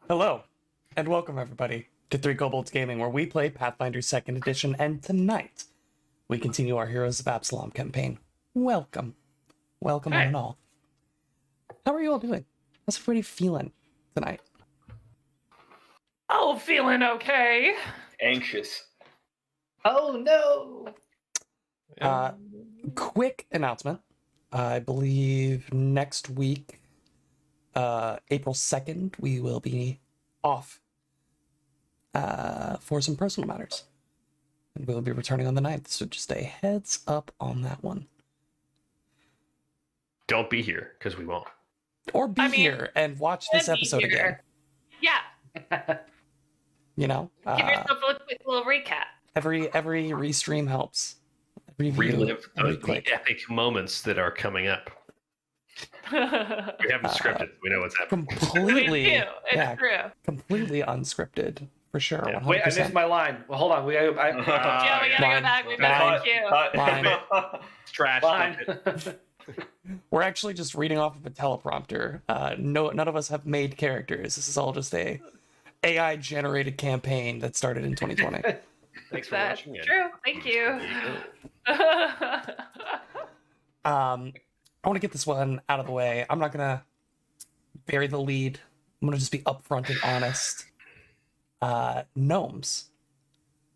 Hello, and welcome everybody to Three Kobolds Gaming, where we play Pathfinder 2nd Edition, and tonight we continue our Heroes of Absalom campaign. Welcome. Welcome one Hey. and all. How are you all doing? How's everybody feeling tonight? Oh, feeling okay. Anxious. Oh no! Quick announcement. I believe next week, April 2nd, we will be off for some personal matters. And we'll be returning on the 9th, so just a heads up on that one. Don't be here, because we won't. Or be here and watch this episode again. Yeah. You know? Give yourself a quick little recap. Every restream helps. Every view, Relive every the click. epic moments that are coming up. We haven't scripted. We know what's happening. Completely, It's true. completely unscripted for sure. Yeah. 100%. Wait, I missed my line. Well, hold on. Joe, we gotta go back. We missed you. Line. Trash. Line. We're actually just reading off of a teleprompter. None of us have made characters. This is all just a AI generated campaign that started in 2020. Thanks for That's watching it. true. Thank you. I want to get this one out of the way. I'm not gonna bury the lead. I'm gonna just be upfront and honest. Gnomes.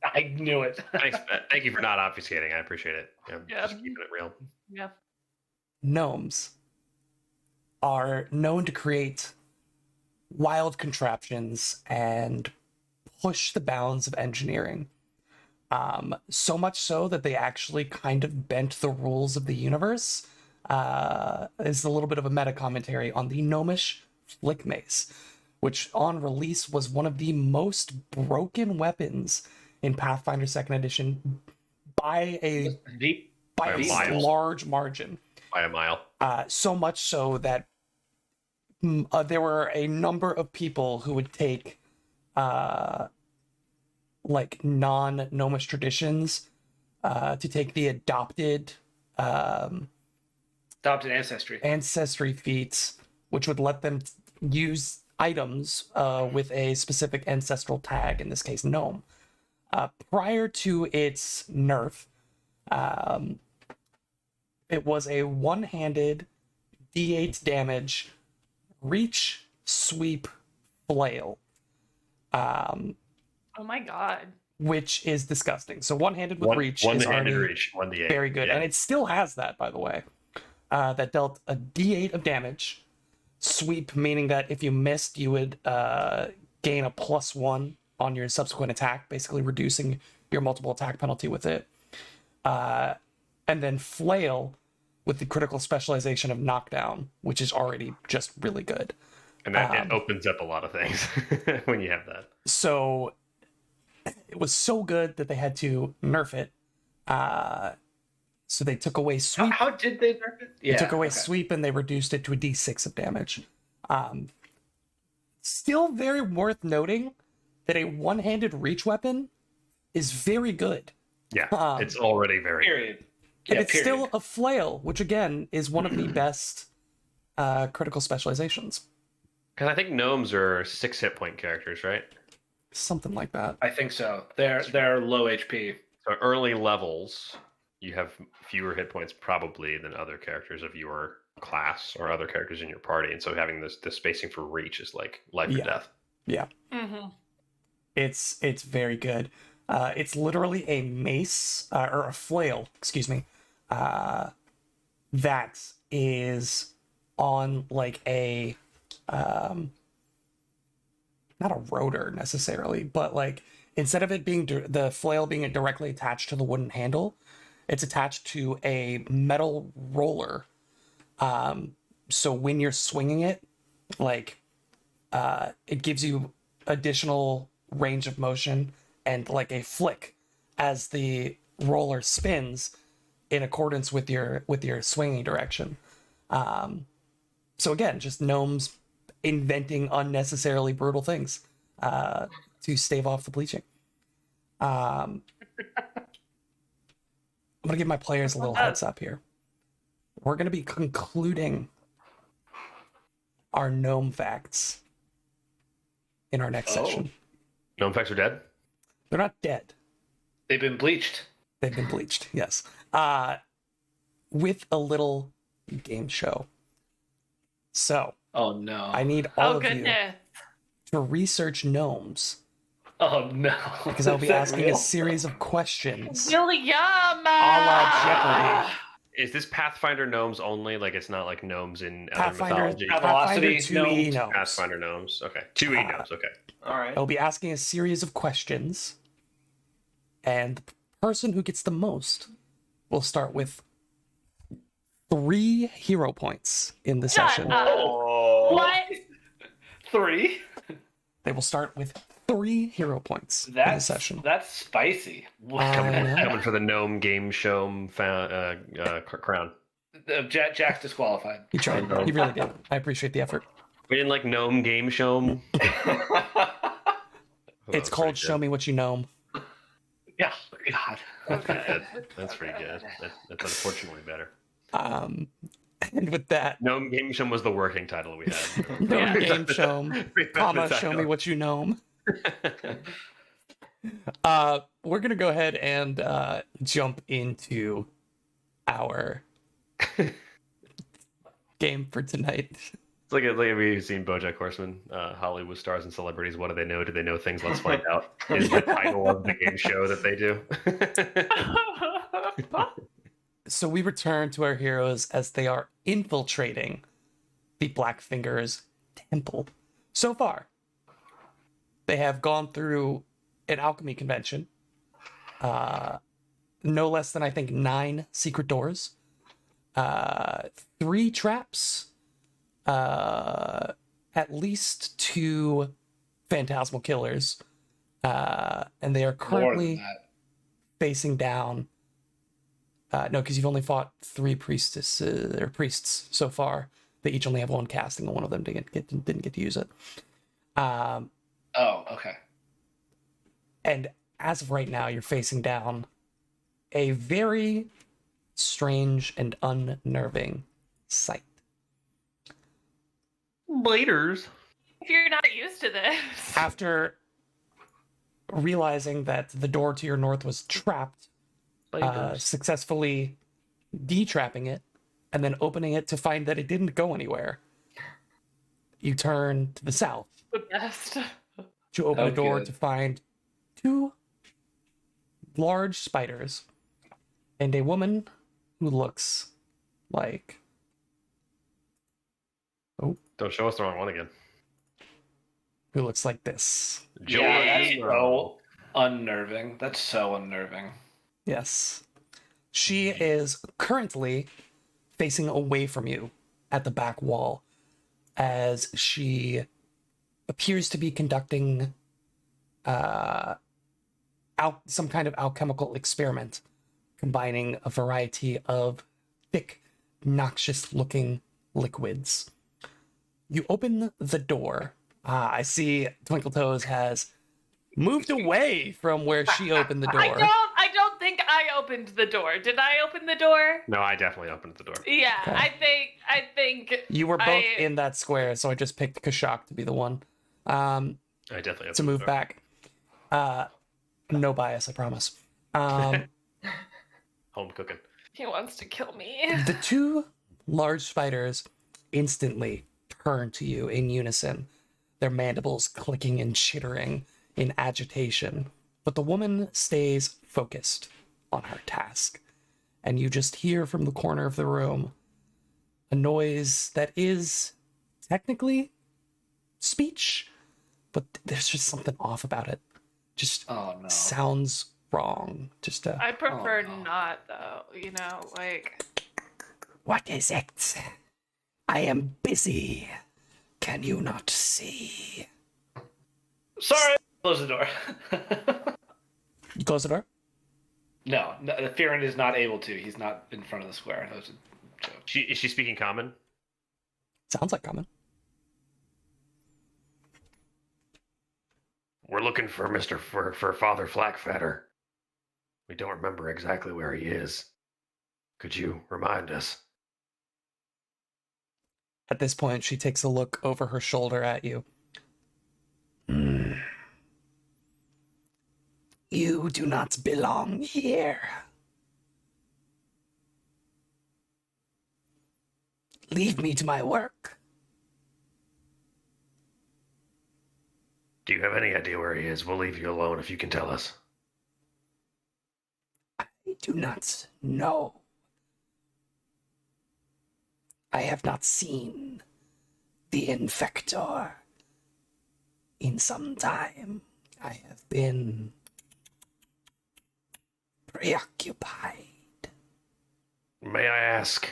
I knew it. Thanks, Matt. Thank you for not obfuscating. I appreciate it. Yeah. Just keeping it real. Yeah. Gnomes are known to create wild contraptions and push the bounds of engineering. So much so that they actually kind of bent the rules of the universe. Is a little bit of a meta commentary on the gnomish flick mace, which on release was one of the most broken weapons in Pathfinder 2nd Edition by a Deep. By a mile. large margin. By a mile. So much so that there were a number of people who would take like non-gnomish traditions to take the adopted Adopted ancestry. ancestry feats, which would let them use items with a specific ancestral tag, in this case gnome. Prior to its nerf, it was a one-handed D8 damage reach, sweep, flail, Oh my god. which is disgusting. So one-handed with reach is One-handed already reach. 1d8. very good, Yeah. and it still has that, by the way. That dealt a D8 of damage. Sweep, meaning that if you missed, you would gain a +1 on your subsequent attack, basically reducing your multiple attack penalty with it. And then flail with the critical specialization of knockdown, which is already just really good. And that it opens up a lot of things when you have that. So it was so good that they had to nerf it. So they took away sweep. How did they nerf it? They took away sweep and they reduced it to a D6 of damage. Still very worth noting that a one-handed reach weapon is very good. Yeah. It's already very good. Period. And Yeah, it's period. still a flail, which again is one of the best critical specializations. Because I think gnomes are 6 hit point characters, right? Something like that. I think so. They're low HP. So early levels, you have fewer hit points probably than other characters of your class or other characters in your party, and so having this spacing for reach is like life Yeah. or death. Yeah. Mm-hmm. It's very good. It's literally a mace or a flail, excuse me, that is on like a not a rotor necessarily, but like instead of it being the flail being directly attached to the wooden handle, it's attached to a metal roller. So when you're swinging it, like it gives you additional range of motion and like a flick as the roller spins in accordance with your swinging direction. So again, just gnomes inventing unnecessarily brutal things to stave off the bleaching. I'm gonna give my players a little heads up here. We're gonna be concluding our gnome facts in our next session. Gnome effects are dead? They're not dead. They've been bleached. They've been bleached, yes. With a little game show. So, Oh no. I need all Oh of you goodness. to research gnomes Oh no. because I'll be Is that asking real? a series of questions. William. A la Jeopardy. Is this Pathfinder gnomes only? Like it's not like gnomes in other Pathfinder, mythology? Velocity 2E gnomes. gnomes. Pathfinder gnomes. Okay. 2E gnomes. Okay. All right. I'll be asking a series of questions, and the person who gets the most will start with 3 hero points in the Shut session. up. Oh. What? 3? They will start with 3 hero points in the That's session. that's spicy. I know. Coming for the gnome game show crown. Jack's disqualified. He tried. He really did. I appreciate the effort. We didn't like gnome game show. It's called Show Me What You Know. Yeah. God. Okay. That's pretty good. That's unfortunately better. And with that, Gnome Game Show was the working title we had. no Yeah. game show, comma, show me what you know. We're gonna go ahead and jump into our game for tonight. It's like we've seen BoJack Horseman, Hollywood stars and celebrities. What do they know? Do they know things? Let's find out. Is the title of the game show that they do? So we return to our heroes as they are infiltrating the Blackfingers temple. So far, they have gone through an alchemy convention. No less than, I think, 9 secret doors. 3 traps. At least 2 phantasmal killers. And they are More than currently that. facing down. No, because you've only fought 3 priestesses or priests so far. They each only have 1 casting, and one of them didn't get to use it. Oh, okay. And as of right now, you're facing down a very strange and unnerving sight. Bladers. If you're not used to this. After realizing that the door to your north was trapped, successfully detrapping it, and then opening it to find that it didn't go anywhere, you turn to the south The best. to open a Oh, door good. to find 2 large spiders and a woman who looks like... Don't show us the wrong one again. who looks like this. Yeah, that's Joel. so unnerving. That's so unnerving. Yes. She is currently facing away from you at the back wall as she appears to be conducting some kind of alchemical experiment, combining a variety of thick, noxious-looking liquids. You open the door. I see Twinkle Toes has moved away from where she opened the door. I don't think I opened the door. Did I open the door? No, I definitely opened the door. Yeah, Okay. I think You were both I- in that square, so I just picked Kashak to be the one. I definitely opened To move the door. back. No bias, I promise. Home cooking. he wants to kill me. The 2 large spiders instantly turn to you in unison, their mandibles clicking and chittering in agitation. But the woman stays focused on her task, and you just hear from the corner of the room a noise that is technically speech, but there's just something off about it. Just Oh no. sounds wrong. Just a, I prefer no. not though, you know, like what is it? I am busy. Can you not see? Sorry. Close the door. You close the door? no, the Fearon is not able to. He's not in front of the square. That was a joke. Is she speaking common? Sounds like common. We're looking for for Father Flackfetter. We don't remember exactly where he is. Could you remind us? At this point, she takes a look over her shoulder at you. You do not belong here. Leave me to my work. Do you have any idea where he is? We'll leave you alone if you can tell us. I do not know. I have not seen the Infector in some time. I have been preoccupied. May I ask,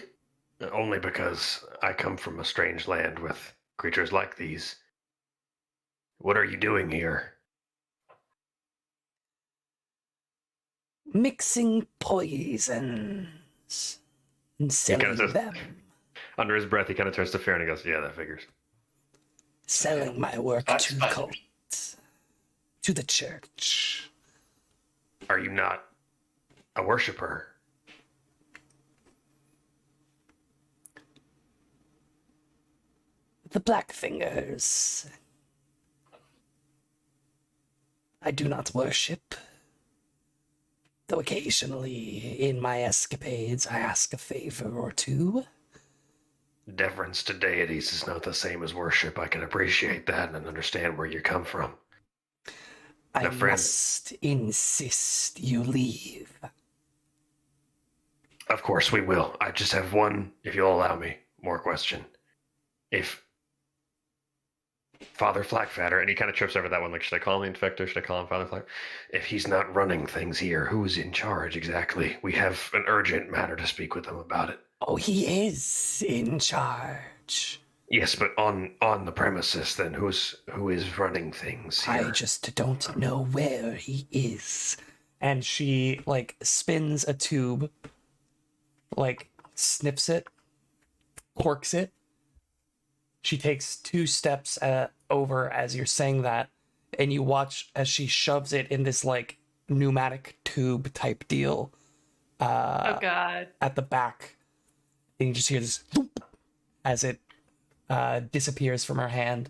only because I come from a strange land with creatures like these, what are you doing here? Mixing poisons and selling says- them. Under his breath, he kind of turns to Farron and goes, yeah, that figures. Selling my work That's to fine. cults, to the church. Are you not a worshiper? The Blackfingers. I do not worship, though occasionally in my escapades I ask a favor or two. Deference to deities is not the same as worship. I can appreciate that and understand where you come from. I Now, friend- must insist you leave. Of course we will. I just have one, if you'll allow me, more question. If Father Flackfatter, and he kind of trips over that one, like, should I call him the Infector? Should I call him Father Flack? If he's not running things here, who's in charge exactly? We have an urgent matter to speak with him about it. Oh, he is in charge. Yes, but on the premises, then who is running things here? I just don't know where he is. And she, like, spins a tube, like, sniffs it, corks it. She takes 2 steps over as you're saying that, and you watch as she shoves it in this, like, pneumatic tube type deal Oh God. at the back. And you just hear this thump as it disappears from her hand.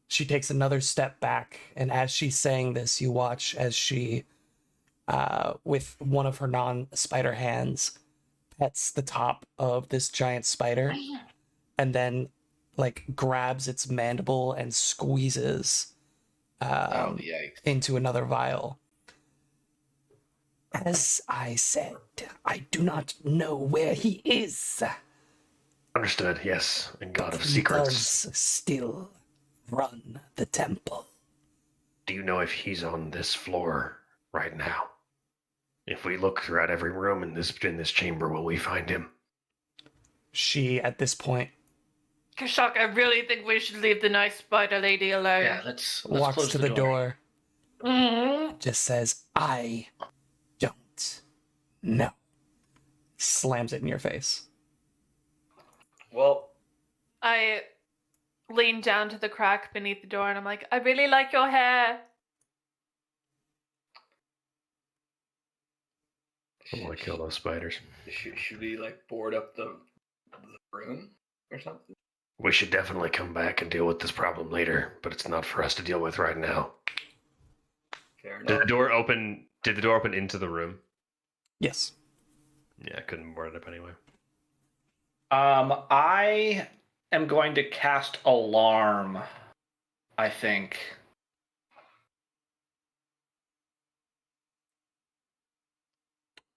She takes another step back, and as she's saying this, you watch as she, with one of her non-spider hands, pets the top of this giant spider, and then, like, grabs its mandible and squeezes Yikes. into another vial. As I said, I do not know where he is. Understood, yes. And God of He Secrets. does still run the temple. Do you know if he's on this floor right now? If we look throughout every room in this chamber, will we find him? She, at this point, Kashak, I really think we should leave the nice spider lady alone. Yeah, let's walks close to the door, Mhm. just says, I don't know. Slams it in your face. Well, I lean down to the crack beneath the door and I'm like, I really like your hair. I want to kill those spiders. Should we like board up the room or something? We should definitely come back and deal with this problem later, but it's not for us to deal with right now. Fair Did the enough. door open? Did the door open into the room? Yes. Yeah, I couldn't board it up anyway. I am going to cast Alarm, I think.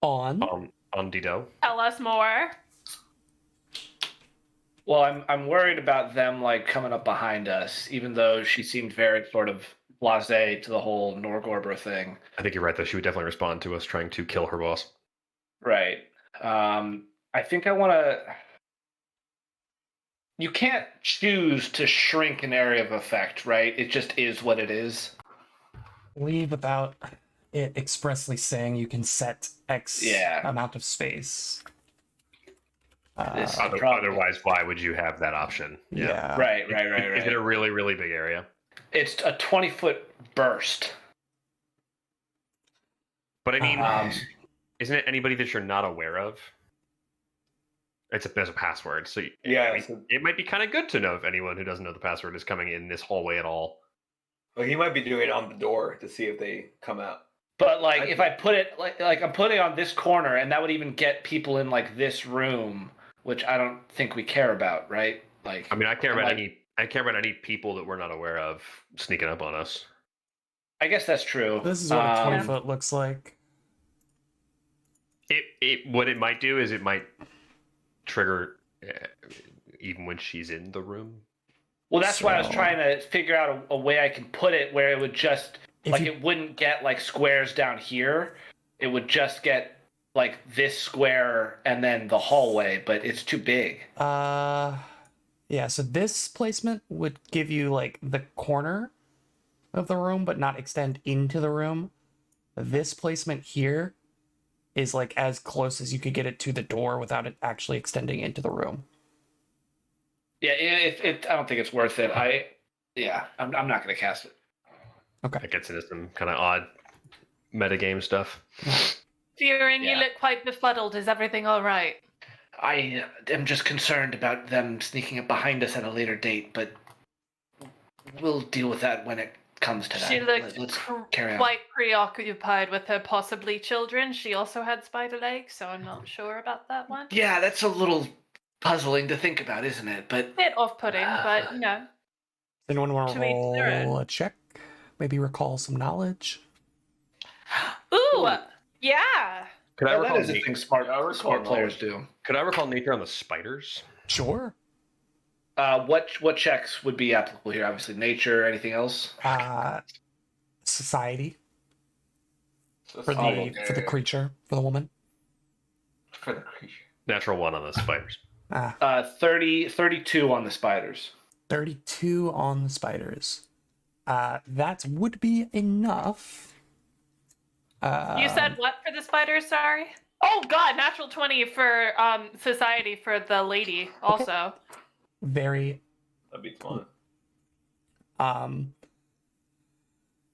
On Dido. Tell us more. Well, I'm worried about them like coming up behind us, even though she seemed very sort of blasé to the whole Norgorbra thing. I think you're right, though. She would definitely respond to us trying to kill her boss. Right. I think I want to. You can't choose to shrink an area of effect, right? It just is what it is. leave about it expressly saying you can set X Yeah. amount of space. This- Otherwise, why would you have that option? yeah. Right. Is it a really, really big area? It's a 20-foot burst. But I mean, Um, isn't it anybody that you're not aware of? There's a password, so Yeah, I mean, so- it might be kind of good to know if anyone who doesn't know the password is coming in this hallway at all. Well, he might be doing it on the door to see if they come out. But like, if I put it like I'm putting it on this corner, and that would even get people in like this room, which I don't think we care about, right? Like, I mean, I care about like- any people that we're not aware of sneaking up on us. I guess that's true. This is what a 20 Yeah. foot looks like. What it might do is it might trigger even when she's in the room. Well, that's why I was So- trying to figure out a way I can put it where it would just If like you- it wouldn't get like squares down here. It would just get like this square and then the hallway, but it's too big. Yeah, so this placement would give you like the corner of the room, but not extend into the room. This placement here is like as close as you could get it to the door without it actually extending into the room. Yeah, I don't think it's worth it. I'm not going to cast it. That gets into some kind of odd metagame stuff. Fiorin, you Yeah. look quite befuddled. Is everything all right? I am just concerned about them sneaking up behind us at a later date, but we'll deal with that when it comes to that. She looked Let's carry on. quite preoccupied with her possibly children. She also had spider legs, so I'm not sure about that one. Yeah, that's a little puzzling to think about, isn't it? But Bit off-putting, but you know. Does anyone want to To each their roll a check? Maybe recall some knowledge? Ooh, yeah. Could I that recall is a thing smart players do. Could I recall nature on the spiders? Sure. What checks would be applicable here? Obviously, nature. Anything else? Society So for it's the for the creature, for the woman. For the creature. Natural 1 on the spiders. 32 on the spiders. 32 on the spiders. That would be enough. You said what for the spiders, sorry? Oh god, natural 20 for society for the lady also. Very That'd be fun.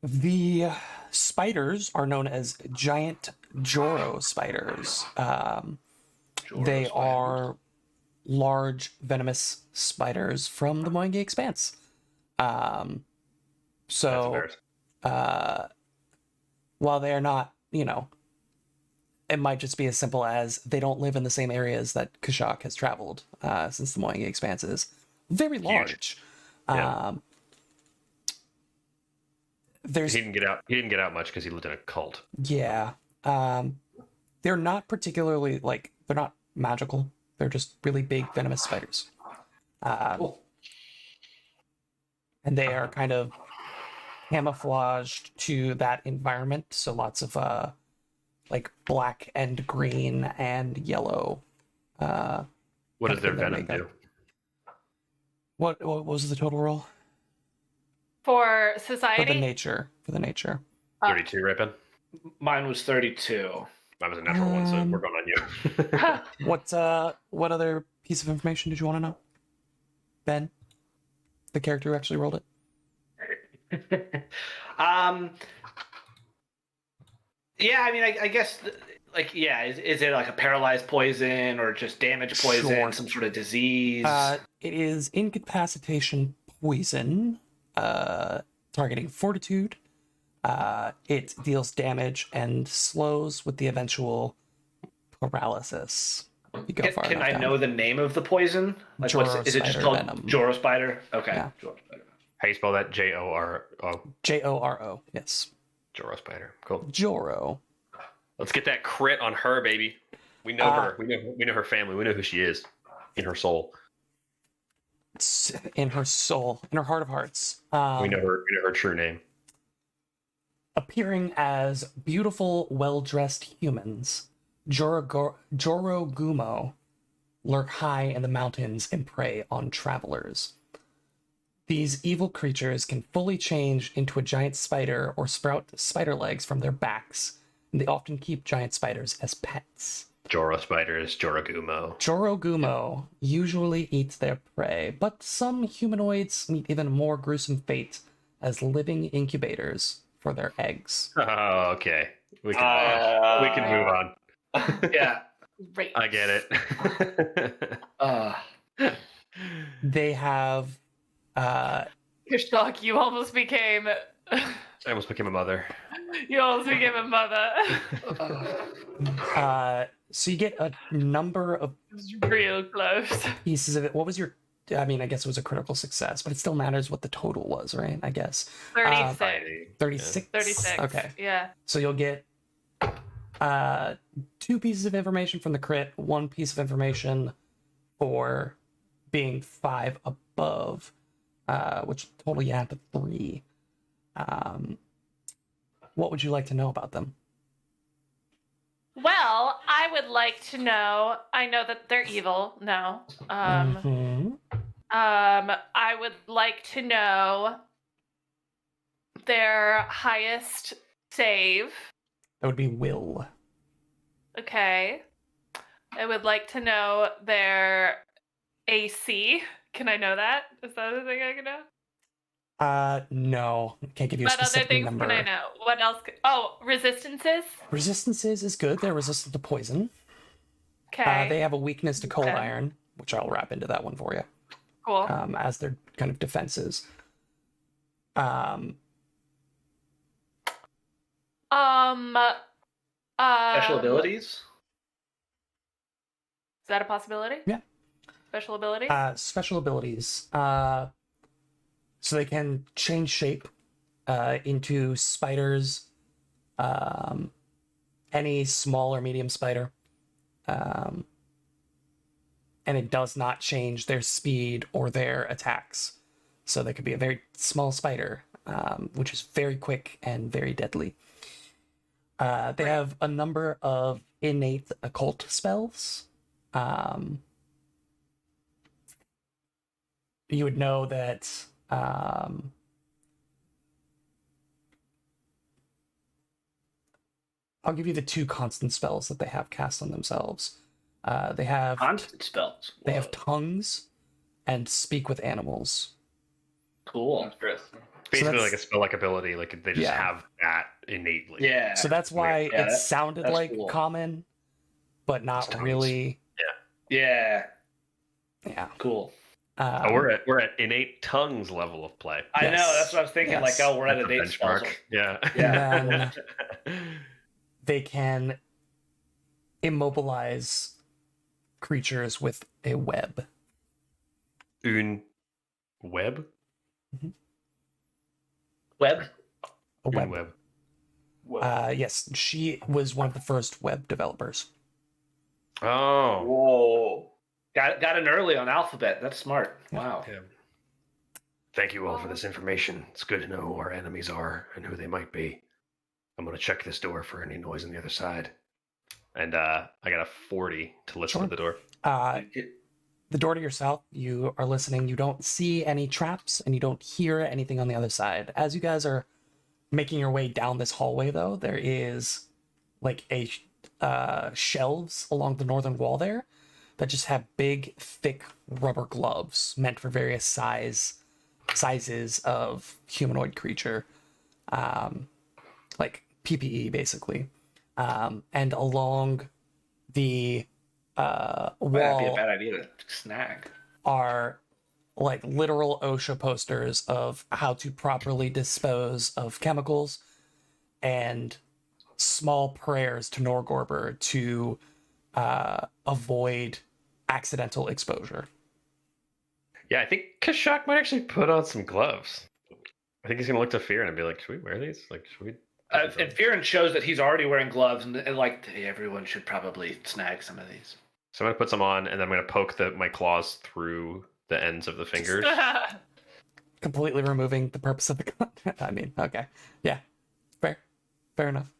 The spiders are known as giant Joro spiders. They spiders. are large venomous spiders from the Moinge Expanse. That's So embarrassing. while they are not, it might just be as simple as they don't live in the same areas that Kashak has traveled since the Moinge Expanse is very large. Yeah. There's He didn't get out much because he lived in a cult. Yeah. They're not particularly they're not magical. They're just really big venomous spiders. Cool. And they are kind of camouflaged to that environment. So lots of black and green and yellow. What does their Nothing that venom make do? What was the total roll? For For society? the nature. For the nature. 32, right, Ben? Mine was 32. Mine was a natural 1, so we're going on you. What other piece of information did you want to know? Ben? The character who actually rolled it? Yeah, I mean, I guess, is it like a paralyzed poison or just damage poison, Sure. some sort of disease? It is incapacitation poison, targeting fortitude. It deals damage and slows with the eventual paralysis. You go far Can enough I down. know the name of the poison? Like, Joro is it just spider called venom. Joro spider? Okay. Yeah. Joro spider. How you spell that? J-O-R-O. Joro? Yes, Joro spider. Cool. Joro. Let's get that crit on her, baby. We know her. We know her family. We know who she is in her soul. It's in her soul, in her heart of hearts. We know her. We know her true name. Appearing as beautiful, well-dressed humans, Jorogumo lurk high in the mountains and prey on travelers. These evil creatures can fully change into a giant spider or sprout spider legs from their backs, and they often keep giant spiders as pets. Joro spiders, Jorogumo. Jorogumo usually eats their prey, but some humanoids meet even more gruesome fate as living incubators for their eggs. Oh, okay. We can move on. Yeah. Great. I get it. They have Kashak, you almost became I almost became a mother. You almost became a mother. So you get a number of It's real close. pieces of it. What was your? I mean, I guess it was a critical success, but it still matters what the total was, right? I guess 36. 36. 36. Okay. Yeah. So you'll get 2 pieces of information from the crit, 1 piece of information for being 5 above, which total you have to 3. What would you like to know about them? Well, I would like to know. I know that they're evil. No. Mhm. I would like to know their highest save. That would be will. Okay. I would like to know their AC. Can I know that? Is that a thing I can know? No, can't give you a What other specific things number. can I know? What else? Oh, resistances. Resistances is good. They're resistant to poison. Okay. They have a weakness to cold Okay. iron, which I'll wrap into that one for you. Cool. As their kind of defenses. Special abilities? Is that a possibility? Yeah. Special ability? Special abilities. So they can change shape into spiders, any small or medium spider. And it does not change their speed or their attacks. So they could be a very small spider, which is very quick and very deadly. They have a number of innate occult spells. You would know that I'll give you the 2 constant spells that they have cast on themselves. They have Constant spells. they have Whoa. tongues and speak with animals. Cool. Interesting. Basically, that's- like a spell-like ability. Like they just Yeah. have that innately. Yeah. So that's why Yeah, it that- sounded that's like cool. common, but not It's tongues. really. Yeah. Yeah. Cool. Oh, we're at innate tongues level of play. I know. Yes. That's what I was thinking. Yes. Like, oh, we're at That's a a date spell. benchmark. Yeah. Yeah. They can immobilize creatures with a web. Un web. Web. A web. Un web. Whoa. Yes, she was one of the first web developers. Oh. Whoa. Got in early on Alphabet. That's smart. Wow. Yeah. Thank you all for this information. It's good to know who our enemies are and who they might be. I'm gonna check this door for any noise on the other side. And I got a 40 to listen Sure. to the door. The door to your south, you are listening. You don't see any traps and you don't hear anything on the other side. As you guys are making your way down this hallway, though, there is like a shelves along the northern wall there that just have big, thick rubber gloves meant for various sizes of humanoid creature, like PPE basically. And along the Might not be a wall bad idea to snag. are like literal OSHA posters of how to properly dispose of chemicals and small prayers to Norgorber to avoid accidental exposure. Yeah, I think Kashak might actually put on some gloves. I think he's gonna look to Fear and be like, "Should we wear these? Like, should we?" And Fearon shows that he's already wearing gloves, and like, hey, everyone should probably snag some of these. So I'm gonna put some on, and then I'm gonna poke my claws through the ends of the fingers. Completely removing the purpose of the gun. I mean, okay. Yeah. Fair enough.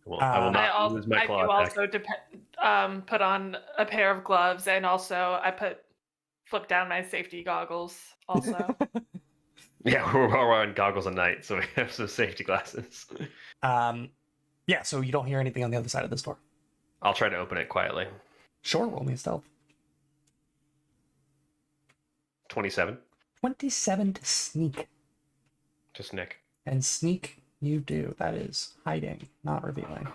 Well, I will not lose my I do claw attack. also put on a pair of gloves, and also I flip down my safety goggles. Also, Yeah, we're wearing goggles at night, so we have some safety glasses. Yeah, so you don't hear anything on the other side of this door. I'll try to open it quietly. Sure, roll me a stealth. 27. 27 to sneak. Just Nick. And sneak you do. That is hiding, not revealing.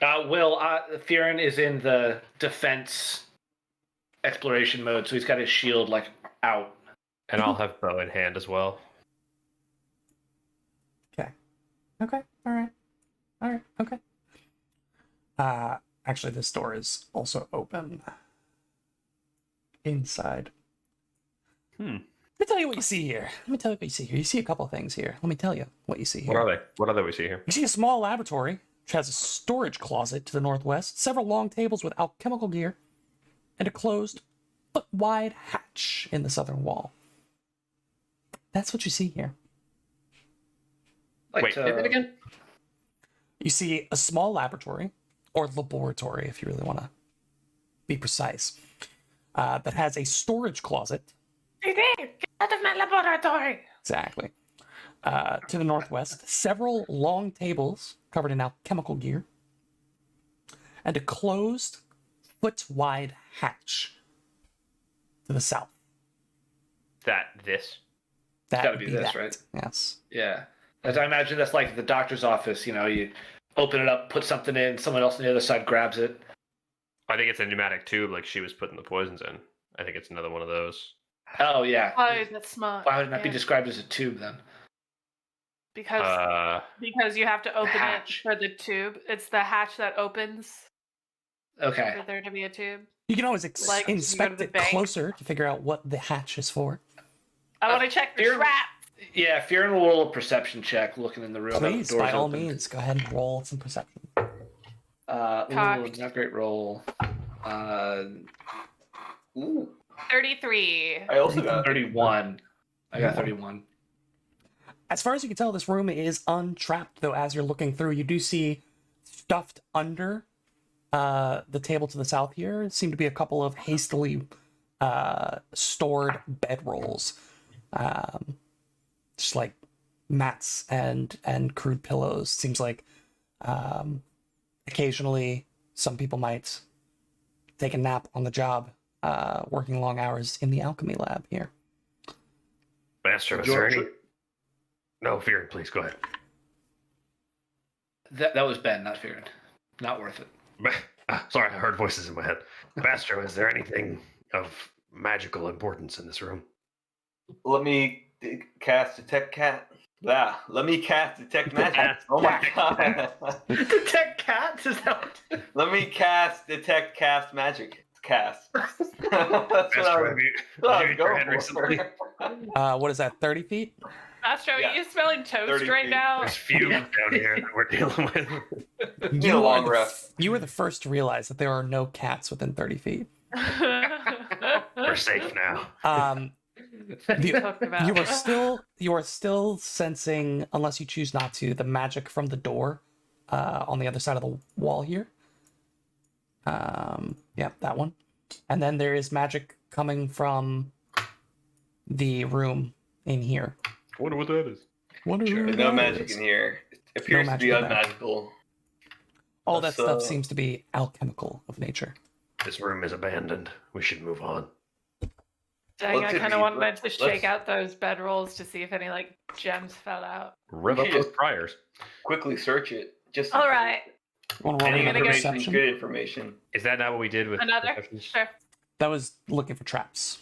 Fearon is in the defense exploration mode, so he's got his shield like out. And I'll have bow in hand as well. Okay. All right. Okay. Actually, this door is also open inside. Hmm. Let me tell you what you see here. You see a couple of things here. Let me tell you what you see here. What are they? What other we see here? You see a small laboratory, which has a storage closet to the northwest, several long tables with alchemical gear, and a closed, foot-wide hatch in the southern wall. That's what you see here. Like Wait, hit it again? You see a small laboratory, or laboratory if you really want to be precise, that has a storage closet. Get out of my laboratory! Exactly. To the northwest, several long tables covered in alchemical gear, and a closed, foot-wide hatch to the south. This? That gotta would be this, that. right? Yes. Yeah. As I imagine that's like the doctor's office, you know, you open it up, put something in, someone else on the other side grabs it. I think it's a pneumatic tube like she was putting the poisons in. I think it's another one of those. Oh yeah. Oh, that's smart. Why would it not be Yeah. described as a tube then? Because you have to open it hatch. for the tube. It's the hatch that opens Okay. for there to be a tube. You can always Like, you go to inspect the it bank. closer to figure out what the hatch is for. I want to check the Fear- trap. Yeah, Fearon will roll a perception check looking in the room. Please, The door's by all open. means, go ahead and roll some perception. Cocked. Not great roll. Ooh, 33. I also got 31. I got 31. As far as you can tell, this room is untrapped, though as you're looking through, you do see stuffed under the table to the south here seem to be a couple of hastily stored bedrolls. Just like mats and crude pillows. Seems like occasionally some people might take a nap on the job, working long hours in the alchemy lab here. Master, is there any... No, Fearon, please, go ahead. That was Ben, not Fearon. Not worth it. Sorry, I heard voices in my head. Master, is there anything of magical importance in this room? Let me cast Detect Cat. Yeah, let me cast Detect Magic. Oh my god. Detect cats? Is that what... Let me cast Detect Cast Magic. Cast. That's what I Master, was, have you what I was used your going hand recently? for. What is that, 30 feet? Astro, Yeah. are you smelling toast 30 right feet. now? There's fumes down here that we're dealing with. Need a long rest. You were the first to realize that there are no cats within 30 feet. We're safe now. Talked about. You are still sensing, unless you choose not to, the magic from the door on the other side of the wall here. Yep, that one. And then there is magic coming from the room in here. I wonder what that is. There's no magic in here. It appears to magic be in there. unmagical. All that Let's, stuff seems to be alchemical of nature. This room is abandoned. We should move on. Dang, Look I at kind of me. wanted to shake Let's- out those bedrolls to see if any like gems fell out. Rev up those priors. Quickly search it. Just All right, Want to roll Any I'm gonna another get- information is perception? good information. Is that not what we did with another. perceptions? Sure. That was looking for traps.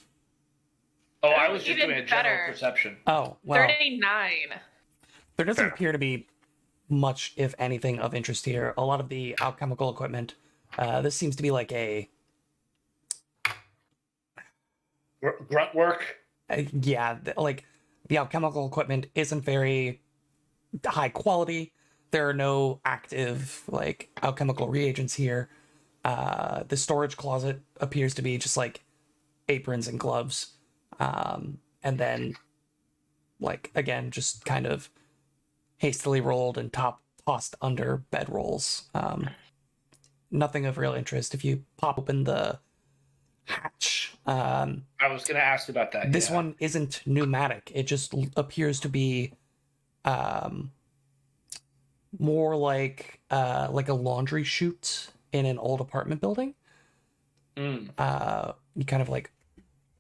Oh, I was just Even doing a general better. perception. Oh, well, 39. there doesn't Fair. appear to be much, if anything, of interest here. A lot of the alchemical equipment, this seems to be like a Grunt work. like the alchemical equipment isn't very high quality. There are no active like alchemical reagents here. The storage closet appears to be just like aprons and gloves, and then like again just kind of hastily rolled and tossed under bedrolls. Nothing of real interest. If you pop open the hatch, I was going to ask about that. this yeah. one isn't pneumatic. It just appears to be more like a laundry chute in an old apartment building. Mm. You kind of like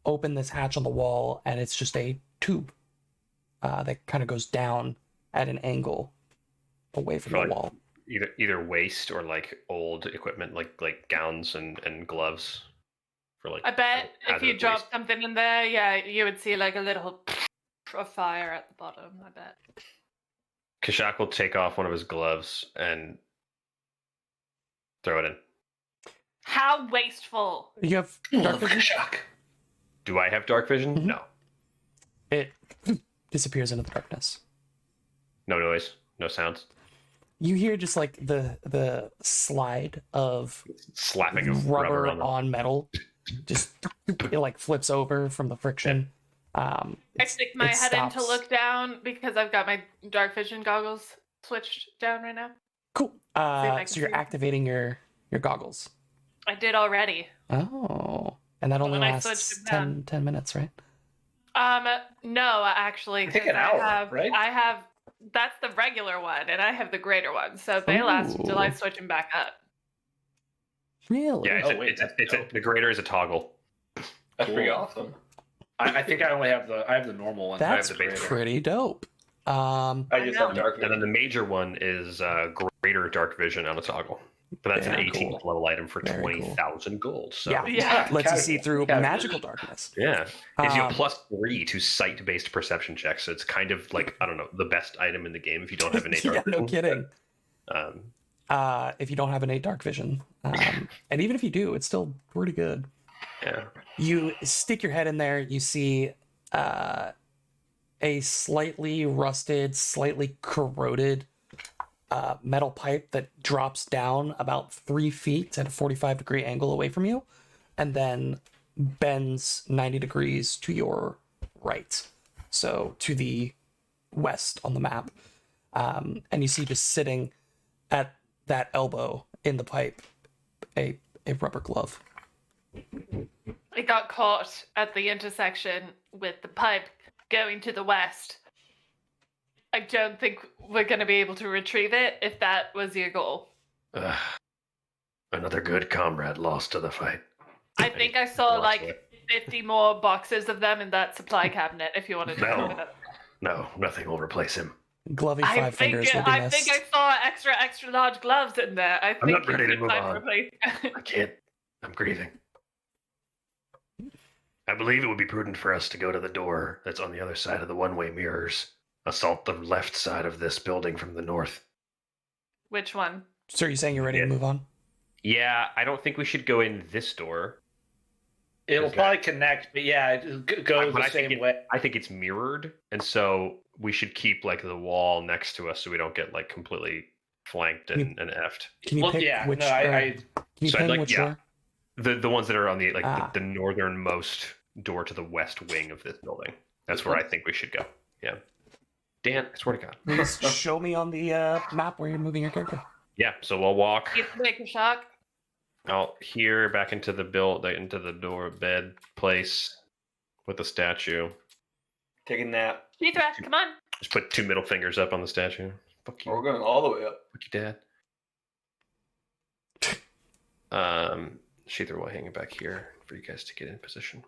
open this hatch on the wall, and it's just a tube that kind of goes down at an angle away from For the like- wall. Either waste or like old equipment, like gowns and gloves. For like. I bet if you hazardous drop waste. something in there, yeah, you would see like a little of fire at the bottom. I bet. Kashak will take off one of his gloves and throw it in. How wasteful. You have Love dark vision. shock. Do I have dark vision? Mhm. No. It disappears into the darkness. No noise. No sounds. You hear just like the slide of Slapping of rubber on the... on metal. Just it like flips over from the friction. I It's- stick my it head in to stops. look down because I've got my dark vision goggles switched down right now. Cool. I can So you're see. activating your goggles. I did already. Oh, and that only When I lasts switched them 10 minutes, right? No, actually, I think 'cause an hour, have, right? I have that's the regular one, and I have the greater one, so they last until I Ooh. switch them back up. Really? Yeah, Oh, wait, that's dope. the greater is a toggle. That's pretty Cool. awesome. I think I only have the normal one. That's the beta. pretty dope. I just know. have dark And then vision. the major one is greater dark vision on a toggle. But that's Very an 18th level item for Very cool. 20,000 gold. So Yeah. Yeah. Lets you Casual, see through casual. magical darkness. yeah. Gives you a Um, +3 to sight-based perception checks. So it's kind of like, I don't know, the best item in the game if you don't have innate dark yeah, vision. no kidding. Um, If you don't have innate dark vision, and even if you do, it's still pretty good. yeah. You stick your head in there, you see a slightly rusted, slightly corroded metal pipe that drops down about 3 feet at a 45-degree angle away from you, and then bends 90 degrees to your right, so to the west on the map. And you see just sitting at that elbow in the pipe a rubber glove. It got caught at the intersection with the pipe going to the west. I don't think we're going to be able to retrieve it if that was your goal. Another good comrade lost to the fight. I think I saw Watch like it. 50 more boxes of them in that supply cabinet if you wanted to No. open it up. No, nothing will replace him. Glovey I five think, fingers will be I missed. think I saw extra large gloves in there. I think not ready to it's move time on. to replace- I can't. I'm grieving. I believe it would be prudent for us to go to the door that's on the other side of the one-way mirrors. Assault the left side of this building from the north. Which one? So are you saying you're ready Yeah. to move on? Yeah, I don't think we should go in this door. It'll Is that- probably connect, but yeah, it goes But the I think same way. I think it's mirrored, and so we should keep like the wall next to us so we don't get like completely flanked and effed. Can you Well, pick yeah, which? no, can you so I'd ping like- which yeah. door? The ones that are on the like Ah. the northernmost door to the west wing of this building. That's where I think we should go. Yeah. Dan, I swear to God. Please show me on the map where you're moving your character. Yeah, so we'll walk You take a shock. out here back into the into the door bed place with the statue. Take a nap. Sheethra, come on. Just put 2 middle fingers up on the statue. Fuck you. We're going all the way up. Fuck you, Dad. Sheether will hang it back here for you guys to get in position.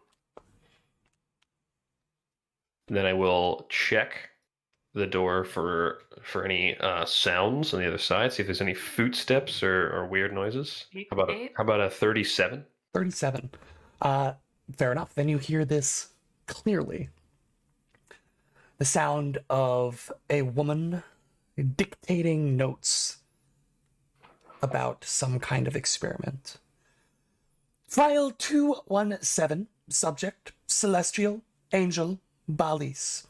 And then I will check the door for any sounds on the other side. See if there's any footsteps or weird noises. How about a 37? 37. Fair enough. Then you hear this clearly. The sound of a woman dictating notes about some kind of experiment. File 217, subject, Celestial Angel Balis.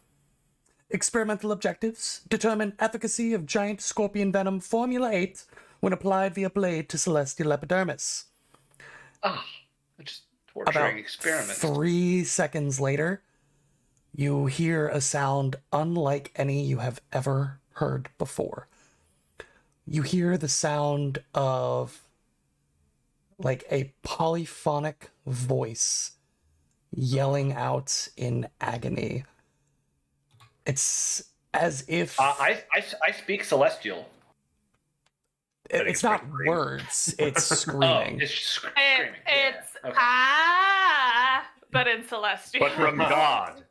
Experimental objectives: determine efficacy of giant scorpion venom Formula 8 when applied via blade to celestial epidermis. Ah, just torturing About experiments. 3 seconds later, you hear a sound unlike any you have ever heard before. You hear the sound of like a polyphonic voice yelling out in agony. It's as if I speak celestial. it's not words, it's screaming. Oh, it's screaming. It's Yeah, okay. but in celestial. But from God.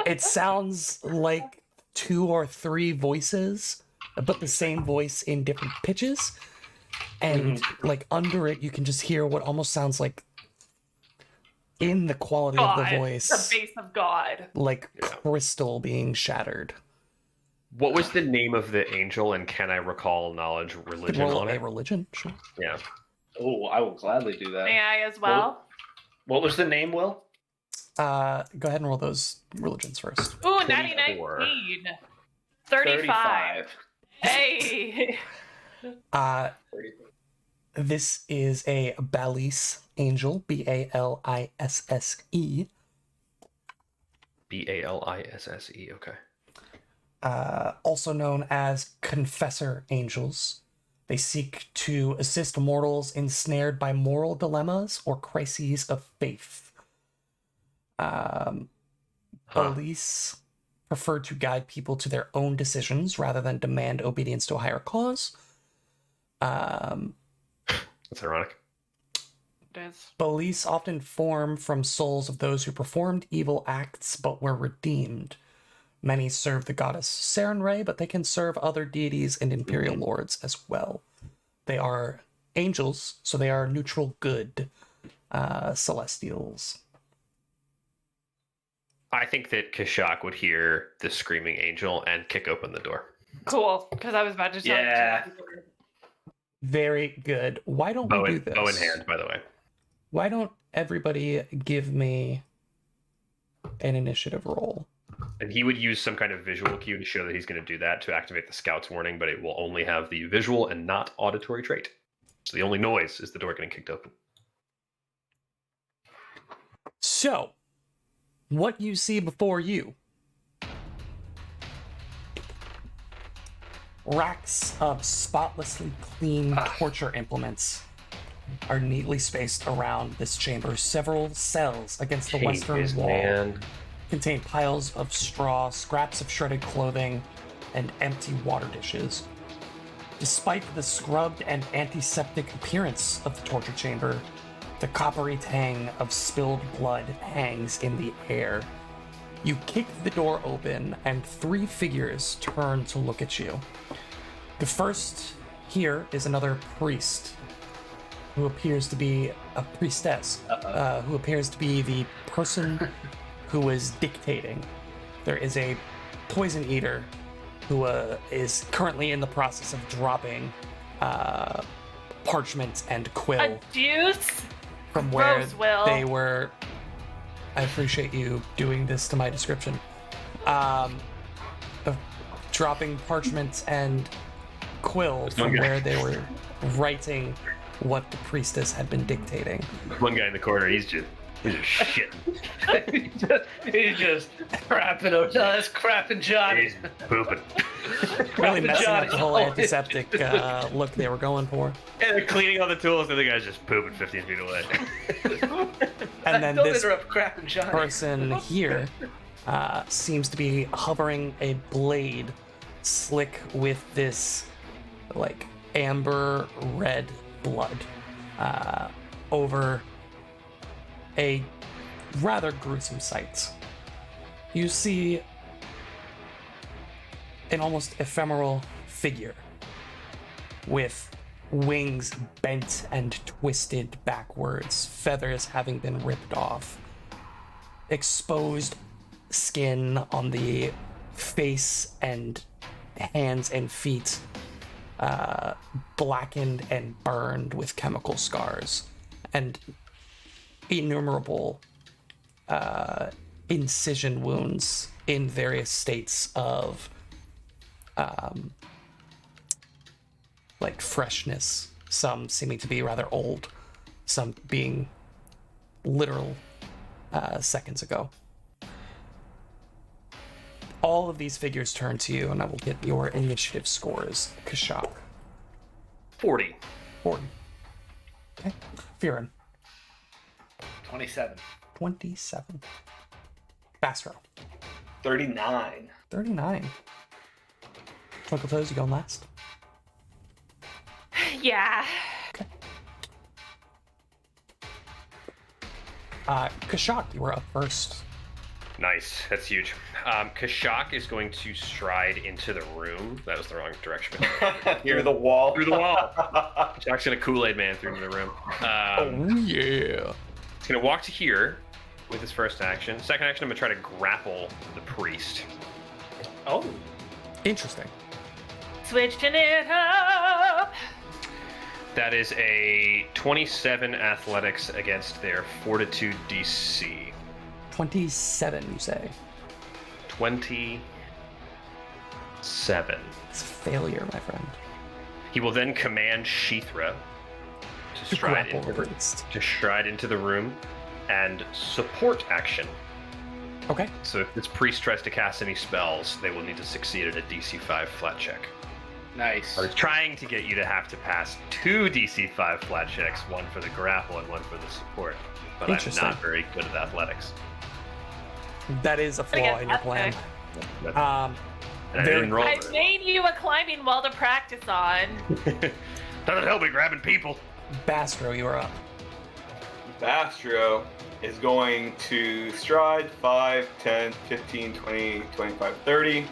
It sounds like 2 or 3 voices, but the same voice in different pitches. And like under it, you can just hear what almost sounds like, in the quality of God, the voice, the base of God. like crystal being shattered. What was the name of the angel, and can I recall knowledge Could religion roll on a it? religion, sure. Yeah. Oh, I will gladly do that. May I as well? What was the name, Will? Go ahead and roll those religions first. Ooh, natty 24. 19. 35. Hey. This is a Balise angel, Balisse. Balisse. Okay. Also known as confessor angels. They seek to assist mortals ensnared by moral dilemmas or crises of faith. Balise prefer to guide people to their own decisions rather than demand obedience to a higher cause. That's ironic. It is. Balise often form from souls of those who performed evil acts but were redeemed. Many serve the goddess Sarenrae, but they can serve other deities and imperial lords as well. They are angels, so they are neutral good celestials. I think that Kashak would hear the screaming angel and kick open the door. Cool, because I was about to tell Yeah. you. Very good. Why don't we do this? Bow in hand, by the way. Why don't everybody give me an initiative roll? And he would use some kind of visual cue to show that he's going to do that to activate the scout's warning, but it will only have the visual and not auditory trait. So the only noise is the door getting kicked open. So, what you see before you. Racks of spotlessly clean torture implements are neatly spaced around this chamber. Several cells against the western wall Man. contain piles of straw, scraps of shredded clothing, and empty water dishes. Despite the scrubbed and antiseptic appearance of the torture chamber, the coppery tang of spilled blood hangs in the air. You kick the door open, and 3 figures turn to look at you. The first here is another priest, who appears to be a priestess, who appears to be the person who is dictating. There is a poison eater who is currently in the process of dropping parchment and quill A deuce? from where Gross, Will. they were. I appreciate you doing this to my description. Of dropping parchment and quill from where they were writing what the priestess had been dictating. One guy in the corner, he's just shitting. He's just crapping. Oh, no, that's crapping Johnny. He's pooping. Really messing up the whole Johnny. antiseptic look they were going for. And they're cleaning all the tools, and the guy's just pooping 15 feet away. And then Don't this interrupt crapping Johnny. person here seems to be hovering a blade slick with this like amber red blood over a rather gruesome sight. You see an almost ephemeral figure with wings bent and twisted backwards, feathers having been ripped off, exposed skin on the face and hands and feet, blackened and burned with chemical scars, and innumerable incision wounds in various states of like freshness, some seeming to be rather old, some being literal seconds ago. All of these figures turn to you, and I will get your initiative scores. Kashak. 40. 40. Okay. Viren. 27. 27. Basro. 39. 39. Twinkle Toes, you going last? Yeah. Kashak, you were up first. Nice. That's huge. Kashak is going to stride into the room. That was the wrong direction. Through the wall. Through the wall. Kashak's going to Kool-Aid Man through the room. Yeah. He's going to walk to here with his first action. Second action, I'm going to try to grapple the priest. Oh. Interesting. Switching it up. That is a 27 athletics against their fortitude DC. 27, you say? 27. It's a failure, my friend. He will then command Sheethra to stride Grapple into the, priest. to stride into the room and support action. Okay. So if this priest tries to cast any spells, they will need to succeed at a DC 5 flat check. Nice. I was trying to get you to have to pass 2 DC 5 flat checks, one for the grapple and one for the support. But I'm Interesting. not very good at athletics. That is a flaw in your plan. And Um, I very- didn't roll I it. made you a climbing wall to practice on. Doesn't help me grabbing people. Bastro, you are up. Bastro is going to stride 5, 10, 15, 20, 25, 30.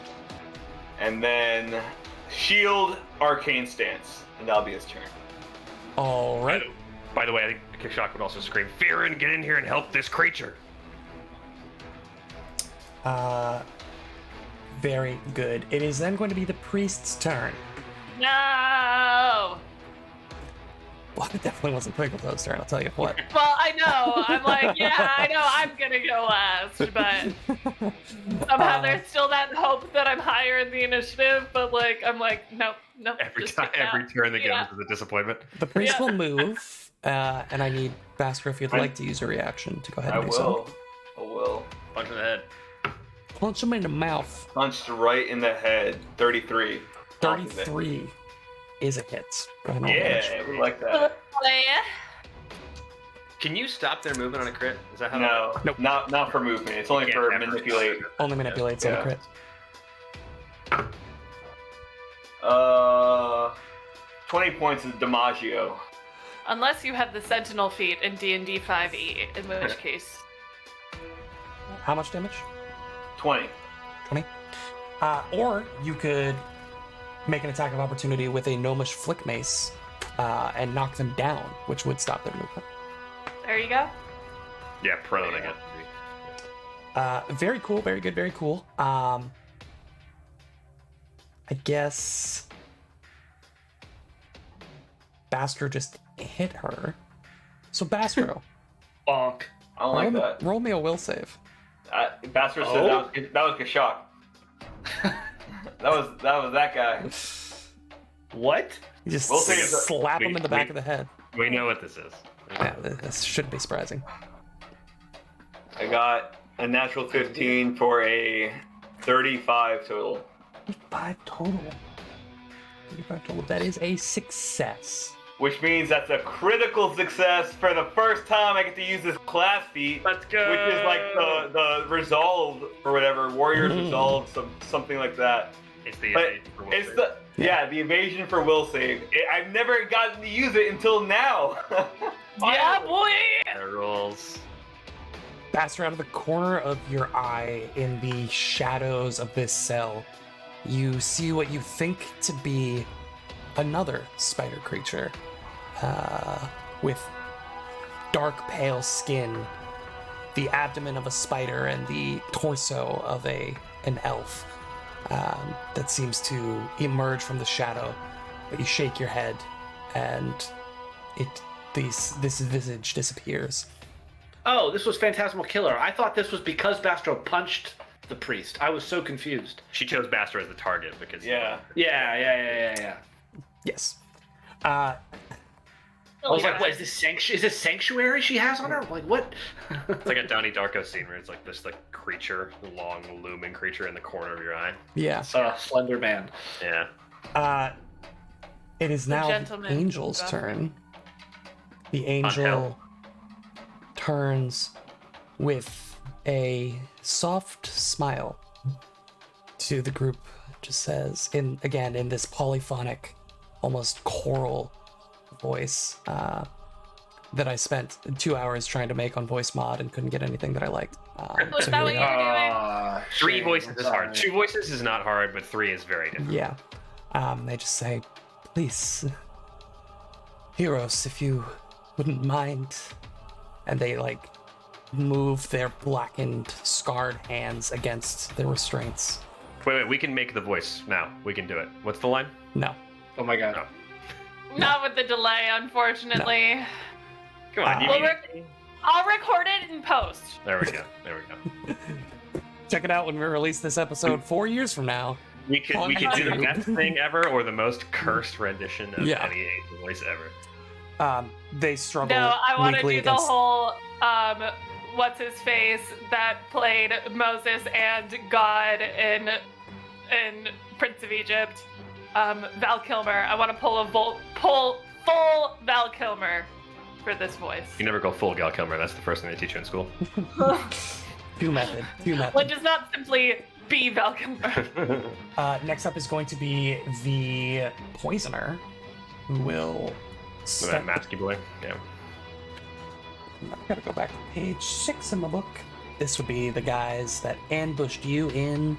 And then shield arcane stance. And that'll be his turn. All right. By the way, I think Kishak would also scream, Fearin, get in here and help this creature. Very good. It is then going to be the priest's turn. No. Well, it definitely wasn't Twinkletoe's turn, I'll tell you what. Well, I know. I'm like, yeah, I know I'm gonna go last, but somehow there's still that hope that I'm higher in the initiative. But like, I'm like, nope. Every just time, pick that. every turn that Yeah. goes is a disappointment. The priest Yeah. will move, and I need Bastro, if you'd like to use a reaction, to go ahead I and do so. will. I will. Punch in the head. Punch him in the mouth. Punched right in the head. 33. 33 is a hit. Go ahead and roll damage. Yeah, we like that. Can you stop their movement on a crit? Is that how No, Nope. not for movement. It's only You for can't ever- manipulate. Only manipulates on a Yeah. crit. 20 points of Damaggio. Unless you have the Sentinel feat in D&D 5e, in which case, How much damage? 20. 20. Or you could make an attack of opportunity with a gnomish flick mace and knock them down, which would stop their movement. there you go. Yeah, proning it. Very cool, very good, very cool. I guess Bastro just hit her. So Bastro, Bonk. I don't like that. roll me a will save. Bastard said that was Kashak. that was that guy. What? You just Will save is a- slap him in the back wait. of the head. We know what this is. Yeah, this shouldn't be surprising. I got a natural 15 for a 35 total. 5 total. 35 total. That is a success. Which means that's a critical success for the first time I get to use this class feat. Let's go. Which is like the resolve or whatever, warrior's resolve, something like that. It's the But evasion for will it's save. the evasion for will save. I've never gotten to use it until now. Yeah, boy! That rolls. Bastard, out of the corner of your eye, in the shadows of this cell, you see what you think to be another spider creature with dark pale skin, the abdomen of a spider, and the torso of an elf that seems to emerge from the shadow. But you shake your head, and this visage disappears. Oh, this was Phantasmal Killer. I thought this was because Bastro punched the priest. I was so confused. She chose Bastard as the target because yeah. Yeah. Yes. I was like, what is this is this sanctuary she has on her? Like what? it's like a Donnie Darko scene where it's like this creature, long looming creature in the corner of your eye. Yeah. Slender Man. Yeah. It is now the gentleman angel's from turn. The hell. angel turns with a soft smile to the group. Just says, in this polyphonic, almost choral voice that I spent 2 hours trying to make on voice mod and couldn't get anything that I liked. Was So that here what we you are. were doing? 3 Shame. voices is hard. Sorry. 2 voices is not hard, but 3 is very difficult. Yeah. They just say, please, heroes, if you wouldn't mind. And they move their blackened, scarred hands against the restraints. Wait, we can make the voice now. We can do it. What's the line? No. Oh my god. No. Not with the delay, unfortunately. Come on, you Well, mean- I'll record it in post. There we go. Check it out when we release this episode 4 years from now. We could do the YouTube. best thing ever or the most cursed rendition of Yeah. any angel voice ever. They struggle No, I want to weekly do the against... whole what's his face that played Moses and God in Prince of Egypt. Val Kilmer. I want to pull full Val Kilmer for this voice. You never go full Gal Kilmer. That's the first thing they teach you in school. Few method. One does not simply be Val Kilmer. Next up is going to be the Poisoner, who will With step... that masky boy. Yeah. I've got to go back to page 6 in the book. This would be the guys that ambushed you in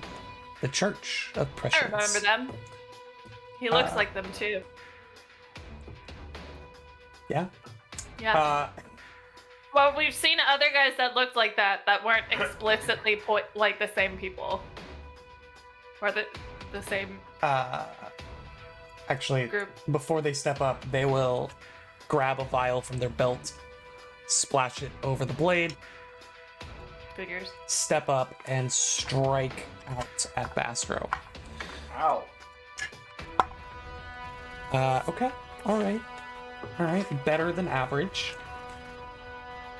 the Church of I Prescience. remember them. He looks like them too. Yeah? Yeah. Well, we've seen other guys that looked like that weren't explicitly like the same people. Or the same Actually, group. before they step up, they will grab a vial from their belt, splash it over the blade, Figures. step up, and strike out at Bastro. Ow. Okay. All right. Better than average.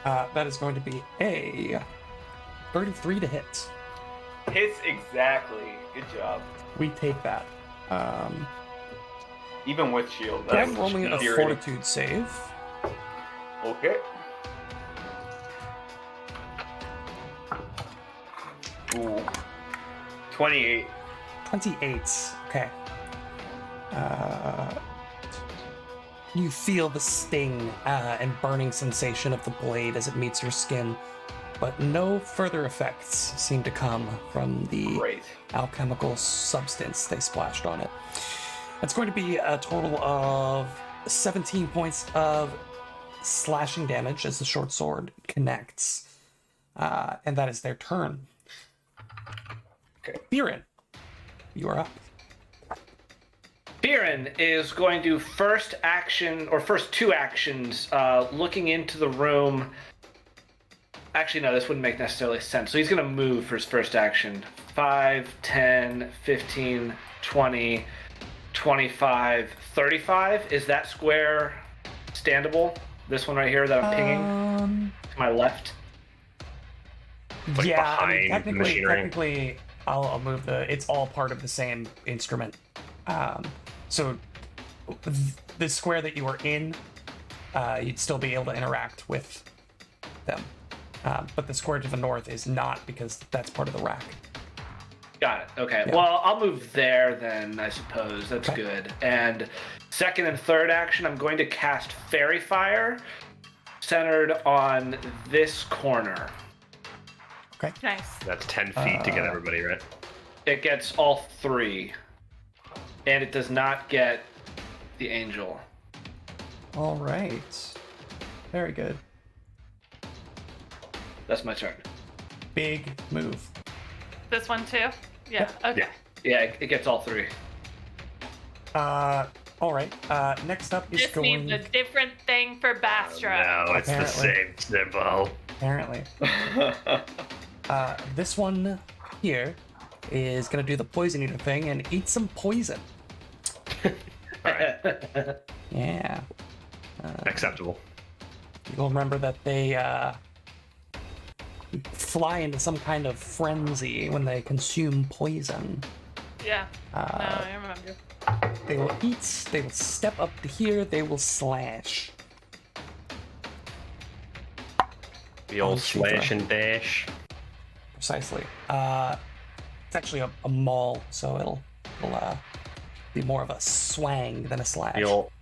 That is going to be a 33 to hit. Hits exactly. Good job. We take that. Even with shield. I'm That's rolling a infuriating. fortitude save. Okay. Ooh. 28. 28. Okay. You feel the sting and burning sensation of the blade as it meets your skin, but no further effects seem to come from the Great. alchemical substance they splashed on it. That's going to be a total of 17 points of slashing damage as the short sword connects. And that is their turn. Okay. Biren, you are up. Biren is going to first two actions, looking into the room. Actually, no, this wouldn't make necessarily sense. So he's going to move for his first action. 5, 10, 15, 20, 25, 35. Is that square standable? This one right here that I'm pinging to my left? Like Yeah, I mean, behind the machinery. technically, I'll move the. It's all part of the same instrument. So the square that you were in, you'd still be able to interact with them. But the square to the north is not, because that's part of the rack. Got it. Okay. Yeah. Well, I'll move there then, I suppose. That's Okay. good. And second and third action, I'm going to cast Fairy Fire, centered on this corner. Nice. That's 10 feet to get everybody, right? It gets all three, and it does not get the angel. All right. Very good. That's my turn. Big move. This one too? Yeah. Okay. Yeah. Yeah, it gets all three. All right. Next up is This going. means a different thing for Bastra. No, it's the Apparently. same symbol. Apparently. This one here is going to do the poison eater thing and eat some poison. Yeah. Acceptable. You'll remember that they fly into some kind of frenzy when they consume poison. Yeah. No, I remember. They will eat, they will step up to here, they will slash. The old Oh, shoot, slash and dash. Precisely. It's actually a maul, so it'll be more of a swang than a slash.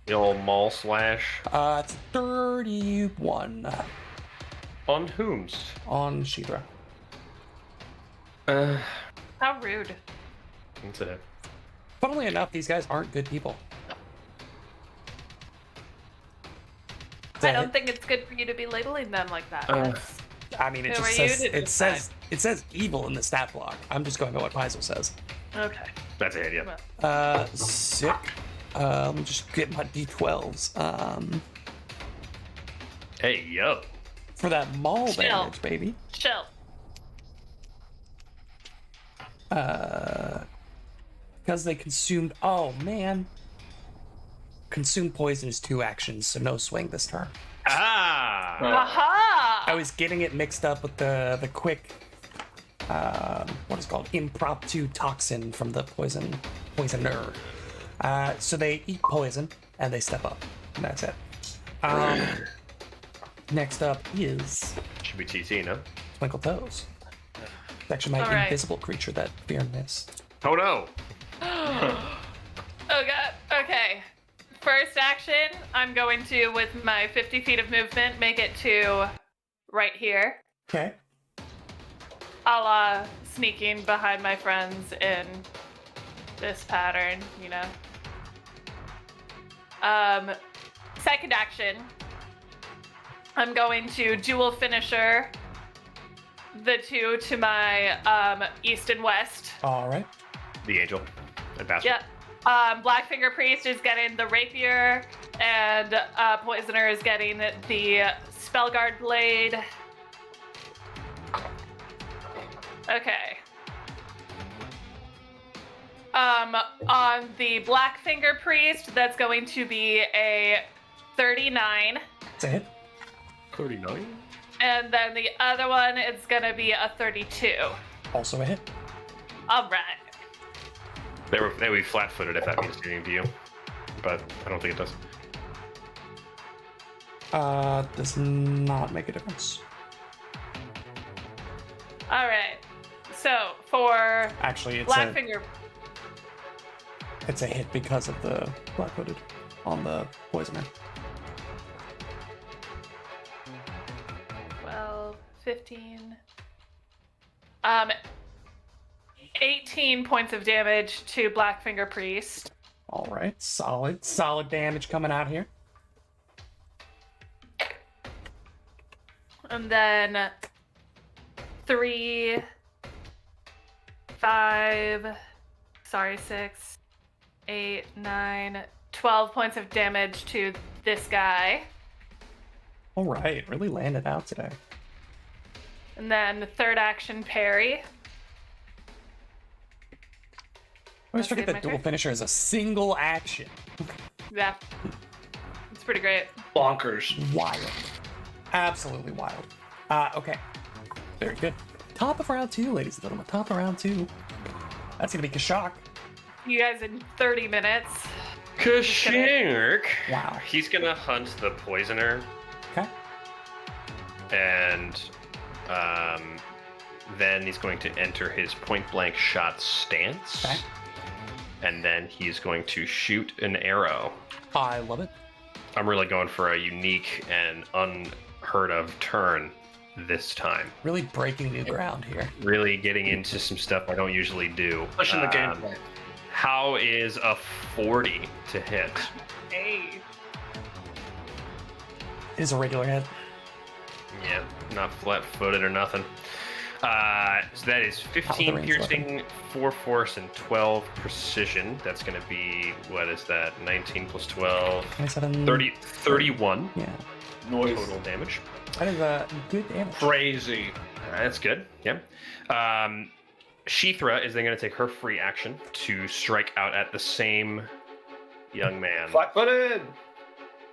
The old mall slash. It's 31 On whom's? on Shidra. How rude. That's it. Funnily enough, these guys aren't good people. I don't think it's good for you to be labeling them like that. I mean, it Who just are you says to it says evil in the stat block. I'm just going by what Paizo says. Okay. That's a hit, yeah. Sick. Let me just get my d12s. Hey, yo. For that maul Chill. damage, baby. Chill. Because they consumed. Oh man. Consume poison is 2 actions, so no swing this turn. Ah! Aha! I was getting it mixed up with the quick, what is it called, impromptu toxin from the poisoner. So they eat poison and they step up, and that's it. Next up is Should be TT, no? Twinkle Toes. It's actually my All right. invisible creature that Fear missed. Oh no! Oh god. Okay. First action, I'm going to, with my 50 feet of movement, make it to right here. Okay. A la sneaking behind my friends in this pattern, you know. Second action, I'm going to dual finisher the 2 to my east and west. All right. The angel and bastard. Yep. Blackfinger Priest is getting the rapier, and Poisoner is getting the Spellguard blade. Okay. On the Blackfinger Priest, that's going to be a 39, That's a hit. 39? and then the other one is gonna be a 32. Also a hit. All right. They would be flat-footed if that means anything to you. But I don't think it does. Does not make a difference. All right. So for Actually, Blackfinger. it's a hit because of the black-footed on the poisoner. 12, 15. 18 points of damage to Blackfinger Priest. All right, solid damage coming out here. And then 3, 5, 6, 8, 9, 12 points of damage to this guy. All right, really landed out today. And then the third action parry. I always That's forget it, that my dual turn? finisher is a single action. Yeah. It's pretty great. Bonkers. Wild. Absolutely wild. Okay. Very good. Top of round 2, ladies and gentlemen. Top of round 2. That's going to be Kashak. You guys in 30 minutes. Kashirk. Wow. He's gonna hunt the poisoner, Okay. and then he's going to enter his point-blank shot stance. Okay. And then he's going to shoot an arrow. I love it. I'm really going for a unique and unheard of turn this time. Really breaking new ground here. Really getting into some stuff I don't usually do. Pushing the gameplay. How is a 40 to hit? Hey. It is a regular hit. Yeah, not flat-footed or nothing. So that is 15 range piercing, 4 force, and 12 precision. That's going to be, what is that? 19 plus 12, 27. 31 Yeah. Noise. total damage. That is good damage. Crazy. All right, that's good. Yeah. Sheethra is then going to take her free action to strike out at the same young man. Flat-footed.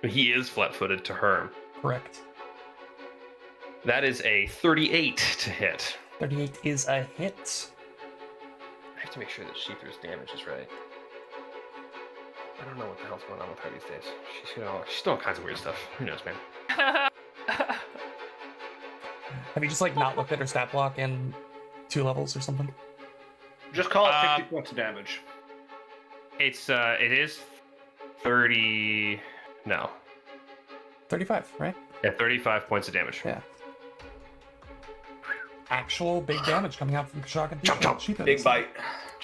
He is flat-footed to her. Correct. That is a 38 to hit. 38 is a hit. I have to make sure that Sheethra's damage is right. I don't know what the hell's going on with her these days. She's doing all kinds of weird stuff. Who knows, man? Have you just like not looked at her stat block in 2 levels or something? Just call it 50 points of damage. It is 30. No. 35, right? Yeah, 35 points of damage. Yeah. Actual big damage coming out from Kashak and Chomp, chomp. Sheetha. Big bite.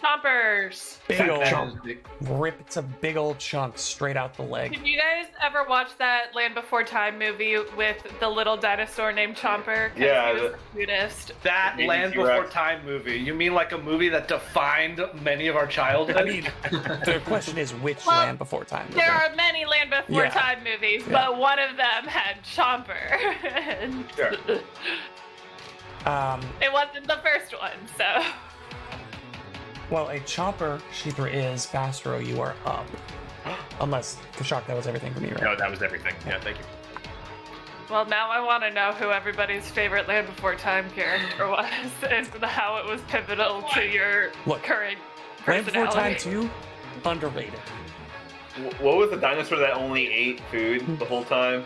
Chompers. Big old Chomp. rips a big old chunk straight out the leg. Did you guys ever watch that Land Before Time movie with the little dinosaur named Chomper? 'Cause Yeah, he was the cutest. That Baby Land T-Rex. Before Time movie. You mean like a movie that defined many of our childhood? I mean, the question is which Well, Land Before Time? There are many Land Before Yeah. Time movies, Yeah. but one of them had Chomper. And Sure. it wasn't the first one, so. Well, a chomper, Sheethra is Bastro, you are up. Unless, Kashak, that was everything from you, right? No, that was everything. Yeah, thank you. Well, now I want to know who everybody's favorite Land Before Time character was and how it was pivotal to your Look, current Land Before Time personality. 2, underrated. What was the dinosaur that only ate food the whole time?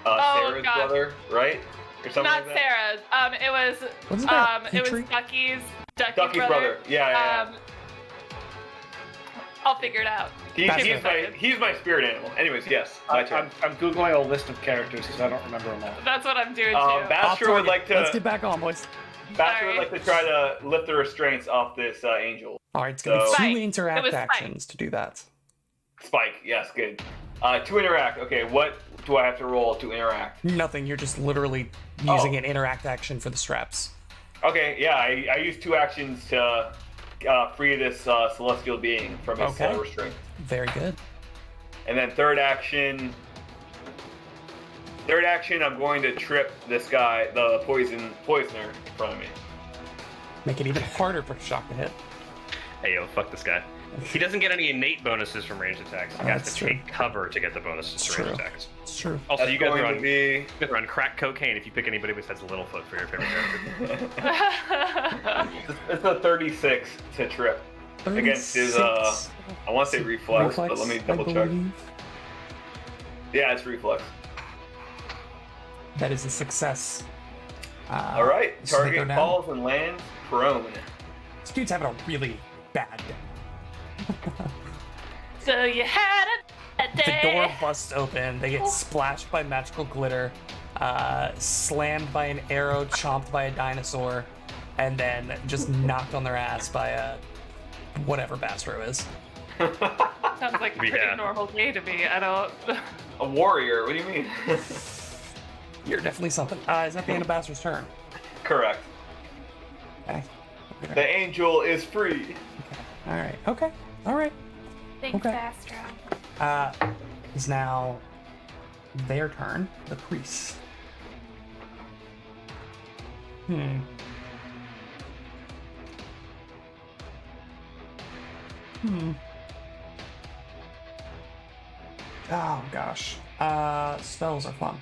Oh, Sarah's God. brother, right? Or something Not like that? Sarah's. It was. Wasn't that It was Petrie? Ducky's brother. Yeah. I'll figure it out. He's Bastard. my spirit animal. Anyways, yes, my turn. I'm googling a list of characters because I don't remember them all. That's what I'm doing too. Off Bastro would target. like Let's get to. back on, boys. Bastro would Sorry. like to try to lift the restraints off this angel. Alright, it's gonna be So- two Spike. It interact was Spike. actions to do that. Spike, yes, good. To interact. Okay, what do I have to roll to interact? Nothing, you're just literally using an interact action for the straps. Okay, yeah, I use 2 actions to free this celestial being from his Okay. restraint. Very good. And then third action, I'm going to trip this guy, the poisoner, in front of me. Make it even harder for Kashak to hit. Hey, yo, fuck this guy. He doesn't get any innate bonuses from ranged attacks. He Oh, has that's to true. take cover to get the bonuses It's to ranged true. attacks. It's true. Also, That's you guys are going on, to be. you guys are on crack cocaine if you pick anybody besides Littlefoot for your favorite character. It's a 36 to trip against his. 36. I want to say reflex, but let me I double check. believe. Yeah, it's reflex. That is a success. All right, so they go target down. falls and lands prone. This dude's having a really bad day. So you had a The day. door busts open. They get splashed by magical glitter, slammed by an arrow, chomped by a dinosaur, and then just knocked on their ass by a whatever Bastro is. Sounds like a pretty Yeah. normal day to me. I don't. A warrior? What do you mean? You're definitely something. Is that the end of Bastro's turn? Correct. Okay. The angel is free. All right. Okay. All right. Thanks, Okay. Astro. Is now their turn. The priest. Oh gosh. Spells are fun.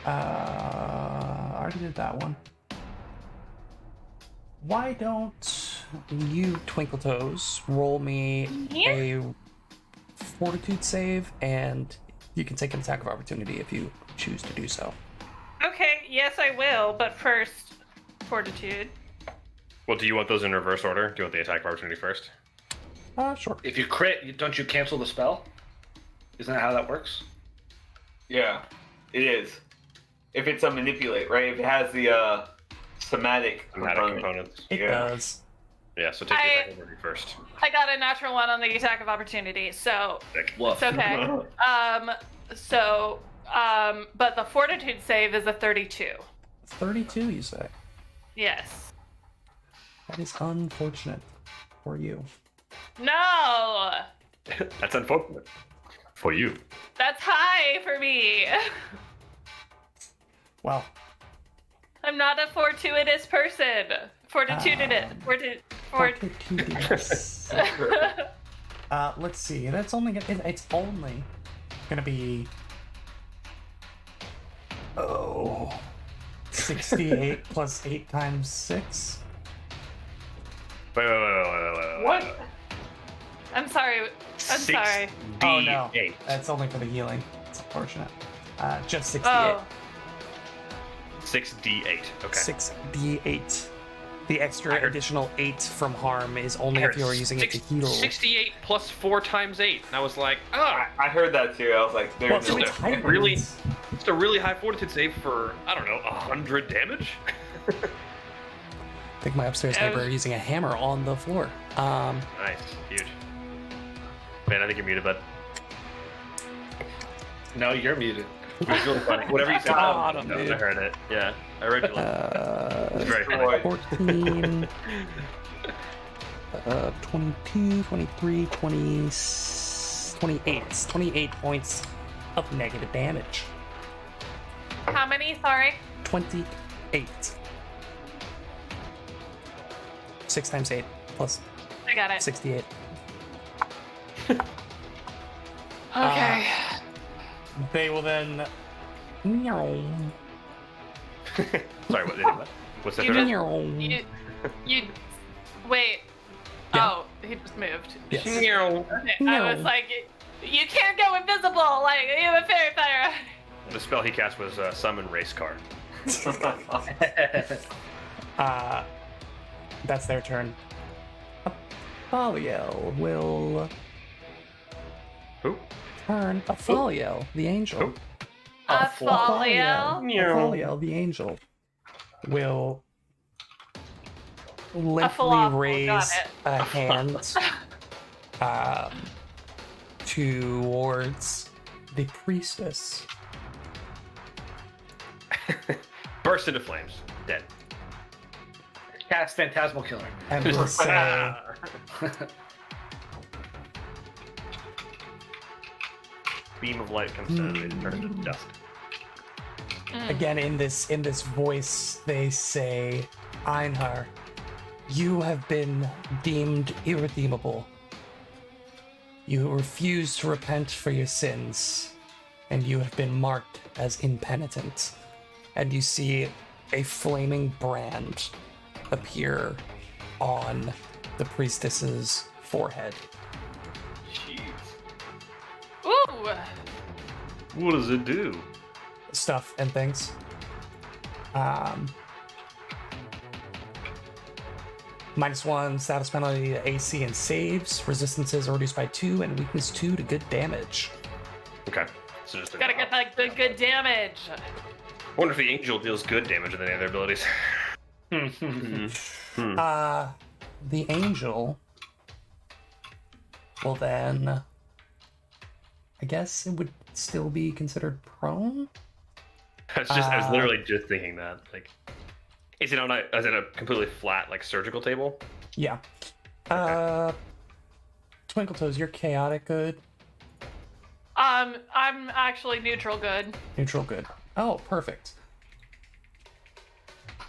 I already did that one. Why don't you, Twinkle Toes, roll me a fortitude save, and you can take an attack of opportunity if you choose to do so. Okay, yes, I will, but first, fortitude. Well, do you want those in reverse order? Do you want the attack of opportunity first? Sure. If you crit, don't you cancel the spell? Isn't that how that works? Yeah, it is. If it's a manipulate, right? If it has the somatic Thematic component. components. It Yeah. does. Yeah, so take the I- attack of opportunity first. I got a natural one on the attack of opportunity, so Sick. Woof. it's okay. But the fortitude save is a 32. 32, you say? Yes. That is unfortunate for you. No! That's unfortunate. For you. That's high for me. Well, I'm not a fortuitous person. Fortitude. fortitude. Let's see. That's only gonna, it's only gonna be 68 plus 8 times 6. Wait. What? I'm sorry. I'm sorry. Oh no, 6d8. that's only for the healing. It's unfortunate. Just 68. Oh. 6d8. Okay. 6d8. The extra I heard- additional 8 from harm is only if you're using it to heal. 68 plus 4 times 8. And I was like, oh, I heard that too. I was like, Well, there's so no it's difference. hybrids. really? It's a really high fortitude save for, I don't know, 100 damage? think my upstairs neighbor are using a hammer on the floor. Nice. Huge. Man, I think you're muted, bud. No, you're muted. It was really funny. Whatever you said, God, I I'm muted. heard it. Yeah, I originally. It's very funny. 14, 22, 23, 20, 28. 28 points of negative damage. How many? Sorry. 28. 6 times 8 plus I got it. 68. Okay. They will then. Meow. Sorry, what? What's that? You third? just- you wait. Yeah. Oh, he just moved. Yes. Okay, I was like, you can't go invisible. Like you have a fairy fire. The spell he cast was summon race car. That's their turn. Aphaliel will Who? turn. Aphaliel, the angel. Who? Aphaliel. Aphaliel, the angel, will limply falafel, raise got it. a hand towards the priestess. Burst into flames. Dead. Cast Phantasmal Killer. And will say, Beam of light comes down and it turns into dust. again in this voice, they say, Einhar, you have been deemed irredeemable. You refuse to repent for your sins, and you have been marked as impenitent. And you see a flaming brand appear on the priestess's forehead. Jeez. Ooh. What does it do? Stuff and things. -1 status penalty to AC and saves. Resistances are reduced by 2 and weakness 2 to good damage. Okay. So just Gotta get that good damage. I wonder if the angel deals good damage with any other abilities. The angel will then, I guess it would still be considered prone. I was literally just thinking that. Like, is it a completely flat, like, surgical table? Yeah. Twinkle Toes, you're chaotic good, I'm actually neutral good. neutral good. Oh, perfect.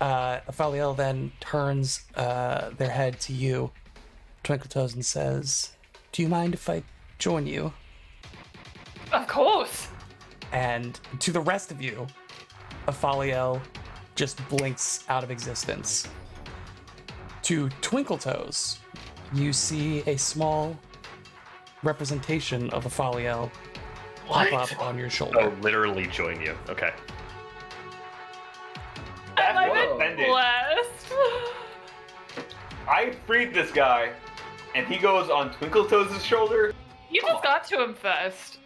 Aphaliel then turns their head to you, Twinkle Toes, and says, "Do you mind if I join you?" Of course. And to the rest of you, Aphaliel just blinks out of existence. To Twinkle Toes, you see a small representation of Aphaliel pop up on your shoulder. Oh, literally join you. Okay. That's I've well been offended. blessed. I freed this guy, and he goes on Twinkle Toes' shoulder. You just got to him first.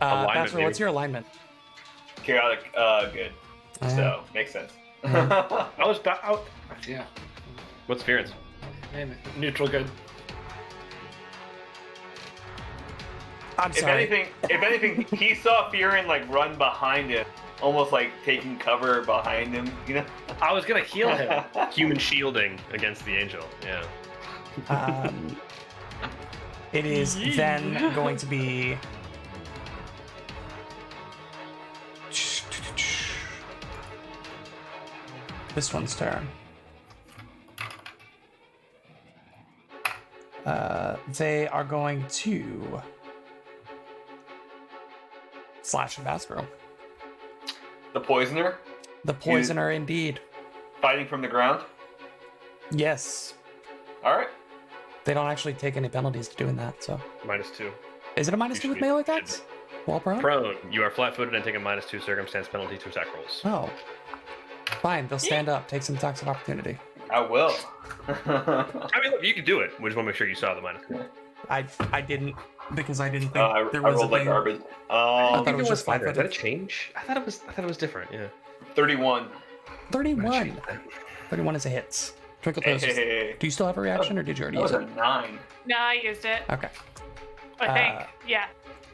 Alignment, Bachelor, what's maybe? your alignment? Chaotic, good. So, makes sense. I was out. Yeah. What's Fearon's? Man, neutral good. I'm If sorry. anything, he saw Fearon like run behind him, almost like taking cover behind him. You know. I was gonna heal him. Human shielding against the angel. Yeah. It is then going to be this one's turn. They are going to slash and Vasco. The poisoner The poisoner, indeed. fighting from the ground. Yes, All right. they don't actually take any penalties to doing that. So, -2. is it a -2 with melee attacks? While prone? Prone. You are flat-footed and take a -2 circumstance penalty to attack rolls. Oh, fine. They'll stand up, take some attacks of opportunity. I will. I mean, look, you can do it. We just want to make sure you saw the -1. I didn't because I didn't think I there was a rolled like thing. garbage. I thought it was just Is that a 500. change? I thought it was different. Yeah. 31. 31. 31 is a hit. Twinkle Toes. Hey. Do you still have a reaction, or did you already That use was it? a 9. No, I used it. Okay. I think. Yeah.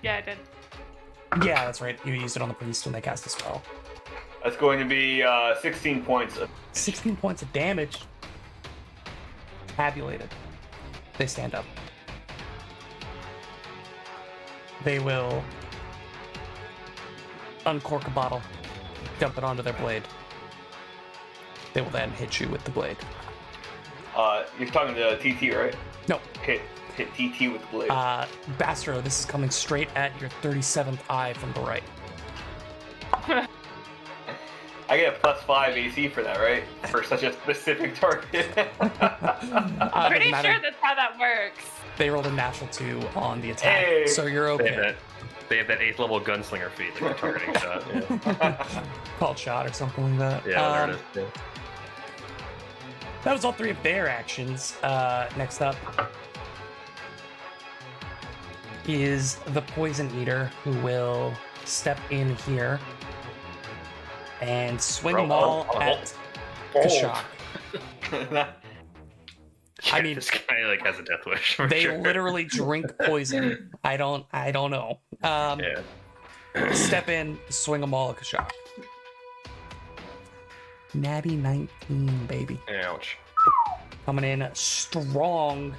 Yeah, I did. Yeah, that's right. You used it on the priest when they cast a spell. That's going to be 16 points. 16 points of damage. Tabulated. They stand up. They will uncork a bottle, dump it onto their blade. They will then hit you with the blade. You're talking to TT, right? No. Hit TT with the blade. Bastro, this is coming straight at your 37th eye from the right. I get a +5 AC for that, right? For such a specific target. Doesn't Pretty matter. sure that's how that works. They rolled a natural 2 on the attack, Hey. so you're They okay. have that 8th level gunslinger feat, like a targeting shot. Yeah, Called shot or something like that. yeah there it is. Yeah. That was all 3 of their actions. Next up is the Poison Eater, who will step in here and swing them all at Kashak. I mean, this guy like has a death wish. For They sure. literally drink poison. I don't know. Yeah. Step in, swing them all at Kashak. Natty 19, baby. Ouch. Coming in strong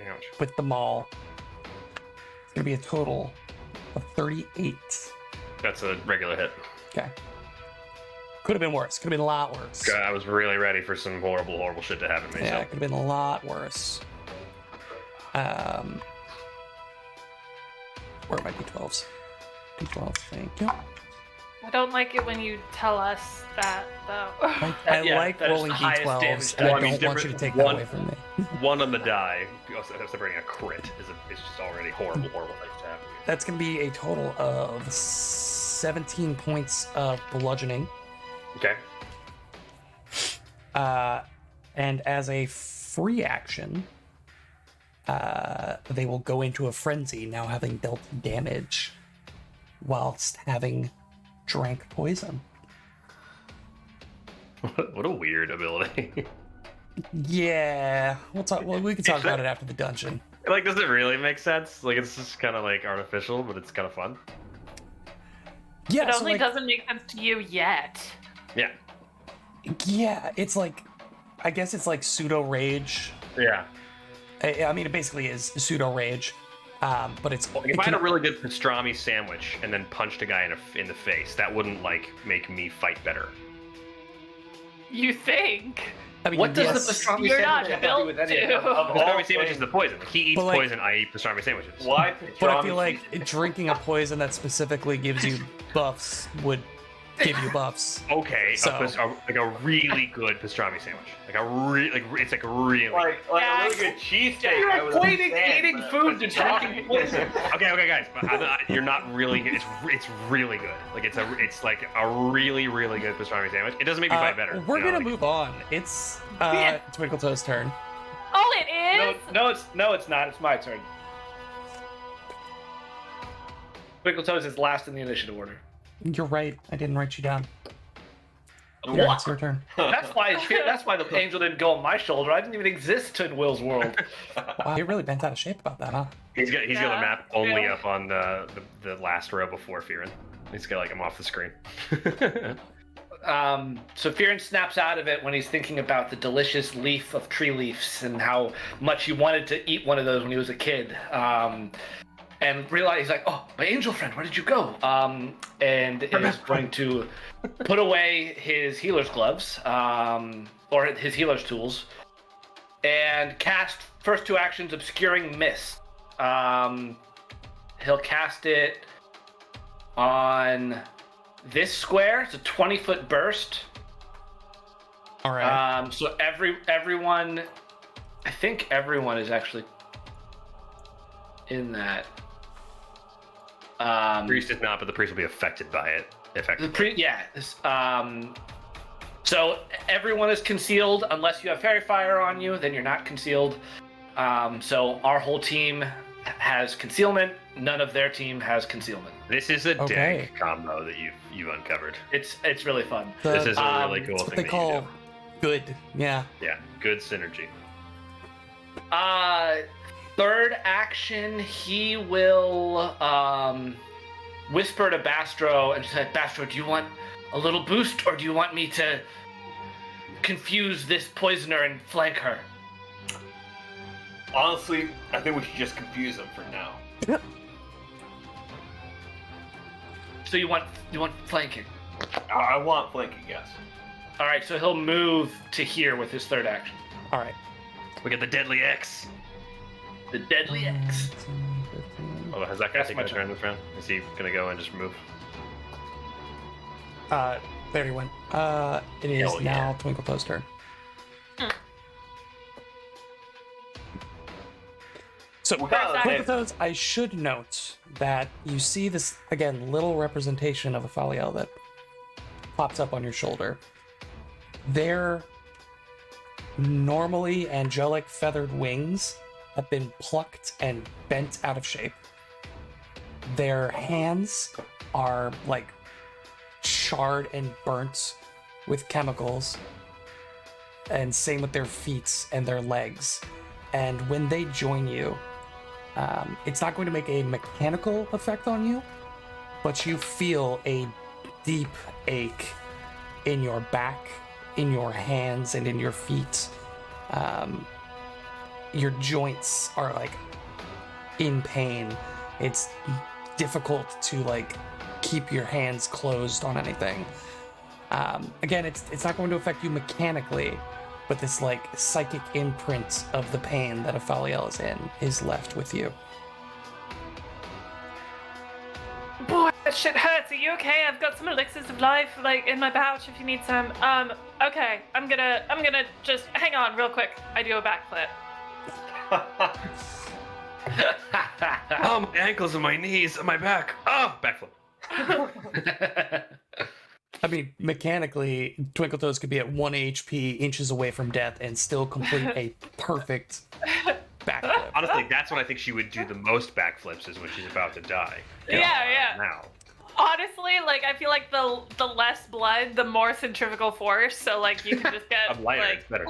Ouch. with the maul. It's gonna be a total of 38. That's a regular hit. Okay. Could have been worse. Could have been a lot worse. God, I was really ready for some horrible, horrible shit to happen to me. Yeah, So. it could have been a lot worse. Where are my d12s? D12s, thank you. I don't like it when you tell us that, though. I Yeah, like that is rolling the highest d12s, damage and I Well, I mean, don't want you to take different- that away from me. One on the die, separating a crit, is just already horrible, horrible things to happen. That's going to be a total of 17 points of bludgeoning. Okay. And as a free action, they will go into a frenzy, now having dealt damage, whilst having drank poison. What a weird ability. Yeah, we'll talk. Well, we can talk about it after the dungeon. Like, does it really make sense? Like, it's just kind of like artificial, but it's kind of fun. Yeah, It so, only like, doesn't make sense to you yet. Yeah. yeah, it's like, I guess it's like pseudo rage. Yeah. I mean, it basically is pseudo rage, but it's. Like, it if I can- had a really good pastrami sandwich and then punched a guy in the face, that wouldn't like make me fight better. You think? I mean, What does yes, the pastrami You're sandwich not have to do built with any of to. of all Pastrami sandwich is things? the poison. Like, he eats But, like- poison. I eat pastrami sandwiches. Why? But I feel like drinking a poison that specifically gives you buffs would give you buffs. Okay, So- like a really good pastrami sandwich. Like it's like really. like a really good cheesesteak. You're I would equating understand, eating but food to pastrami- drinking poison. Okay, guys, but you're not really. It's really good. Like it's like a really really good pastrami sandwich. It doesn't make me fight better. We're you know, gonna like- move on. It's Yeah. Twinkle Toes' turn. Oh, it is? No, it's not. It's my turn. Twinkle Toes is last in the initiative order. You're right. I didn't write you down. What? Yeah, it's your turn. That's why the angel didn't go on my shoulder. I didn't even exist in Will's world. Wow, you're really bent out of shape about that, huh? He's got the Yeah, map only yeah. up on the last row before Fearin. He's got like him off the screen. So Fearin snaps out of it when he's thinking about the delicious leaf of tree leaves and how much he wanted to eat one of those when he was a kid. And realize he's like, oh, my angel friend, where did you go? And is going to put away his healer's gloves, or his healer's tools, and cast first 2 actions, Obscuring Mist. He'll cast it on this square. It's a 20-foot burst. All right. So everyone, I think everyone is actually in that. Priest is not, but the priest will be affected by it. Effectively. So everyone is concealed unless you have fairy fire on you. Then you're not concealed. So our whole team has concealment. None of their team has concealment. This is a Okay. dank combo that you've uncovered. It's really fun. The- This is a really um, cool That's what thing they that you call do. Good. Yeah. Yeah, good synergy. Third action, he will whisper to Bastro and say, Bastro, do you want a little boost, or do you want me to confuse this poisoner and flank her? Honestly, I think we should just confuse them for now. So you want flanking? I want flanking, yes. All right, so he'll move to here with his third action. All right. We get the Deadly X. The Deadly X. Oh, has that guy That's taken my a turn turn. this round? Is he gonna go and just move? There he went. It is Hell yeah. now Twinkletoes' turn. So, Well, Twinkletoes, I should note that you see this, again, little representation of a Faliel that pops up on your shoulder. Their normally angelic feathered wings have been plucked and bent out of shape. Their hands are like charred and burnt with chemicals, and same with their feet and their legs. And when they join you, it's not going to make a mechanical effect on you, but you feel a deep ache in your back, in your hands, and in your feet. Your joints are like in pain. It's difficult to like keep your hands closed on anything. Again, it's not going to affect you mechanically, but this like psychic imprint of the pain that Aphaliel is in is left with you. Boy, that shit hurts. Are you okay? I've got some elixirs of life, like, in my pouch if you need some. Okay. I'm gonna just hang on real quick. I do a backflip. Oh, my ankles and my knees and my back. Oh, backflip. I mean, mechanically, Twinkletoes could be at 1 HP, inches away from death, and still complete a perfect backflip. Honestly, that's when I think she would do the most backflips is when she's about to die. Yeah. Now. Honestly, like, I feel like the less blood, the more centrifugal force. So, like, you can just get I'm lighter, like, it's better.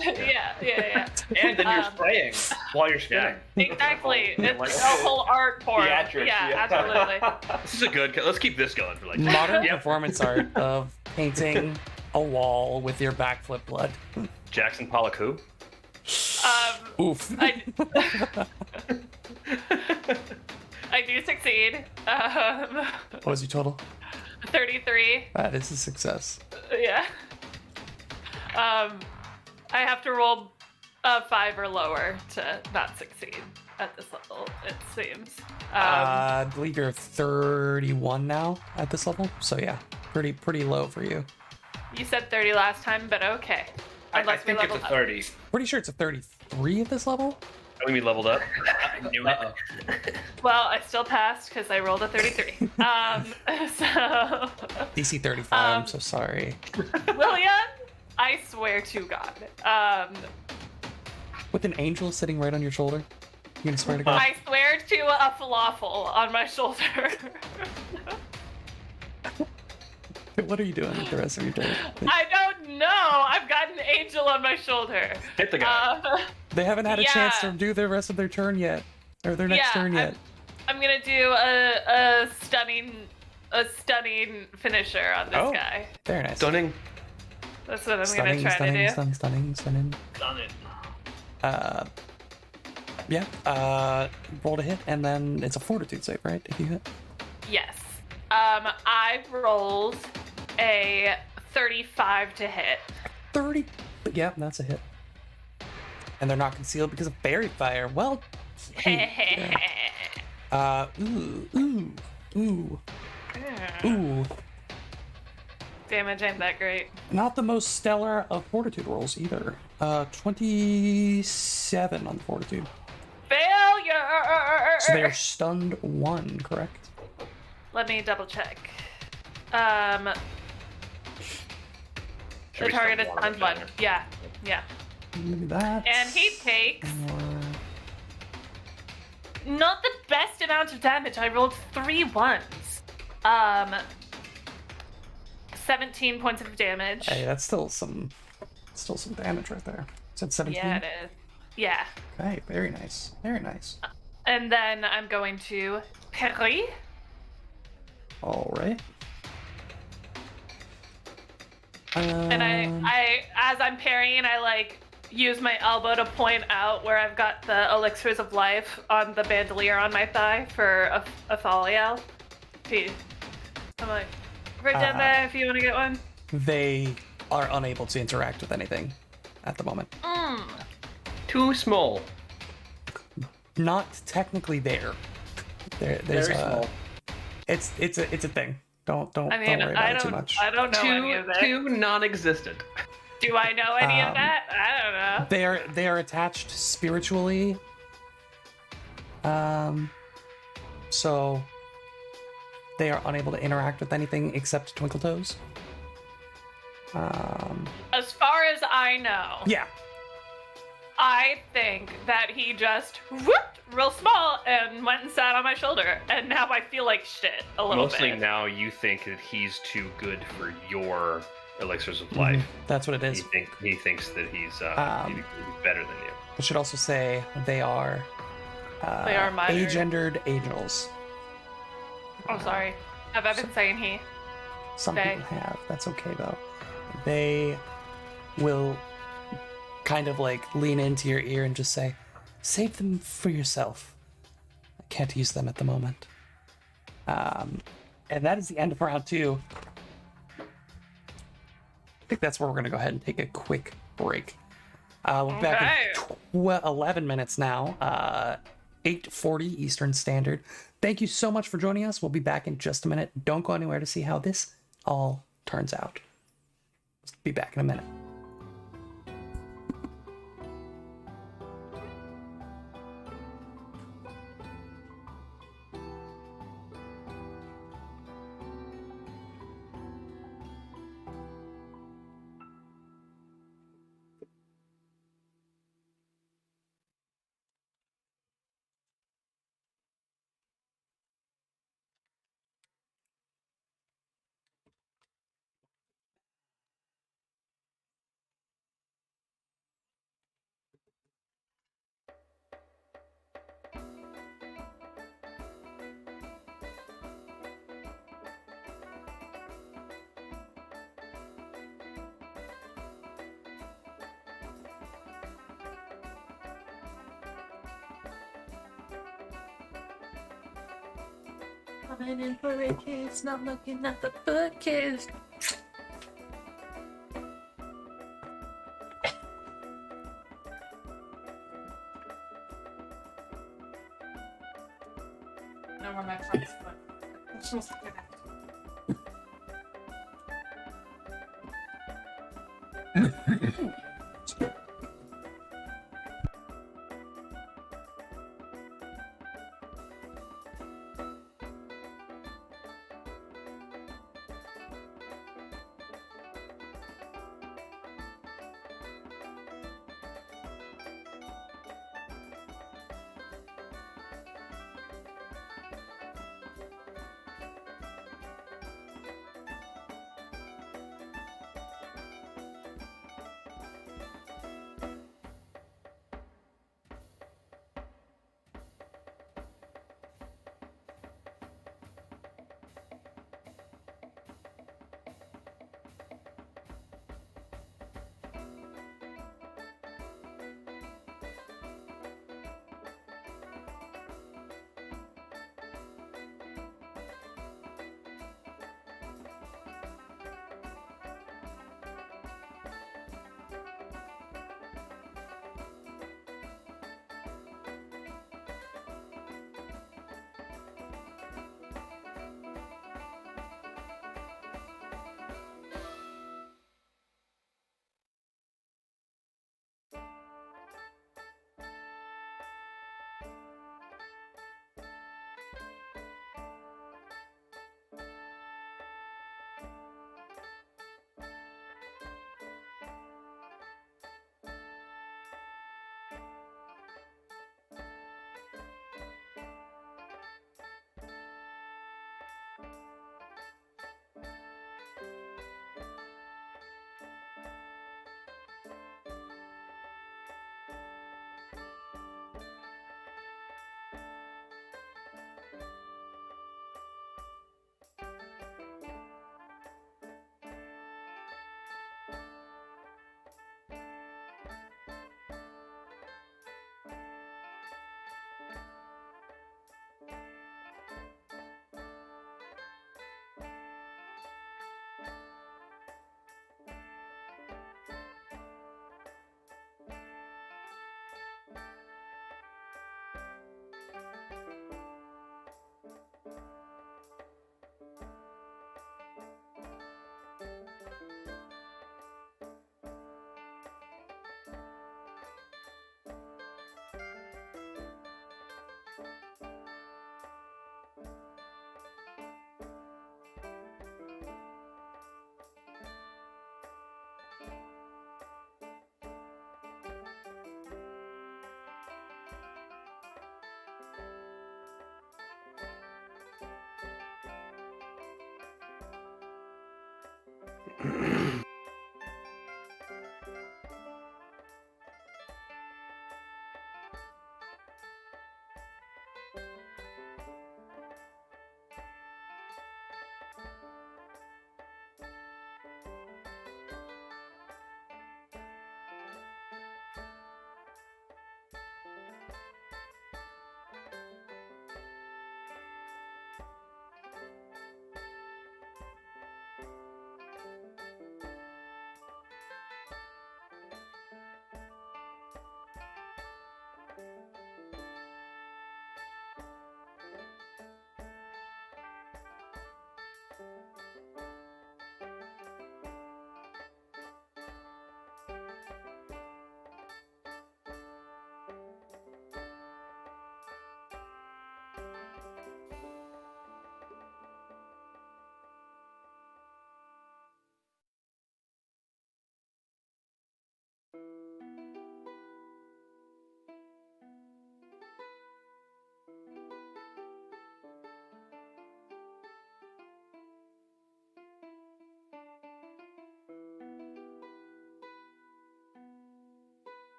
yeah. And then you're spraying while you're spinning. Exactly. Yeah, It's a whole art form. Theatrics, Yeah, absolutely. This is a good. Let's keep this going for like. Modern performance art of painting a wall with your backflip blood. Jackson Pollock who? Oof. I do succeed. What was your total? 33. That is a success. Yeah. I have to roll a 5 or lower to not succeed at this level, it seems. I believe you're 31 now at this level, so yeah, pretty low for you. You said 30 last time, but okay. I Unless we think it's a level up. 30. Pretty sure it's a 33 at this level. Are we leveled up? I knew it. Well, I still passed because I rolled a 33. So, DC 35. Um, I'm so sorry. William, I swear to God. With an angel sitting right on your shoulder, you gonna swear to God? I swear to a falafel on my shoulder. What are you doing with the rest of your day? I don't know. I've got an angel on my shoulder. Hit the guy. They haven't had a chance Yeah. to do the rest of their turn yet, or their next turn yet. I'm gonna do a stunning finisher on this Oh. guy. Very nice. Stunning. That's what I'm Stunning, gonna try to do. stunning. Done it. Yeah. Roll to hit, and then it's a fortitude save, right? If you hit. Yes. I rolled a 35 to hit. 30. But yeah, that's a hit. And they're not concealed because of fairy fire. Well. Ooh. Damage ain't that great. Not the most stellar of fortitude rolls either. 27 on fortitude. Failure! So they are stunned 1, correct? Let me double check. Should The we target is stun stunned one 1. of them? Yeah. Maybe that. And he takes Or... not the best amount of damage. I rolled 3 ones. 17 points of damage. Hey, that's still some Still some damage right there. Is that 17? Yeah, it is. Yeah. Okay, very nice. Very nice. And then I'm going to parry. All right. And I, as I'm parrying, I like use my elbow to point out where I've got the elixirs of life on the bandolier on my thigh for Athaliel. I'm like, right down there if you want to get one. They are unable to interact with anything at the moment. Too small. Not technically there. There's Very a. small. It's a thing. Don't I mean, worry about it too much. I don't know any of that. Too non-existent. Do I know any of that? I don't know. They are attached spiritually. So they are unable to interact with anything except Twinkle Toes. As far as I know, Yeah. I think that he just whooped real small and went and sat on my shoulder, and now I feel like shit a little Mostly bit. now you think that he's too good for your elixirs of life. That's what it is. He thinks that he's better than you. I should also say they are minor. agendered angels. I'm sorry. Have I been saying he? Some They. people have. That's okay though. They will kind of like lean into your ear and just say, "Save them for yourself. I can't use them at the moment." And that is the end of round 2. I think that's where we're gonna go ahead and take a quick break. We'll be back in 11 minutes now. 8:40 Eastern Standard. Thank you so much for joining us. We'll be back in just a minute. Don't go anywhere to see how this all turns out. Be back in a minute. Coming in for a kiss, not looking at the foot kiss. No more my front foot.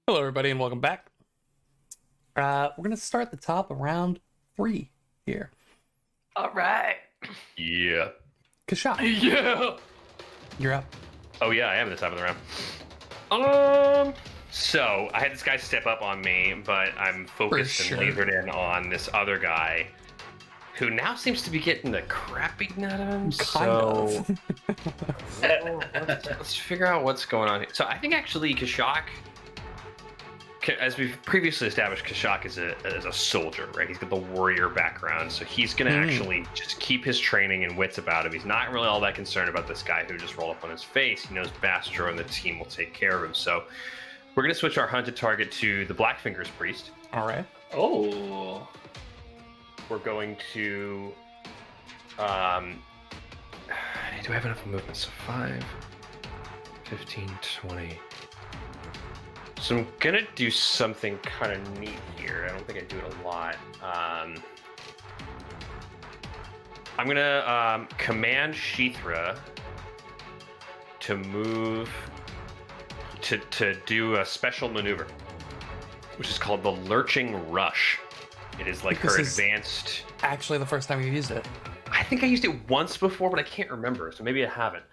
Hello, everybody, and welcome back. We're gonna start at the top of round 3 here. All right. Yeah. Kashak, Yeah. you're up. Oh yeah, I am at the top of the round. So I had this guy step up on me, but I'm focused sure. and lasered in on this other guy, who now seems to be getting the crap beaten out of him. Kind of. Let's figure out what's going on here. So I think actually Kashak, as we've previously established, Kashak is a soldier, right? He's got the warrior background, so he's going to actually just keep his training and wits about him. He's not really all that concerned about this guy who just rolled up on his face. He knows Bastro and the team will take care of him. So we're going to switch our hunted target to the Blackfingers priest. All right. Oh. We're going to... do I have enough movement? So 5, 15, 20... So I'm gonna do something kind of neat here. I don't think I do it a lot. I'm gonna command Sheethra to move to do a special maneuver, which is called the Lurching Rush. It is like This her is- advanced. Actually, the first time you used it. I think I used it once before, but I can't remember, so maybe I haven't.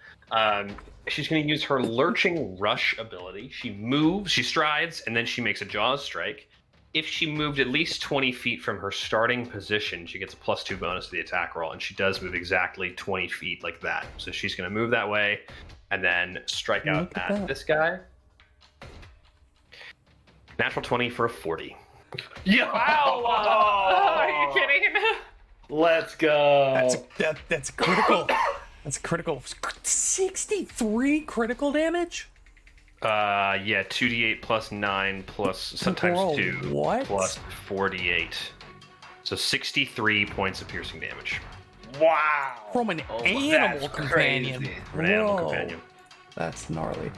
She's going to use her Lurching Rush ability. She moves, she strides, and then she makes a Jaws strike. If she moved at least 20 feet from her starting position, she gets a +2 bonus to the attack roll, and she does move exactly 20 feet like that. So she's going to move that way, and then strike out Look at at that. this guy. Natural 20 for a 40. Yeah. Wow. Are you kidding? Let's go. That's critical. That's critical. 63 critical damage? Yeah, 2d8 plus 9 plus sometimes Whoa, 2 what? plus 48. So 63 points of piercing damage. Wow. From an Oh, animal that's companion. crazy. From an animal Whoa, companion. That's gnarly.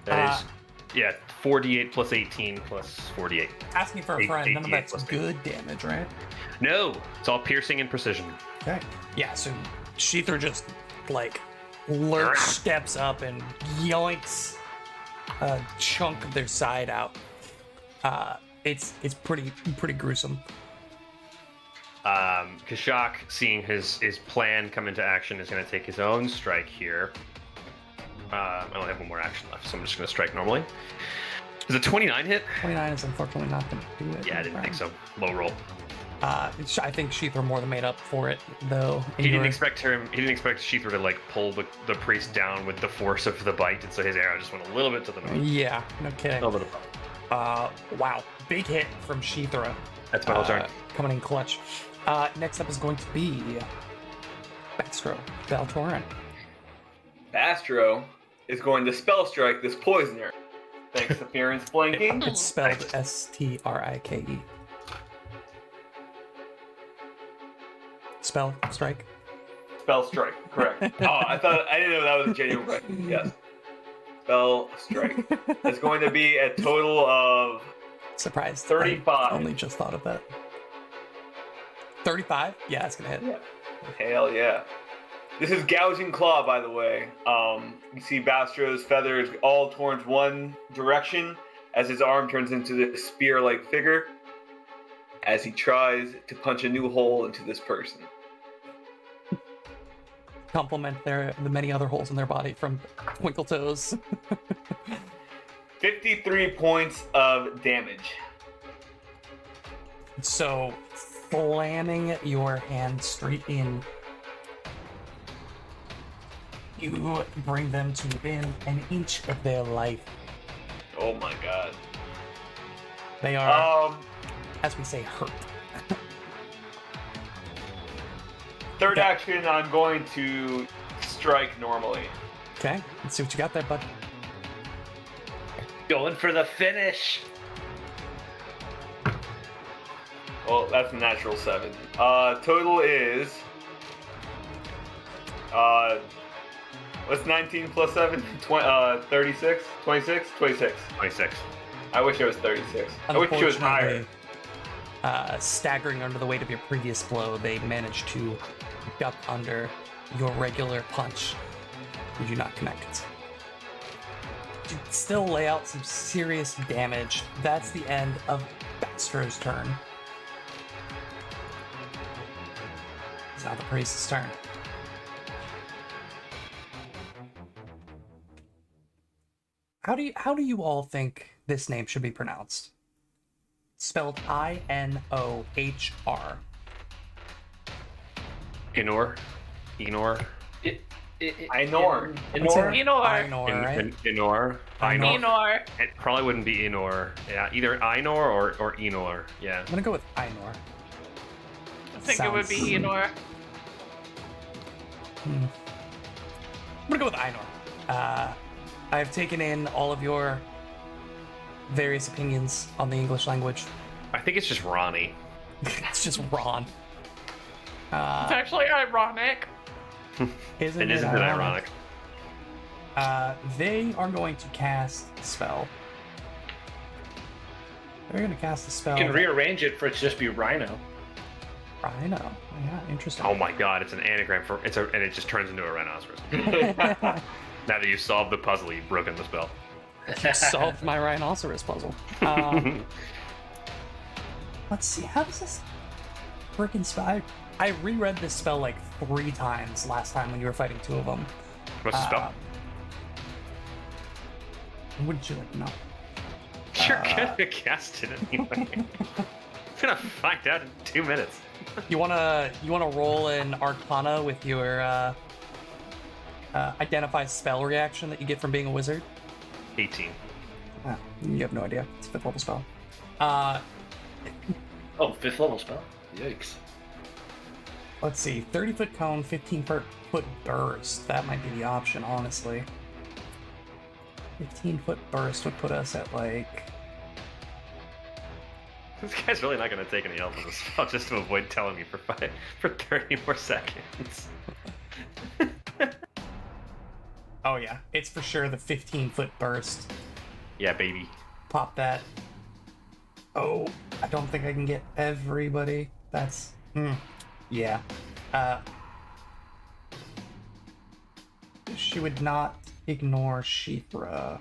That is, yeah, 48 plus 18 plus 48. Ask me for a friend. None of 88 that's plus good damage, right? No, it's all piercing and precision. Okay. Yeah, so Sheether just, like, lurch steps up and yoinks a chunk of their side out. It's pretty gruesome. Kashak, seeing his plan come into action, is going to take his own strike here. I only have one more action left, so I'm just going to strike normally. Is a 29 hit? 29 is unfortunately not going to do it. Yeah, I didn't think so. Low roll. I think Sheether more than made up for it, though. He didn't expect Sheethra to like pull the priest down with the force of the bite, and so his arrow just went a little bit to the north. Yeah, no kidding. A little bit of Wow, big hit from Sheethra. That's my whole turn. Coming in clutch. Next up is going to be Bastro Valtorin. Bastro is going to spell strike this poisoner. Thanks, appearance blanking. It's spelled Strike. Spell strike. Spell strike, correct. Oh, I didn't know that was a genuine question. Yes. Spell strike. It's going to be a total of Surprised. 35. I only just thought of that. 35? Yeah, it's gonna hit. Yeah. Hell yeah. This is Gouging Claw, by the way. You see Bastro's feathers all towards one direction as his arm turns into this spear-like figure as he tries to punch a new hole into this person. Compliment the many other holes in their body from Twinkle Toes. 53 points of damage. So, slamming your hand straight in, you bring them to within an inch of their life. Oh my god. They are, as we say, hurt. Third action, I'm going to strike normally. Okay, let's see what you got there, bud. Going for the finish. Well, that's a natural 7. Total is... what's 19 plus 7? 36? 26? 26. 26. I wish it was 36. I wish it was higher. Staggering under the weight of your previous blow, they managed to duck under your regular punch. You do not connect. You still lay out some serious damage. That's the end of Bastro's turn. It's now the priest's turn. How do you all think this name should be pronounced? Spelled I-N-O-H-R. Inor. Einor. Enor. Ainor, right? Inor. Enor. It probably wouldn't be Inor. Yeah, either Ainor or Enor. Yeah. I'm gonna go with Ainor. I think it would be Enor. I'm gonna go with Ainor. I've taken in all of your various opinions on the English language. I think it's just Ronnie. It's just Ron. It's actually ironic. Isn't It isn't ironic. They are going to cast a spell. They're going to cast a spell. You can rearrange it for it to just be Rhino. Rhino. Yeah, interesting. Oh my god, it's an anagram for and it just turns into a rhinoceros. Now that you've solved the puzzle, you've broken the spell. Solved my rhinoceros puzzle. Let's see, how does this freaking spell? I reread this spell like 3 times last time when you were fighting 2 of them. What's the spell? Would you like to know? You're gonna cast it anyway. I'm gonna find out in 2 minutes. You wanna roll an Arcana with your identify spell reaction that you get from being a wizard? 18. Ah, you have no idea. It's a 5th level spell. Oh, 5th level spell. Yikes. Let's see, 30-foot cone, 15-foot burst. That might be the option, honestly. 15-foot burst would put us at like... This guy's really not gonna take any help with this spell just to avoid telling me for 30 more seconds. Oh yeah, it's for sure the 15-foot burst. Yeah, baby. Pop that. Oh, I don't think I can get everybody. That's... yeah. She would not ignore Shifra.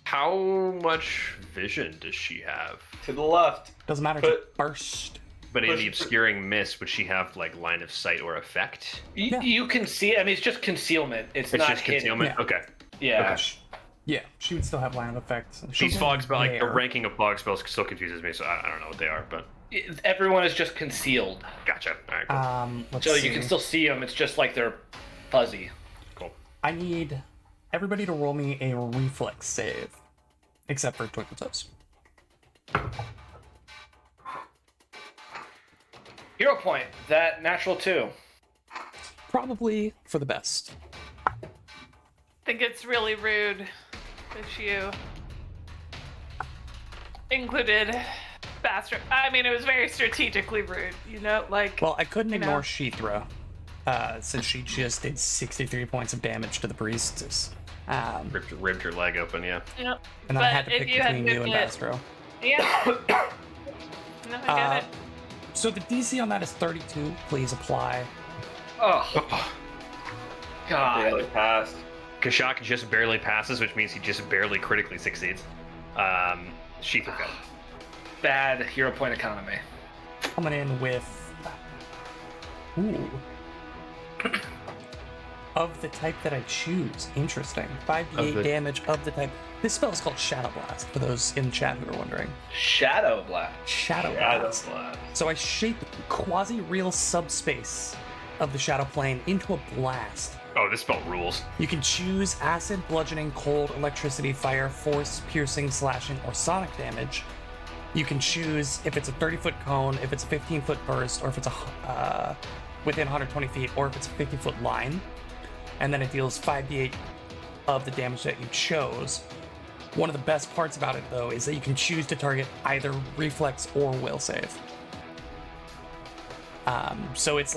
How much vision does she have? To the left. Doesn't matter, But- just burst. But in Push- the obscuring mist, would she have like line of sight or effect? Yeah. You can see. I mean, it's just concealment. It's It's not just hidden. concealment. Yeah. Okay. Yeah. Okay. Yeah, she would still have line of effect. These fog spells, like the there. ranking of fog spells, still confuses me. So I don't know what they are, but Everyone is just concealed, gotcha. All right, cool. Let's so see. you can still see them. It's just like they're fuzzy. Cool. I need everybody to roll me a reflex save, except for Twinkle Toes. Hero point. That natural 2. Probably for the best. I think it's really rude if you included Bastro. I mean, it was very strategically rude, you know? Like, Well, I couldn't You know. ignore Sheethra, since she just did 63 points of damage to the priestess. Ripped your leg open, yeah. you know, And then I had to if pick you had between you and moved it- Bastro. yeah. No, I get it. So the DC on that is 32. Please apply. Oh, God. Barely passed. Kashak just barely passes, which means he just barely critically succeeds. Sheetha failed. Bad hero point economy. Coming in with. Ooh. Of the type that I choose. Interesting. 5d8 Of the- damage of the type. This spell is called Shadow Blast, for those in chat who are wondering. Shadow Blast. Shadow Shadow Blast. Blast. So I shape quasi-real subspace of the Shadow Plane into a blast. Oh, this spell rules. You can choose acid, bludgeoning, cold, electricity, fire, force, piercing, slashing, or sonic damage. You can choose if it's a 30-foot cone, if it's a 15-foot burst, or if it's a within 120 feet, or if it's a 50-foot line. And then it deals 5d8 of the damage that you chose. One of the best parts about it, though, is that you can choose to target either reflex or will save. So it's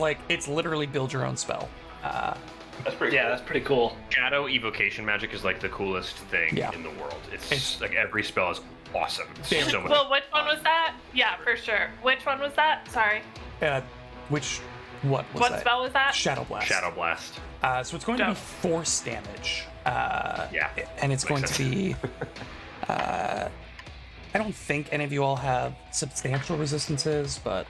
literally build your own spell. That's pretty Yeah, cool. that's pretty cool. Shadow evocation magic is like the coolest thing Yeah. in the world. It's It's- like every spell is awesome. It's Damn. so much. Well, which one was that? Yeah, for sure. Which one was that? Sorry. What was What that? spell was that? Shadow Blast. Shadow Blast. So it's going to be Dope. force damage. Yeah. And it's Makes going sense. to be. I don't think any of you all have substantial resistances, but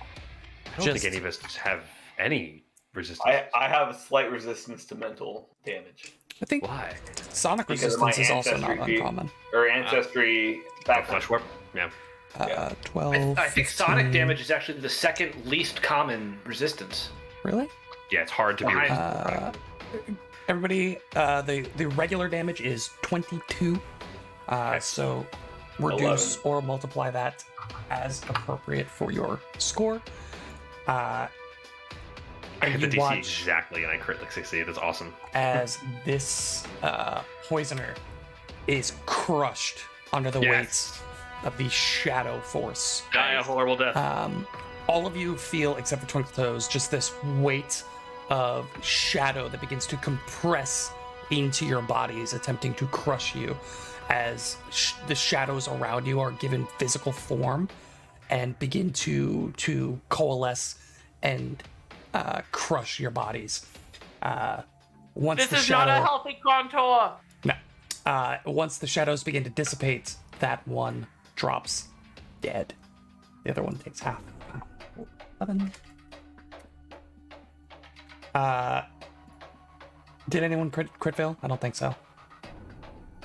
I don't think any of us have any resistance. I have a slight resistance to mental damage. I think Why? sonic Because of my resistance is also not ancestry. uncommon. Or ancestry Oh, background. flesh warp? Yeah. Yeah. 12. I think 15. sonic damage is actually the second least common resistance. Really? Yeah, it's hard to be Behind- Everybody, the regular damage is 22. So reduce 11. or multiply that as appropriate for your score. I And hit the you DC watch exactly and I critically succeed. That's awesome. as this poisoner is crushed under the Yes. weight of the shadow force. Die a horrible death. All of you feel, except for Twinkle Toes, just this weight of shadow that begins to compress into your bodies, attempting to crush you as the shadows around you are given physical form and begin to coalesce and crush your bodies. Once This the is shadow, not a healthy contour. no. Once the shadows begin to dissipate, that one drops dead. The other one takes half. 11. Did anyone crit fail? I don't think so.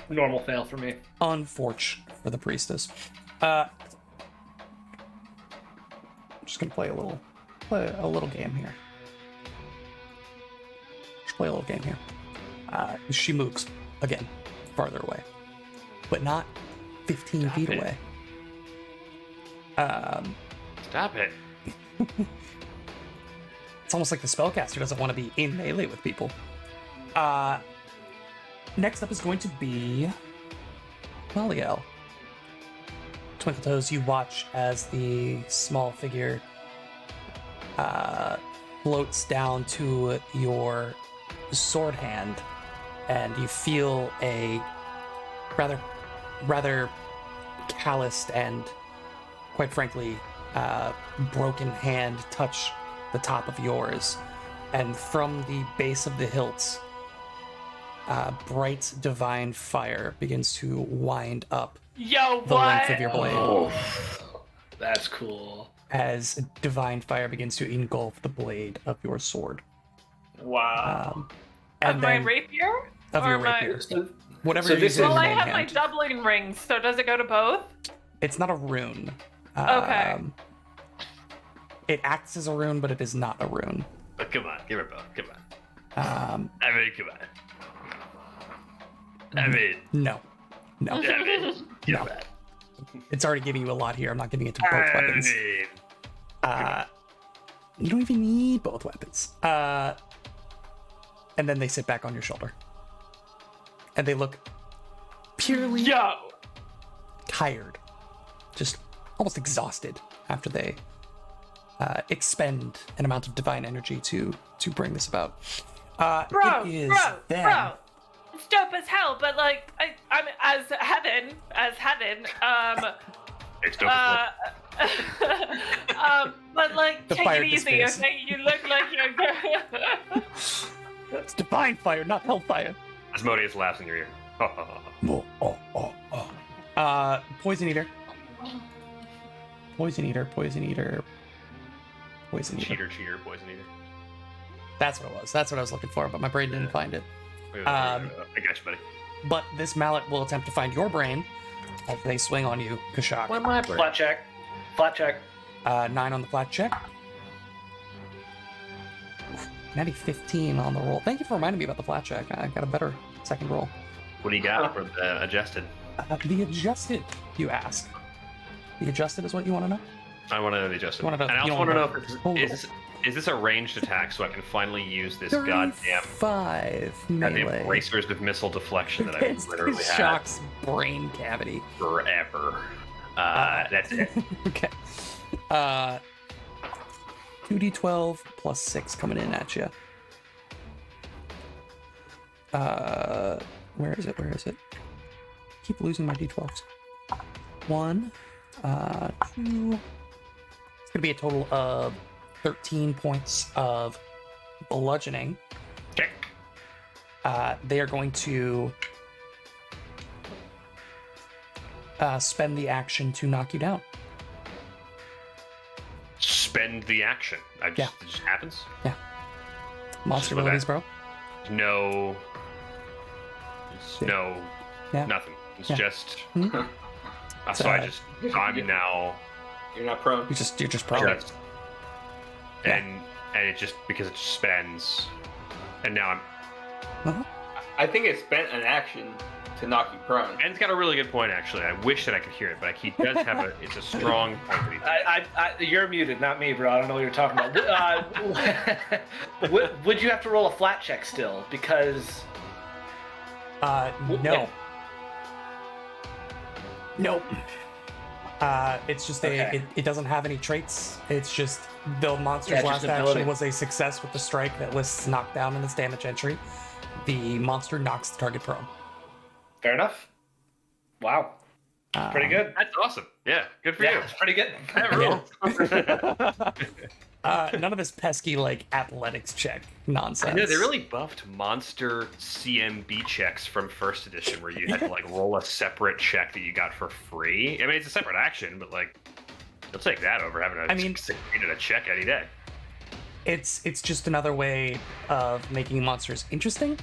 Normal fail for me. Unfortunate for the priestess. I'm just gonna play a little game here. Just play a little game here. She moves again, farther away, but not 15 Stop feet it. away. Stop it. It's almost like the spellcaster doesn't want to be in melee with people. Next up is going to be Maliel. Twinkle Toes, you watch as the small figure floats down to your sword hand, and you feel a rather calloused and, quite frankly, broken hand touch the top of yours, and from the base of the hilt, bright divine fire begins to wind up Yo, the what? length of your blade Oh, that's cool. as divine fire begins to engulf the blade of your sword. Wow. And Of my then rapier? of Or your my- rapier, So, whatever so you're this using is- in Well, I your main have my hand. doubling rings, so does it go to both? It's not a rune. Okay. It acts as a rune, but it is not a rune. Oh, come on, give it both. Come on. I mean, come on. I mean, No. No. I mean, No. come on. It's already giving you a lot here. I'm not giving it to both I weapons. mean, You don't even need both weapons. And then they sit back on your shoulder. And they look purely Yo! tired. Just almost exhausted after they expend an amount of divine energy to bring this about. Bro, it is bro, then. bro. It's dope as hell, but like, I'm as Heaven, It's dope as well. but like, The take fire it easy, conspiracy. okay? You look like you're It's divine fire, not hellfire. Asmodeus laughs in your ear. Poison eater. Poison eater. Poison eater. Poison eater. Cheater, poison eater. That's what it was. That's what I was looking for, but my brain didn't find it. I got you, buddy. But this mallet will attempt to find your brain as they swing on you, Kashak. What am I brain? Flat check. Flat check. 9 on the flat check. Natty 15 on the roll. Thank you for reminding me about the flat check. I got a better second roll. What do you got for the adjusted? The adjusted, you ask. The adjusted is what you want to know? I want to know the adjusted. You wanna know- And I you also want to wanna know know- if is this a ranged attack so I can finally use this goddamn 35 melee. bracers of missile deflection that I've It's literally had Shock's brain cavity. forever. That's it. Okay. 2d12 plus 6 coming in at you. Where is it? Where is it? Keep losing my d12s. 1, 2. It's gonna be a total of 13 points of bludgeoning. Okay. They are going to spend the action to knock you down. Spend the action. It just happens. Monster Just abilities, bro. No. No. Yeah. Nothing. It's Yeah. just. Mhm. So I'm now. You're not prone. You're just prone. Just, and it just because it just spends, and now I'm. I think it spent an action to knock you prone. Ben's got a really good point actually. I wish that I could hear it, but he does have a. It's a strong point that he You're muted, not me, bro. I don't know what you're talking about. Would you have to roll a flat check still? Because No. Nope. It's just Okay. it doesn't have any traits. It's just the monster's Yeah, last just an ability. action was a success with the strike that lists knockdown in its damage entry. The monster knocks the target prone. fair enough. Wow, pretty good. That's awesome. Yeah, good for Yeah, you. it's pretty good. That rules. None of this pesky like athletics check nonsense. I know they really buffed monster CMB checks from first edition, where you had to like roll a separate check that you got for free. I mean, it's a separate action, but like, you'll take that over having a succeeded a check any day. It's just another way of making monsters interesting.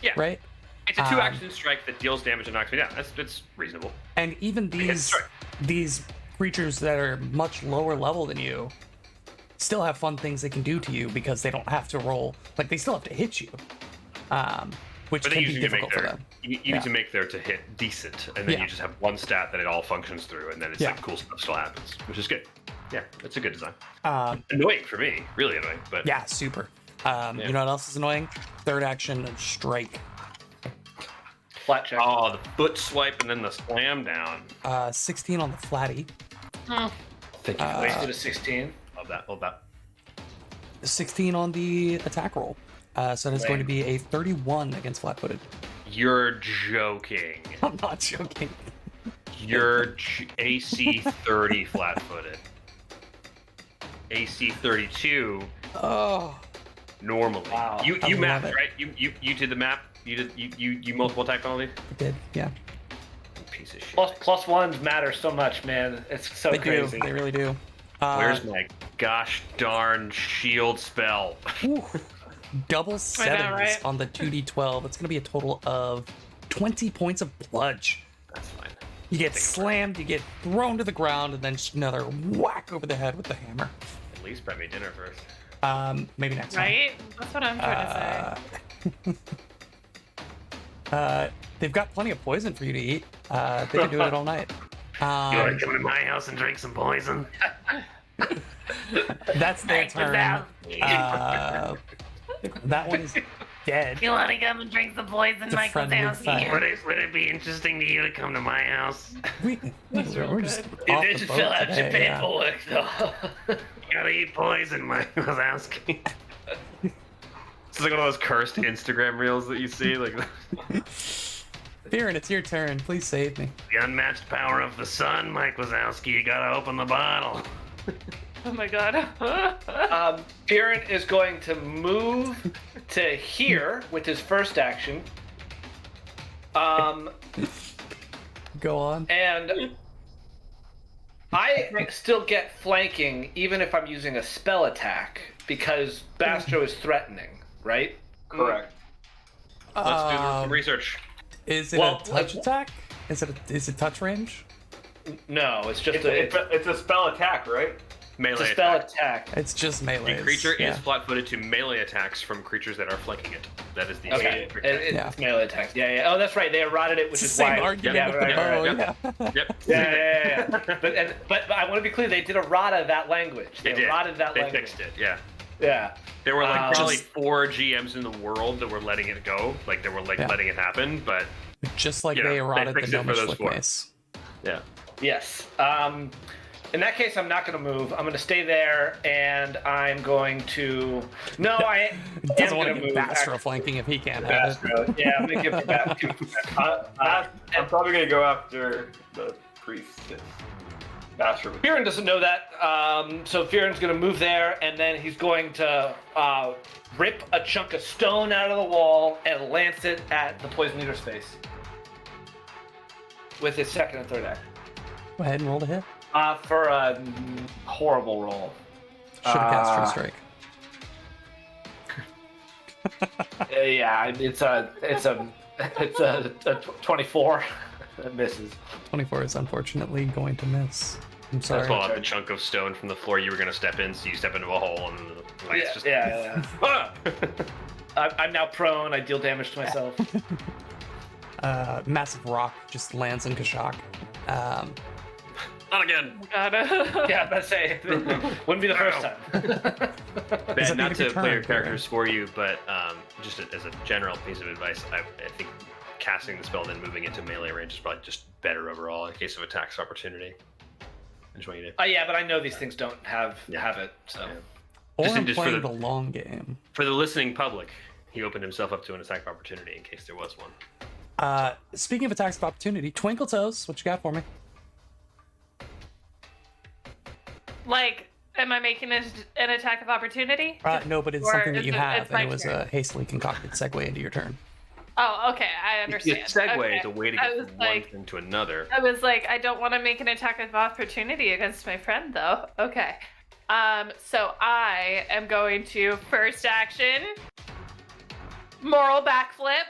Yeah. Right. It's a 2-action strike that deals damage and knocks me down. That's reasonable. And even these creatures that are much lower level than you still have fun things they can do to you because they don't have to roll. Like they still have to hit you, which But can they be usually difficult for make them. you need to make their to hit decent, and then Yeah. you just have one stat that it all functions through, and then it's Yeah. like cool stuff still happens, which is good. Yeah, it's a good design. Um, Annoying for me, really annoying, but yeah, super. You know what else is annoying? Third action strike. Flat check. Oh, the foot swipe and then the slam down. 16 on the flatty. Thank you. Wasted a 16. Love that. Love that. 16 on the attack roll. So that's going to be a 31 against flat-footed. You're joking. I'm not joking. You're AC 30 flat-footed. AC 32 Oh, normally. Wow. You I love mapped, it. right? You did the map. You multiple attack penalty. I did. Yeah, Piece of shit. Plus ones matter so much, man. It's so they crazy. do. They really do. Where's my gosh darn shield spell? Whew. Double sevens right? on the 2d12. It's going to be a total of 20 points of bludge. That's fine. You get slammed, you get thrown to the ground, and then just another whack over the head with the hammer. At least prep me dinner first. Maybe next time. Right? That's what I'm trying to say. They've got plenty of poison for you to eat. They can do it all night. You want to come to my house and drink some poison? That's their turn. That one is dead. You want to come and drink some poison, It's a Mike friendly Wazowski? fire. Would it be interesting to you to come to my house? We're just You off did the just boat fill out your today, yeah. paperwork, though. You gotta eat poison, Mike Wazowski. It's like one of those cursed Instagram reels that you see, like Fearon, it's your turn. Please save me. the unmatched power of the sun, Mike Wazowski. You gotta open the bottle. Oh my god. Fearon is going to move to here with his first action. Go on. And I still get flanking even if I'm using a spell attack because Bastro is threatening, right? Correct. Let's do some research. Is it Well, a touch attack? Is it touch range? No, it's just It's a spell attack, right? it's a Melee spell attack. attack. It's just melee. The creature yeah. is flat-footed to melee attacks from creatures that are flanking it. That is the Okay, it's Yeah. melee attacks. Yeah. Oh, that's right. They eroded it, which It's is the same why. argument yeah, with right, the bow. right, Yeah. Yep. Yeah. But I want to be clear. They did errata that language. They did. Errata that They language. fixed it. Yeah. Yeah. There were like probably Just- 4 GMs in the world that were letting it go. Like they were like Yeah. letting it happen, but Just like Yeah, they they eroded the fixed it for gnomish those flick four. mace. yeah. Yes. In that case, I'm not going to move. I'm going to stay there, and I'm going to. No, I am Doesn't want going to to get move. Bastro flanking if he can't have it. Bastro. Yeah, I'm going to give it back. I'm probably gonna go after the priestess. Bastard. Fearon doesn't know that, so Fearon's going to move there, and then he's going to rip a chunk of stone out of the wall and lance it at the poison leader's face with his second and third action. Go ahead and roll to hit. For a horrible roll. Should have cast True Strike. Yeah, it's a 24. That misses. 24 is unfortunately going to miss. I'm sorry. Pull out the chunk of stone from the floor you were gonna step in, so you step into a hole and like, it's just Yeah. Ah! I'm now prone. I deal damage to myself. Massive rock just lands in Kashak. Not again. God. Yeah, I'm about to say wouldn't be the first time. Ben, Is it not need to to play your turn, characters for you, but just as a general piece of advice, I think casting the spell and then moving into melee range is probably just better overall in case of attacks opportunity. I just want you to. Oh yeah, but I know these things don't have it. So Yeah. Or Just I'm for playing the- the long game. For the listening public, he opened himself up to an attack opportunity in case there was one. Speaking of attacks of opportunity, Twinkle Toes, what you got for me? Like, am I making an attack of opportunity? No, but it's Or something that is you it- have, it's and my it was turn? a hastily concocted segue into your turn. Oh, okay, I understand. Yeah, segue Okay. is a way to I get was from like- one thing to another. I was like, I don't want to make an attack of opportunity against my friend, though. Okay. So I am going to first action, moral backflip.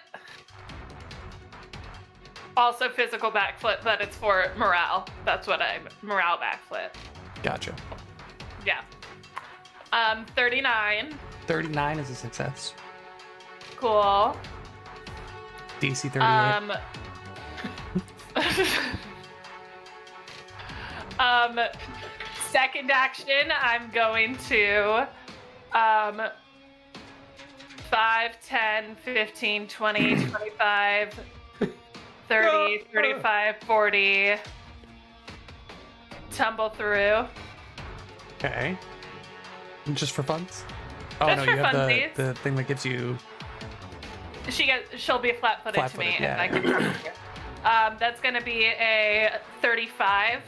Also physical backflip, but it's for morale. That's what morale backflip. Gotcha. Yeah. 39. 39 is a success. Cool. DC 38. Second action, I'm going to 5, 10, 15, 20, 25, 30, 35, 40. Tumble through. Okay. Just for funds? Oh Just no, for you have funsies. the thing that gives you She'll be flat-footed to me, Flat-footed, yeah, and I can tumble through. That's gonna be a 35.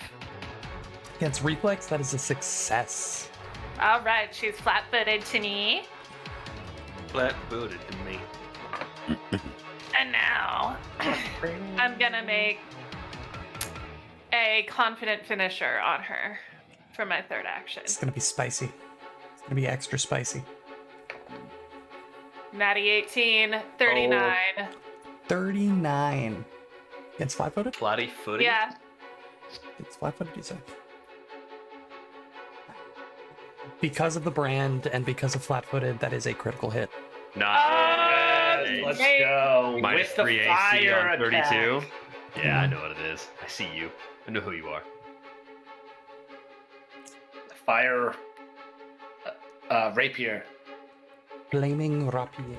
against reflex. That is a success. All right, she's flat-footed to me. Flat-footed to me. And now I'm gonna make a confident finisher on her for my third action. It's gonna be spicy. It's gonna be extra spicy. Natty 18, 39. 39 against flat-footed. Flatty-footed? Yeah, It's flat-footed, you say? Because of the brand and because of flat-footed, that is a critical hit. Nice. Let's Hey. go. Minus With the 3 AC fire on 32. attack. Yeah, I know what it is. I see you. I know who you are. Fire rapier. Flaming rapier.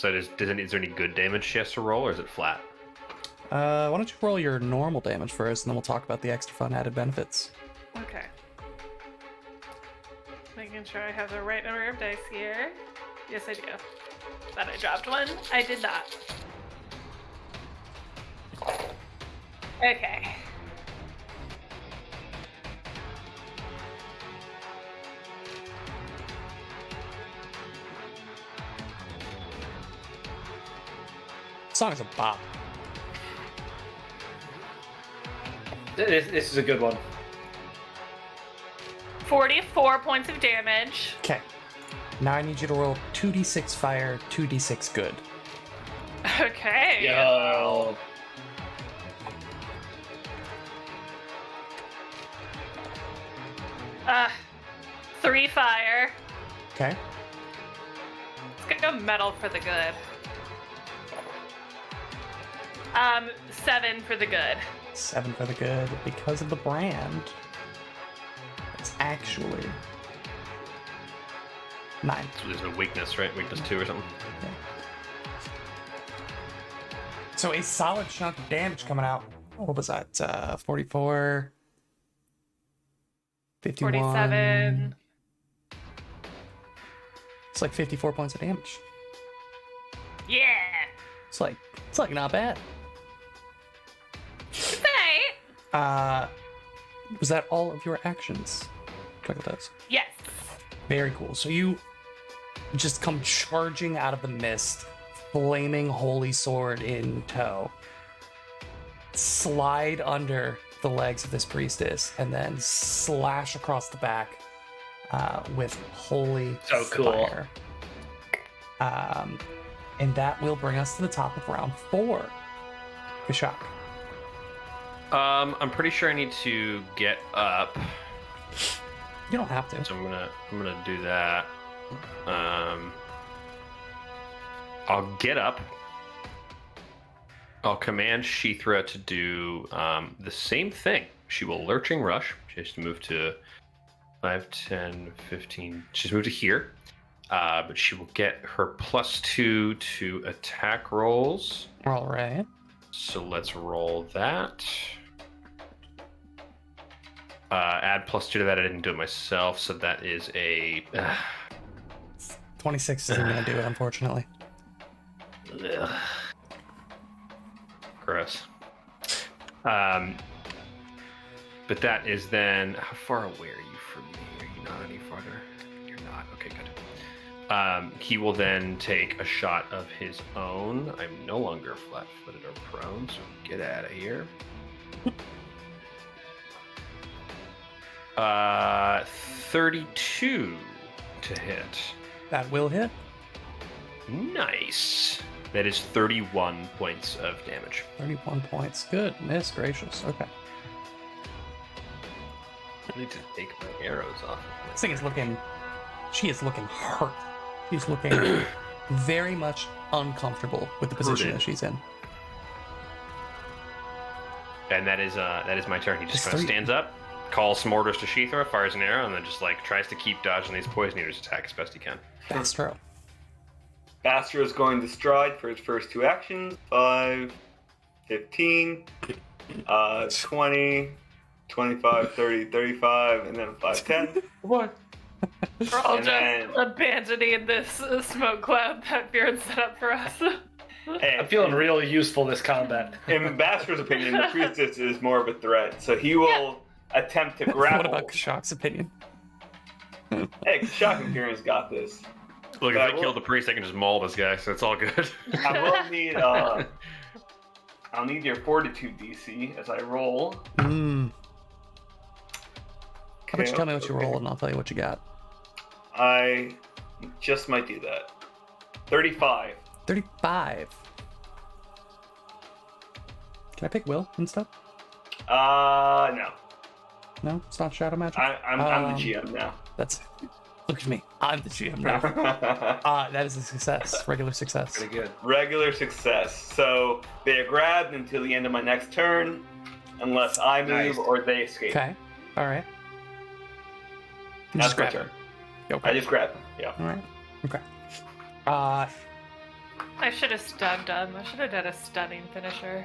So is there any good damage she has to roll, or is it flat? Why don't you roll your normal damage first, and then we'll talk about the extra fun added benefits. Okay. Making sure I have the right number of dice here. Yes, I do. Thought I dropped one. I did not. Okay. Song is a bop. This is a good one. 44 points of damage. Okay. Now I need you to roll 2d6 fire, 2d6 good. Okay. Yo. Uh, 3 fire. Okay. Let's go metal for the good. 7 for the good. 7 for the good. Because of the brand, it's actually 9. So there's a weakness, right? Weakness 2 or something. So a solid chunk of damage coming out. What was that? 44, 51. 47. It's like 54 points of damage. Yeah. It's like not bad. Right. Was that all of your actions? Twinkle Toes. Yes. Very cool. So you just come charging out of the mist, flaming holy sword in tow, slide under the legs of this priestess, and then slash across the back with holy So cool. fire. And that will bring us to the top of round 4. Kashak. I'm pretty sure I need to get up, You don't have to. so I'm gonna do that. I'll get up. I'll command Sheethra to do the same thing. She will lurching rush. She has to move to 5, 10, 15. She's moved to here. But she will get her +2 to attack rolls. All right. So let's roll that. Add +2 to that. I didn't do it myself, so that is a 26 isn't going to do it, unfortunately. ugh. Gross. But that is then. How far away are you from me? Are you not any farther? You're not. Okay, good. He will then take a shot of his own. I'm no longer flat-footed or prone, so get out of here. 32 to hit. That will hit. Nice. That is 31 points of damage. 31 points. Goodness gracious. Okay. I need to take my arrows off. This thing is looking. She is looking hurt. She's looking very much uncomfortable with the position Hurted. that she's in. And that is my turn. He just Just kind of 3. stands up, calls some orders to Sheethra, fires an arrow, and then just like tries to keep dodging these poison eaters' attack as best he can. Bastro. Bastro is going to stride for his first 2 actions. 5, 15, 20, 25, 30, 35, and then 5, 10. What? We're all And just then- abandoning this smoke cloud that Bjorn set up for us. Hey, I'm feeling really useful this combat. in Bastro's opinion, the priestess is more of a threat, so he will attempt to grapple. What about Kashak's opinion? Hey, Shock Imperium's got this. Look, if Yeah, I kill the priest, I can just maul this guy, so it's all good. I will need I'll need your fortitude DC as I roll. How about you tell me what you Okay. roll and I'll tell you what you got. I just might do that. 35. 35. Can I pick Will instead? No. No, it's not Shadow Magic. I'm the GM now. That's. Look at me. I'm the GM now. That is a success. Regular success. Pretty good. Regular success. So they are grabbed until the end of my next turn, unless I move Nice. or they escape. Okay. All right. You That's just my grab turn. her. Okay. I just grab them. Yeah. All right. Okay. I should have stunned him. I should have done a stunning finisher.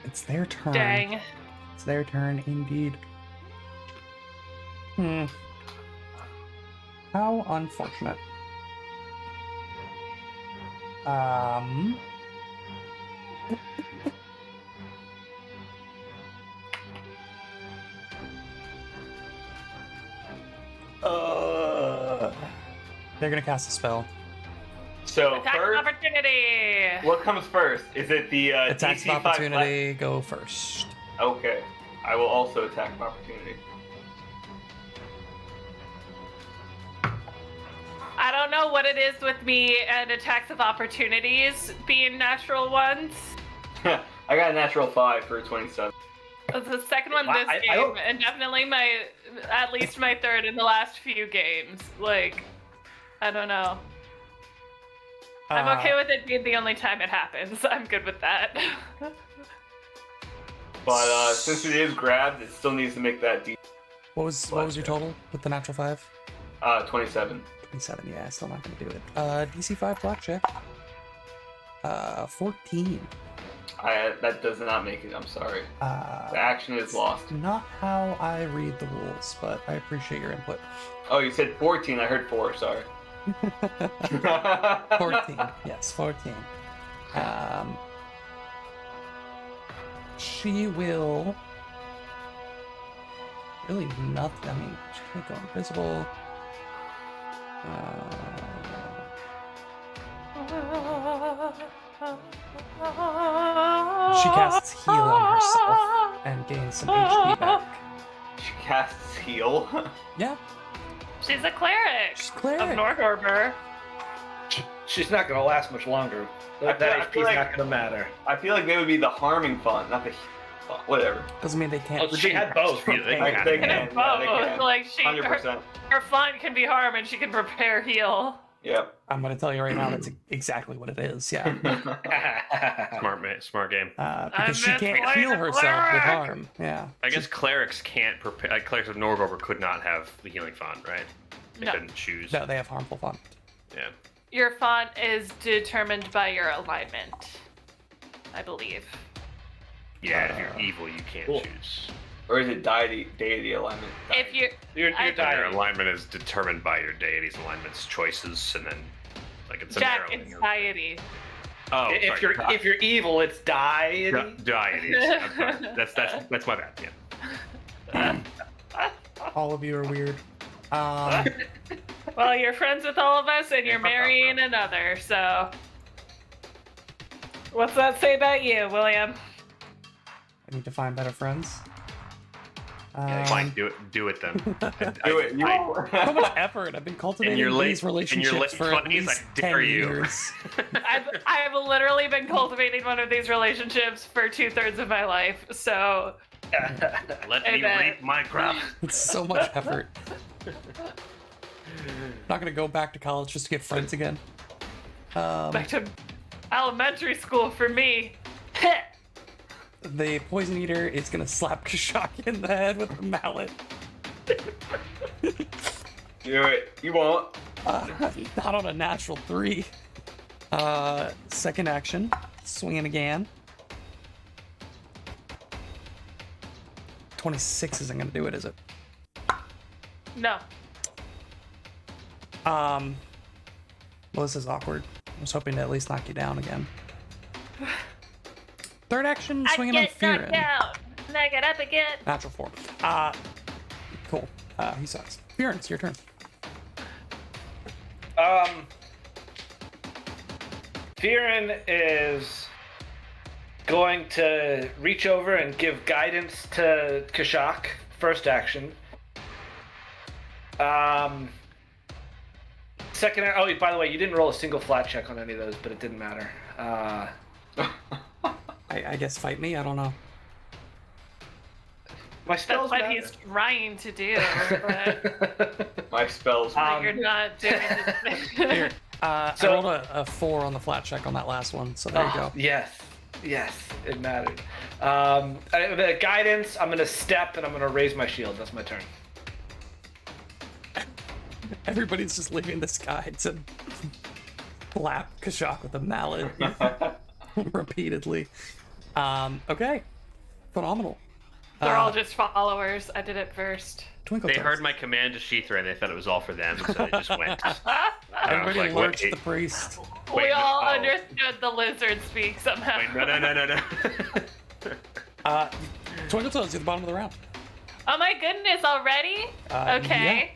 It's their turn. Dang. It's their turn indeed. How unfortunate. They're gonna cast a spell. So Attack of first, opportunity. what comes first? Is it the Attacks DC of 5 opportunity go first. Okay, I will also attack of opportunity. I don't know what it is with me and attacks of opportunities being natural ones. I got a natural 5 for a 27. It's the second one Wow, this I game, don't- and definitely at least my third in the last few games. Like, I don't know. I'm okay with it being the only time it happens. I'm good with that. But since it is grabbed, it still needs to make that D. What was your total with the natural 5? 27. 27. Yeah, still not gonna do it. DC 5 blackjack. 14. That does not make it. I'm sorry. The Uh, action is lost. not how I read the rules, but I appreciate your input. Oh, you said 14. I heard 4. Sorry. 14. Yes, 14. She will. Really nothing. I mean, she can't go invisible. She casts heal on herself and gains some HP back. She casts heal. Yeah, She's a cleric she's of cleric. Northorber. She's not gonna last much longer. That I HP's feel like- not gonna matter. I feel like they would be the harming font, not the heal font. Whatever. Doesn't mean they can't. Oh, she had both. Yeah, they Like, can. they Can can. have Yeah, they both. can. Like her 100%. font can be harm and she can prepare heal. Yep. I'm gonna tell you right now. That's exactly what it is. Yeah, Smart game. because she meant can't like heal a herself with cleric. harm. Yeah. I guess clerics can't prepare. Like clerics of Norgorber could not have the healing font, right? They No. couldn't choose. No, they have harmful font. Yeah. Your font is determined by your alignment, I believe. Yeah, if you're evil, you can't Cool. choose. Or is it deity alignment? If you You're I- Your dying. alignment is determined by your deity's alignment's choices, and then like it's a Jack narrowing. anxiety. Oh, If sorry. you're evil, it's deity. Deities. I'm sorry. That's my bad. Yeah. All of you are weird. Well, you're friends with all of us and you're Yeah. marrying another, so. What's that say about you, William? I need to find better friends. Fine, do it then. Do it. So much effort. I've been cultivating your late- these in your relationships late for at 20s, least I dare 10 you. years. I've literally been cultivating one of these relationships for 2/3 of my life, so. Let Hey, me man. reap my crop. It's so much effort. Not gonna go back to college just to get friends again. Back to elementary school for me. The poison eater is gonna slap Kashak in the head with a mallet. Do it. You won't. Not on a natural 3. Second action, swinging again. 26 isn't gonna do it, is it? No. Well, this is awkward. I was hoping to at least knock you down again. Third action, swinging on I get knocked Fearin. down, and I get up again. Natural 4. Cool. He sucks. Fearin, it's your turn. Fearin is going to reach over and give guidance to Kashak. First action. Second. Oh, by the way, you didn't roll a single flat check on any of those, but it didn't matter. I guess fight me. I don't know. My That's spells what matter. he's trying to do, but My spells. you're not doing it. Here. So- I rolled a 4 on the flat check on that last one, so there you go. Yes, it mattered. The guidance. I'm gonna step and I'm gonna raise my shield. That's my turn. Everybody's just leaving this guy to flap Kashak with the mallet repeatedly. Okay. Phenomenal. They're all just followers. I did it first. Twinkle They Toes. heard my command to Sheathra and they thought it was all for them, so they just went. Everybody like, lurched wait. the priest. Wait, we all no. understood the lizard speak somehow. Wait, no. Twinkle Toes, you're the bottom of the round. Oh my goodness, already? Okay.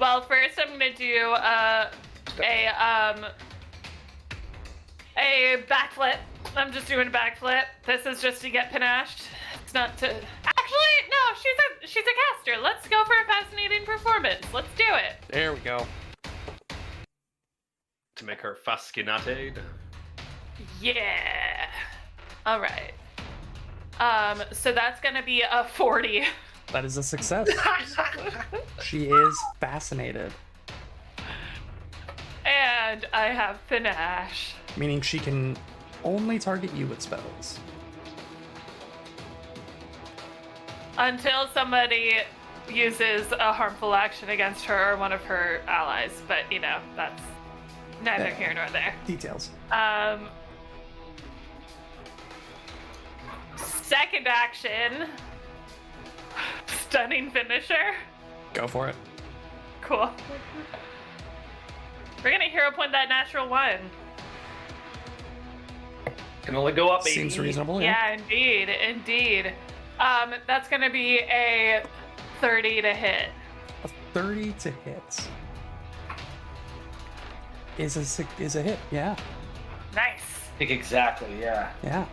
Well, first I'm gonna do a backflip. I'm just doing a backflip. This is just to get panached. It's not to. Actually, no. She's a caster. Let's go for a fascinating performance. Let's do it. There we go. To make her fascinated. Yeah. All right. So that's gonna be a 40. That is a success. She is fascinated, And I have panache. meaning she can only target you with spells. Until somebody uses a harmful action against her or one of her allies. But, you know, that's neither Yeah. here nor there. Details. Second action. Stunning finisher. Go for it. Cool. We're gonna hero point that natural one. Can only go up 80. Seems reasonable, Yeah, indeed. That's gonna be a 30 to hit. A 30 to hit. Is a hit, yeah. Nice. I think exactly, yeah. Yeah.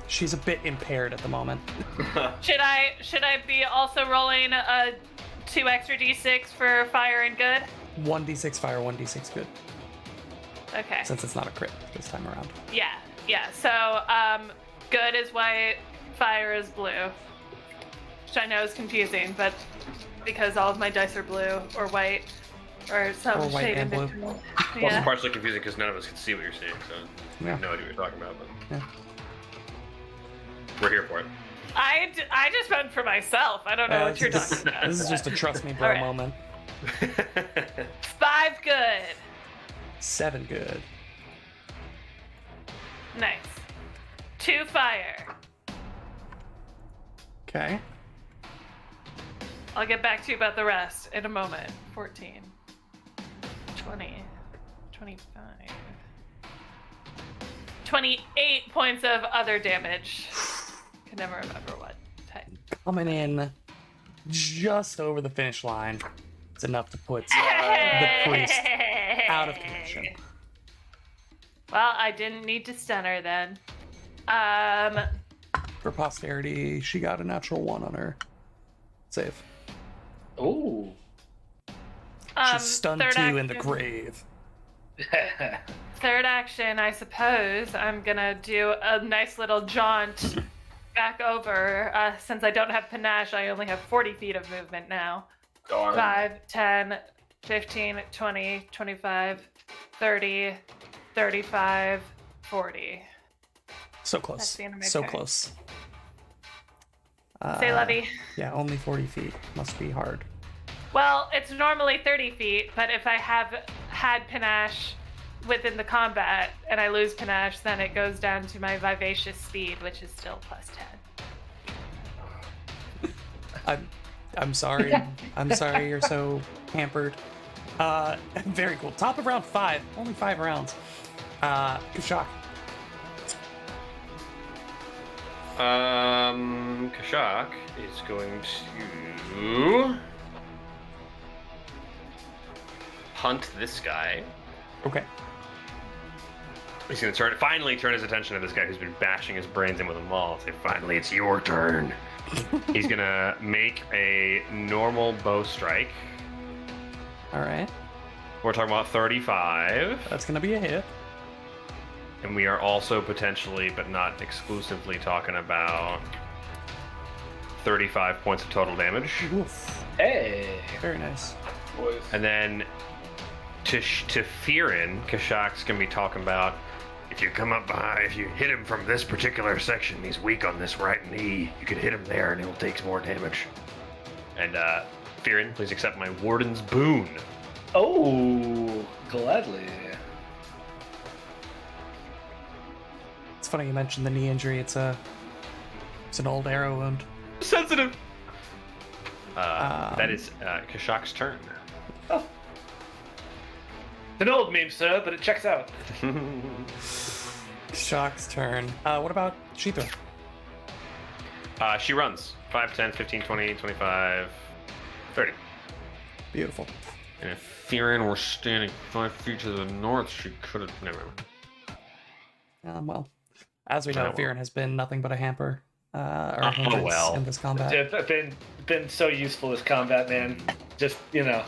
She's a bit impaired at the moment. Should I be also rolling a 2 extra d6 for fire and good? 1d6 fire, 1d6 good. Okay. Since it's not a crit this time around. Yeah. So, good is white, fire is blue. Which I know is confusing, but because all of my dice are blue or white or some Or white shade in and blue. between. Also Yeah. partially confusing because none of us can see what you're saying, so we Yeah. have no idea what you're talking about, but Yeah. we're here for it. I just went for myself. I don't know what you're talking about. This is just a trust me bro Alright. moment. 5 good. 7 good. Nice. 2 fire. Okay. I'll get back to you about the rest in a moment. 14. 20. 25. 28 points of other damage. Can never remember what type. Coming in just over the finish line. It's enough to put the priest out of commission. Well, I didn't need to stun her then. For posterity, she got a natural 1 on her save. Ooh. She's stunned third 2 in the action- grave. Third action, I suppose. I'm gonna do a nice little jaunt back over. Since I don't have panache, I only have 40 feet of movement now. Darn. 5, 10, 15, 20, 25, 30, 35, 40. So That's close. the end of my So turn. close. Say, Levy. Yeah, only 40 feet. Must be hard. Well, it's normally 30 feet, but if I have had panache within the combat and I lose panache, then it goes down to my vivacious speed, which is still plus 10. I'm sorry. I'm sorry you're so hampered. Very cool. Top of round 5. Only 5 rounds. Kashak. Kashak is going to hunt this guy. Okay. He's going to finally turn his attention to this guy who's been bashing his brains in with a maul. Say, finally, it's your turn. He's going to make a normal bow strike. All right. We're talking about 35. That's going to be a hit. And we are also potentially, but not exclusively, talking about 35 points of total damage. Oof. Hey. Very nice. Boys. And then to Firin, Kashak's going to be talking about, if you come up behind, if you hit him from this particular section, he's weak on this right knee, you can hit him there and he'll take some more damage. And Firin, please accept my Warden's Boon. Oh, gladly. It's funny you mentioned the knee injury. It's an old arrow wound. Sensitive. That is Kashak's turn. It's an old meme, sir, but it checks out. Shock's turn. What about Sheethra? She runs 5, 10, 15, 20, 25, 30. Beautiful. And if Theron were standing 5 feet to the north, she could have. Never mind. Well, as we know, Oh, well. Viren has been nothing but a hamper or a hindrance well. in this combat. It's been so useful this combat, man. Just, you know.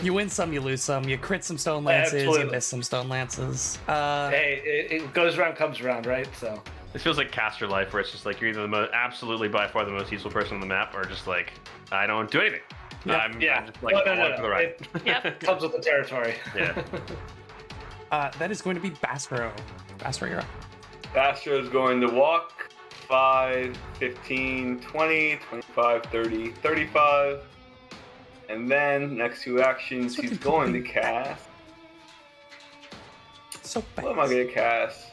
You win some, you lose some. You crit some stone lances, you Absolutely. miss some stone lances. Hey, it goes around, comes around, right? So. This feels like caster life, where it's just like you're either the most, absolutely by far the most useful person on the map, or just like I don't do anything. Yeah. I'm just like No. along for the ride. Yep. Comes with the territory. Yeah. That is going to be Baspero. Baspero, you're up. Bastro's going to walk 5, 15, 20, 25, 30, 35. And then, next 2 actions, he's going to cast. So fast. What am I going to cast?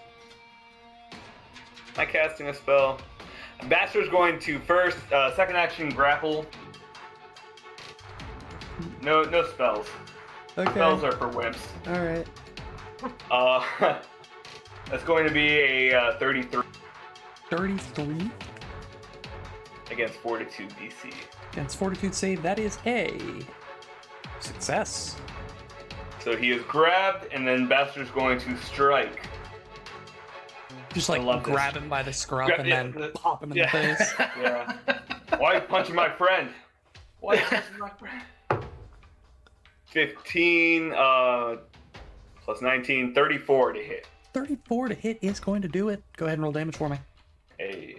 Am I casting a spell? Bastro's going to first, second action, grapple. No spells. Okay. Spells are for wimps. All right. That's going to be a 33 33 against Fortitude DC. against Fortitude save. That is a success. So he is grabbed, and then Bastro's going to strike. Just like love this. grab him by the scruff and Yeah, then pop him in the face. Yeah. Why are you punching my friend? Why are you punching my friend? 15 plus 19, 34 to hit. 34 to hit is going to do it. Go ahead and roll damage for me. Hey.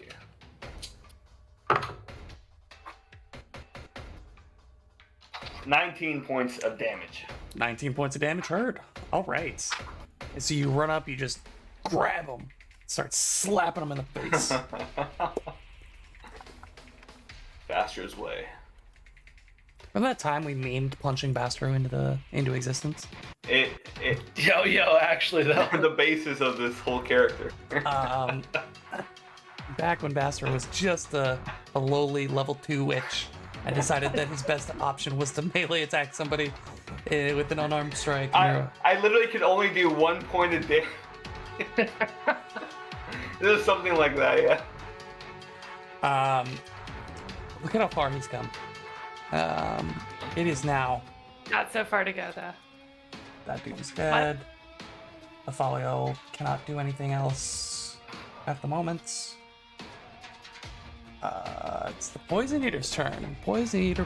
$19 points of damage. 19 points of damage heard. All right. And so you run up, you just grab him, start slapping him in the face. Bastro's way. Remember that time we memed punching Bastro into existence? It Yo, actually, though. the basis of this whole character. Back when Bastro was just a lowly level 2 witch, I decided that his best option was to melee attack somebody with an unarmed strike. I literally could only do 1 point a day. This is something like that, yeah. Look at how far he's come. It is now Not so far to go though. that dude is dead. Athalio cannot do anything else at the moment. It's the Poison Eater's turn. Poison Eater.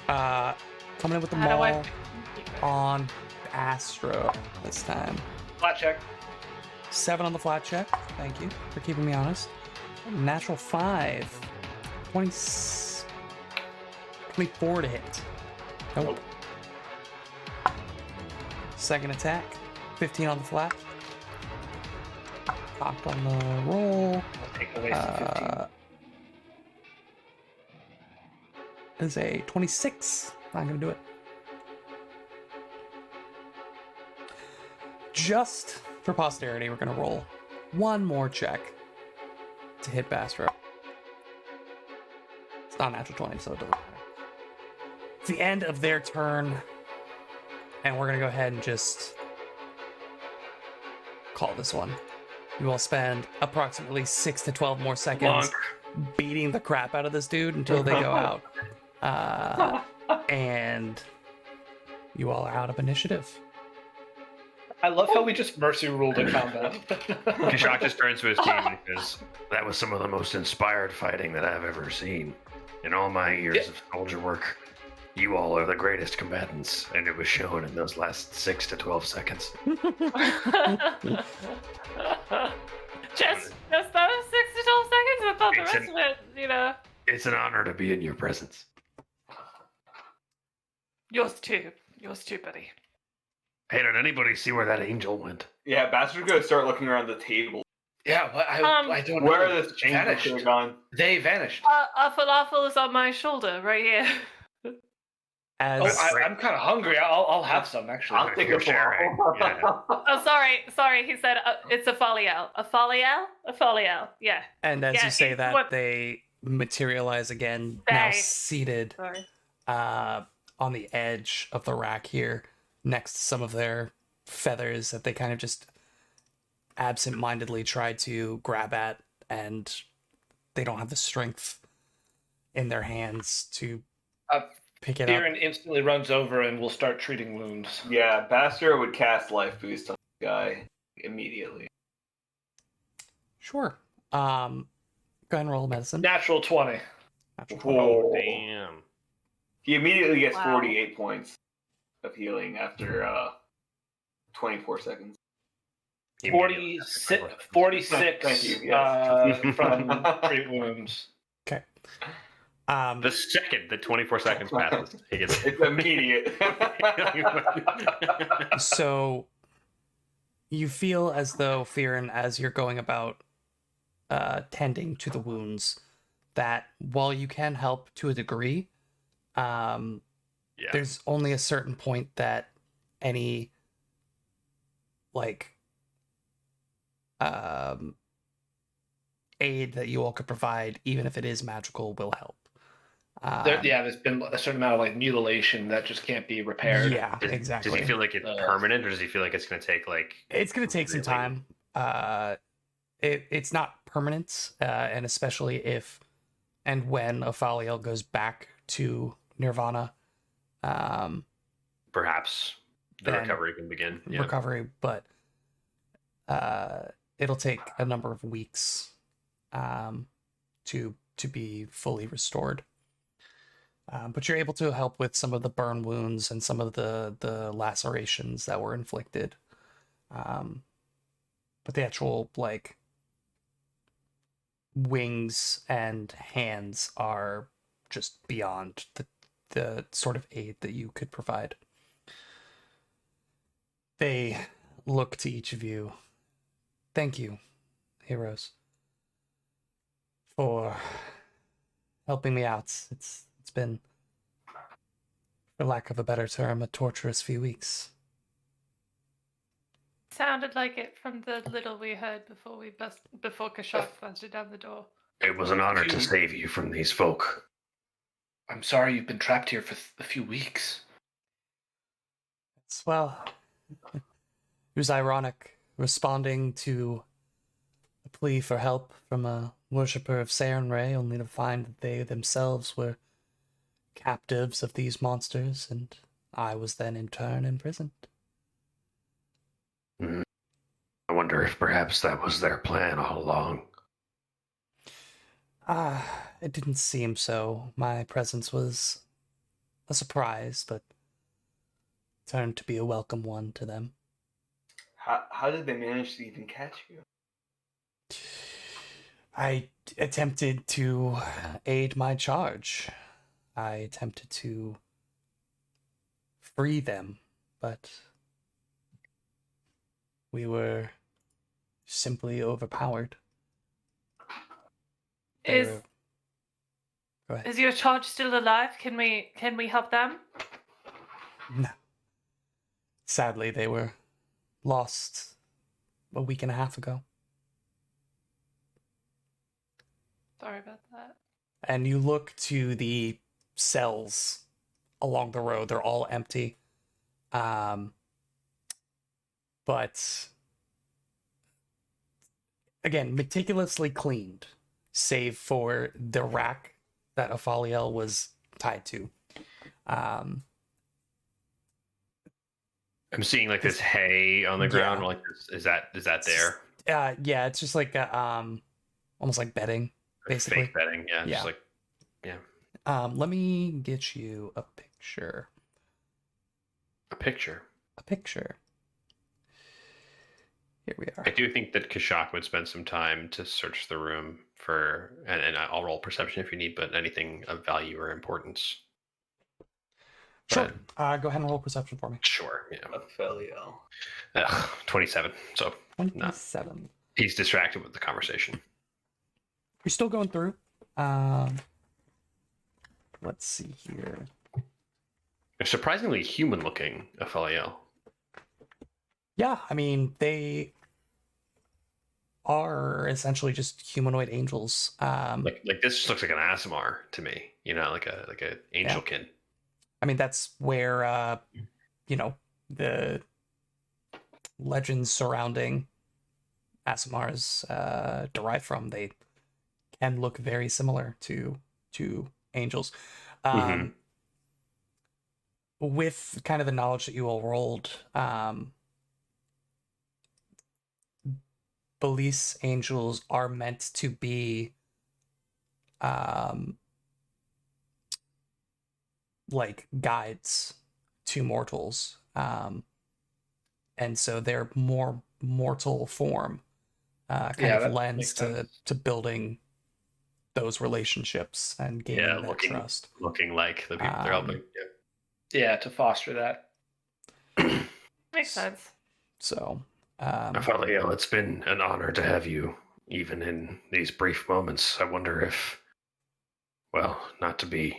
Coming in with the How do I- maul on Astro this time. Flat check. 7 on the flat check. Thank you for keeping me honest. Natural 5. 24 to hit. Nope. Second attack. 15 on the flat. Cocked on the roll. Take away some 15. Is a 26. Not gonna do it. Just for posterity, we're gonna roll one more check to hit Bastro. It's not a natural 20, so it doesn't matter. It's the end of their turn, and we're gonna go ahead and just call this one. You will spend approximately 6 to 12 more seconds beating the crap out of this dude until they go out. And you all are out of initiative. I love how we just mercy ruled a combat. Kashak just turns to his team and goes, "That was some of the most inspired fighting that I've ever seen. In all my years of soldier work, you all are the greatest combatants, and it was shown in those last 6 to 12 seconds." Just those 6 to 12 seconds? I thought the It's rest of it, It's an honor to be in your presence. yours too, buddy. Hey, did anybody see where that angel went? Yeah, Bastro's gonna start looking around the table. Yeah, I don't know. Where are the Vanished. changes gone? They vanished. A falafel is on my shoulder, right here. As I'm kind of hungry. I'll have some actually. I'll take You're a sharing. Yeah. Oh, sorry. He said it's a foliel. A foliel. Yeah. and as Yeah, you say it's that, what- they materialize again, now They- seated Sorry. on the edge of the rack here, next to some of their feathers that they kind of just absent-mindedly try to grab at, and they don't have the strength in their hands to Uh, pick it up. Theron instantly runs over and will start treating wounds. Yeah, Bastro would cast Life Boost on the guy immediately. Sure. Go ahead and roll medicine. Natural 20. Natural Whoa. Damn. He immediately gets Wow. 48 points of healing after 24 seconds. 46 Thank you, yes. from treat wounds. The second the 24 seconds passes, he gets It's immediate. So you feel as though, Fearon, as you're going about tending to the wounds, that while you can help to a degree, yeah. there's only a certain point that any aid that you all could provide, even if it is magical, will help. There's been a certain amount of like mutilation that just can't be repaired. Yeah, exactly. Does he feel like it's permanent, or does he feel like it's going to take like? It's going to take some really- time. It's not permanent, and especially if and when Ophaliel goes back to Nirvana, Perhaps the Then recovery can begin. Yeah. recovery, but it'll take a number of weeks to be fully restored. But you're able to help with some of the burn wounds and some of the lacerations that were inflicted. But the actual wings and hands are just beyond the sort of aid that you could provide. They look to each of you. Thank you, heroes, for helping me out. It's been, for lack of a better term, a torturous few weeks. Sounded like it from the little we heard before Kashaf busted down the door. It was an honor to save you from these folk. I'm sorry you've been trapped here for a few weeks. Well, it was ironic responding to a plea for help from a worshipper of Sarenrae, only to find that they themselves were captives of these monsters, and I was then in turn imprisoned. I wonder if perhaps that was their plan all along. It didn't seem so. My presence was a surprise, but turned to be a welcome one to them. How did they manage to even catch you? I attempted to aid my charge. I attempted to free them, but we were simply overpowered. They Is were- Go ahead. is your charge still alive? Can we help them? No. Sadly, they were lost a week and a half ago. Sorry about that. And you look to the cells along the road. They're all empty. But again, meticulously cleaned, save for the rack that Ophaliel was tied to. I'm seeing like this hay on the ground. Yeah. Like, is that there? Yeah, it's just like almost like bedding, basically. Fake bedding. Yeah. Yeah. Just like Let me get you a picture. a picture. A picture. Here we are. I do think that Kashak would spend some time to search the room for, and I'll roll perception if you need, but anything of value or importance. Sure. Go ahead and roll perception for me. Sure. Yeah. Opheliel. 27. So 27. he's distracted with the conversation. You're still going through. Let's see here. They're surprisingly human-looking, Apheliel. Yeah, I mean, they are essentially just humanoid angels. Like this just looks like an Aasimar to me. You know, like a angelkin. I mean, that's where the legends surrounding Aasimars derived from. They can look very similar to angels. Mhm. With kind of the knowledge that you all rolled, Belize angels are meant to be like guides to mortals. And so their more mortal form That lends makes sense. to building those relationships and gaining Yeah, that trust. looking like the people they're helping. Yeah, to foster that. Makes sense. So, Apheliel, it's been an honor to have you, even in these brief moments. I wonder if, well, not to be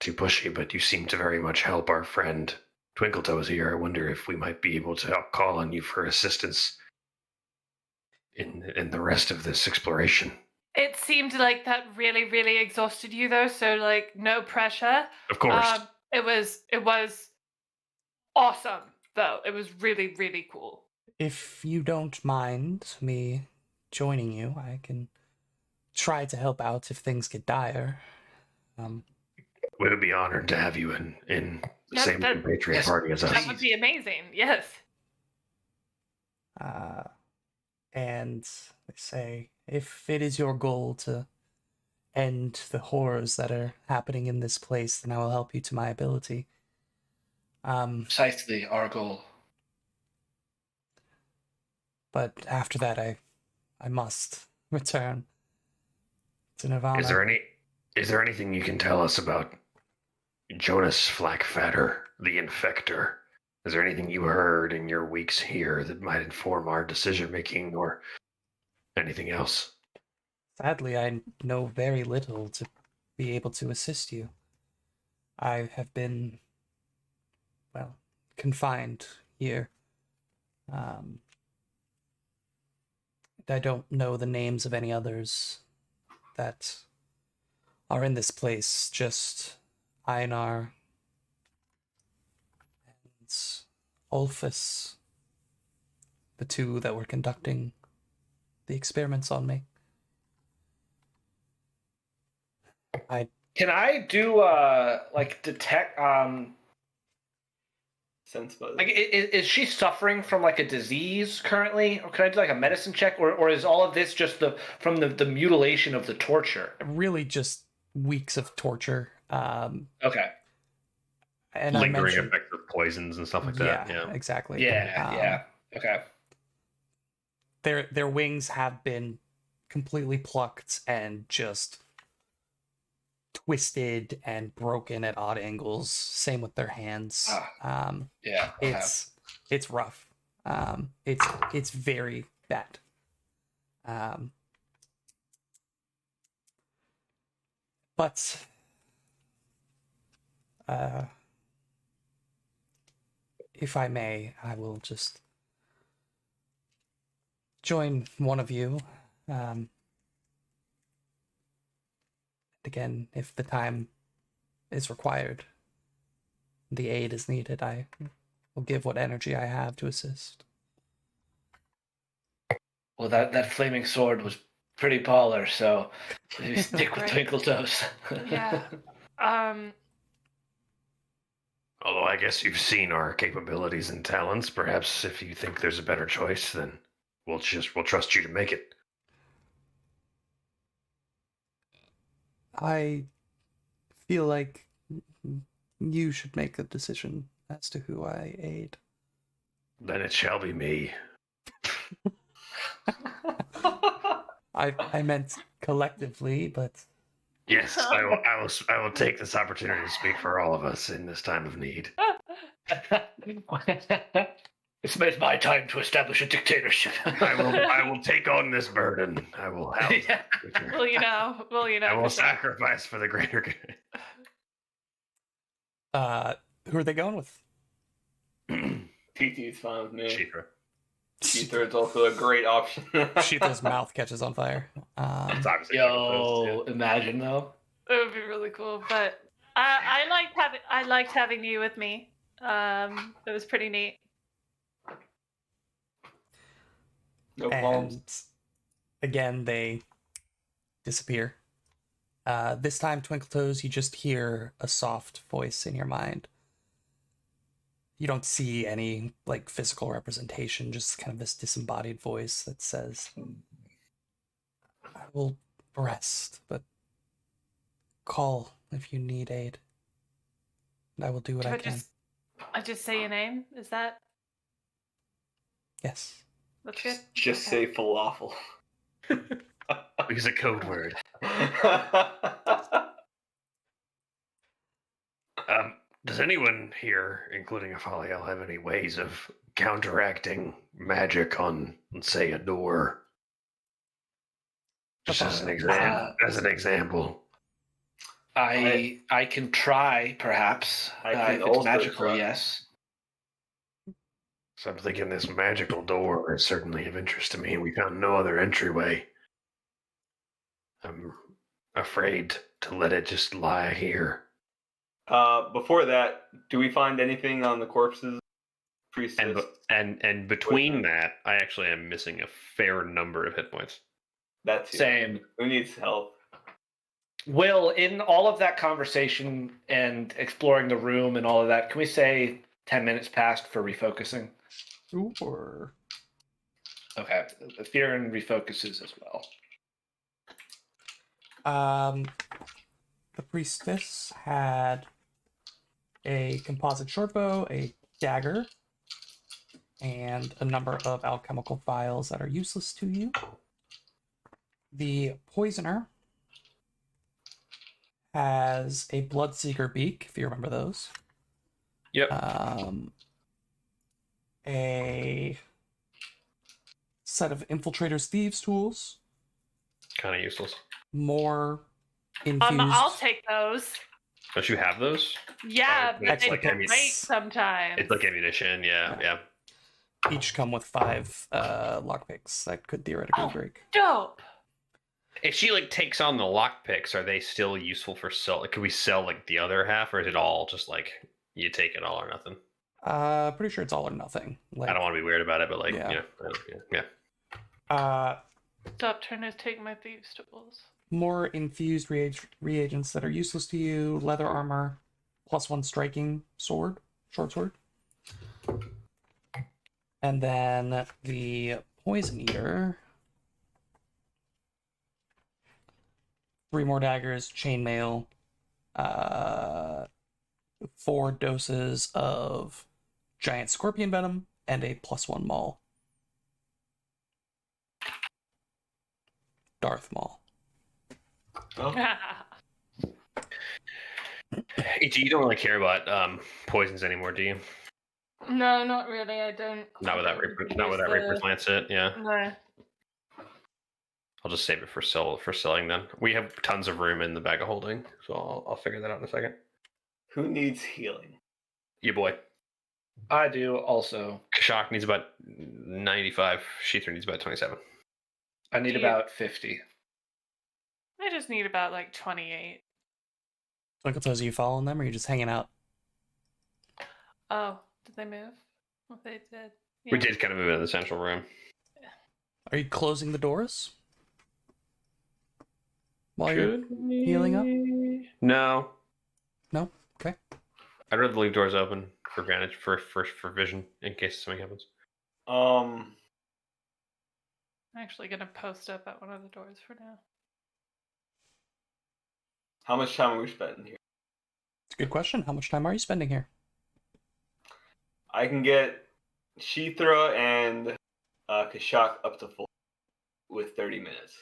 too pushy, but you seem to very much help our friend Twinkletoes here. I wonder if we might be able to call on you for assistance in the rest of this exploration. It seemed like that really, really exhausted you, though. So, like, no pressure. Of course. It was awesome, though. It was really, really cool. if you don't mind me joining you, I can try to help out if things get dire. We would be honored to have you in the Yeah, same that- compatriot yes, party as us. That would be amazing. Yes. And they say, if it is your goal to end the horrors that are happening in this place, then I will help you to my ability. Precisely our goal. But after that, I must return to Nirvana. Is there anything you can tell us about Jonas Flackfatter, the Infector? Is there anything you heard in your weeks here that might inform our decision making or anything else? Sadly, I know very little to be able to assist you. I have been, well, confined here. I don't know the names of any others that are in this place, just Einar and Ulfus, the two that were conducting the experiments on me. Can I do detect Sense buzz. like is she suffering from like a disease currently, or can I do like a medicine check, or is all of this just from the mutilation of the torture? Really just weeks of torture. Okay. And I Lingering mentioned, effects of poisons and stuff like that. Yeah. exactly. Yeah. Okay. Their wings have been completely plucked and just twisted and broken at odd angles. Same with their hands. Yeah. Okay. It's rough. It's very bad. But if I may, I will just join one of you. Again, if the time is required, the aid is needed, I will give what energy I have to assist. Well, that flaming sword was pretty baller, so maybe stick with Right. Twinkletoes. Yeah. Although I guess you've seen our capabilities and talents, perhaps if you think there's a better choice, then we'll trust you to make it. I feel like you should make a decision as to who I aid. Then it shall be me. I meant collectively, but Yes, I will take this opportunity to speak for all of us in this time of need. It's my time to establish a dictatorship. I will take on this burden. I will help. Yeah. Will you know? I will for sure. sacrifice for the greater good. Who are they going with? TT's fine with me. Sheethra. Ether is also a great option. Sheetha's mouth catches on fire. It's obviously Yo, imagine though. It would be really cool, but I liked having you with me. It was pretty neat. No problems. And again, they disappear. This time, Twinkle Toes, you just hear a soft voice in your mind. You don't see any like physical representation, just kind of this disembodied voice that says, "I will rest, but call if you need aid. And I will do what Do I I can." just say your name? Is that Yes. that's good? Just Okay. say falafel. Because a code word. Does anyone here, including Aphaliel, have any ways of counteracting magic on, let's say, a door? Just as an example. I can try, perhaps. I can if it's also magical, try. yes. So I'm thinking this magical door is certainly of interest to me. We found no other entryway. I'm afraid to let it just lie here. Before that, do we find anything on the corpses? Priestess. And between that, I actually am missing a fair number of hit points. That's Same. Who needs help? Will, in all of that conversation and exploring the room and all of that, can we say 10 minutes passed for refocusing? Sure. Okay. Theron refocuses as well. The priestess had a composite shortbow, a dagger, and a number of alchemical vials that are useless to you. The poisoner has a bloodseeker beak, if you remember those. Yep. A set of infiltrators thieves tools, Kind of useless. more infused. I'll take those. Don't you have those? Yeah, Oh, but it's they like break ammu- sometimes. It's like ammunition. Yeah. Each come with 5 lockpicks that could theoretically break. Dope. If she like takes on the lockpicks, are they still useful for sell? Like, could we sell like the other half, or is it all just like you take it all or nothing? Pretty sure it's all or nothing. Like, I don't want to be weird about it, but like, Yeah. yeah. Stop trying to take my thieves' tools. More infused reagents that are useless to you. Leather armor, +1 striking sword, short sword. And then the poison eater. 3 more daggers, chainmail, 4 doses of giant scorpion venom, and a +1 maul. Darth Maul. Oh. You don't really care about poisons anymore, do you? No, not really. I don't. Not without Reaper's Lancet. Yeah, No. I'll just save it for selling then. We have tons of room in the bag of holding, so I'll figure that out in a second. Who needs healing? You boy. I do also. Kashak needs about 95. Sheether needs about 27. I need Do you- about 50. I just need about like 28. Twinkle Toes, are you following them or are you just hanging out? Oh, did they move? Well, they did. We Yeah. did kind of move into the central room. Are you closing the doors? While you're healing up? No. No? Okay. I'd rather leave doors open for advantage for vision in case something happens. I'm actually gonna post up at one of the doors for now. How much time are we spending here? It's a good question. How much time are you spending here? I can get Sheethra and Kashak up to full with 30 minutes.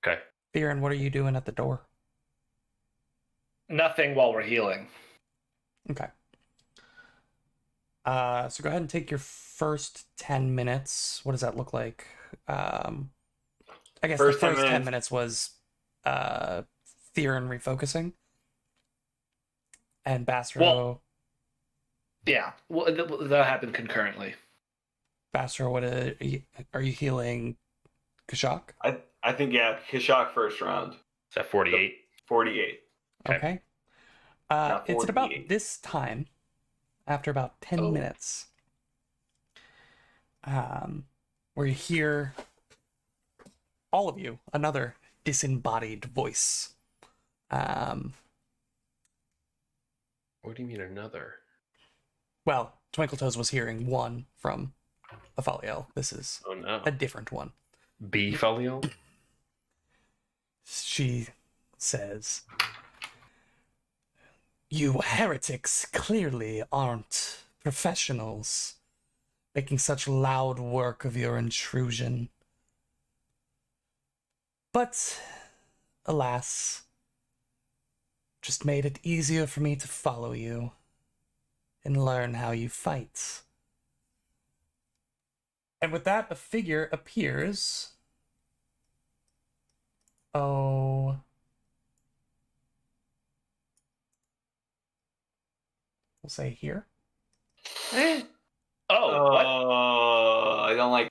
Okay. Theron, what are you doing at the door? Nothing while we're healing. Okay. So go ahead and take your first 10 minutes. What does that look like? I guess First the 10 first 10 minutes. minutes was Theron refocusing. And Bastro. Well- Yeah, well, that'll happen concurrently. Bastro, what are you healing Kashak? I think yeah, Kishak first round. Is that 48? 48. Okay. Okay. Not It's at about 48. this time, after about 10 minutes, where you hear, all of you, another disembodied voice. What do you mean another? Well, Twinkletoes was hearing one from Aphaliel. This is Oh no. a different one. B Felial? She says, "You heretics clearly aren't professionals, making such loud work of your intrusion. But, alas, just made it easier for me to follow you and learn how you fight." And with that, a figure appears. Oh. We'll say here. Oh, what? I don't like.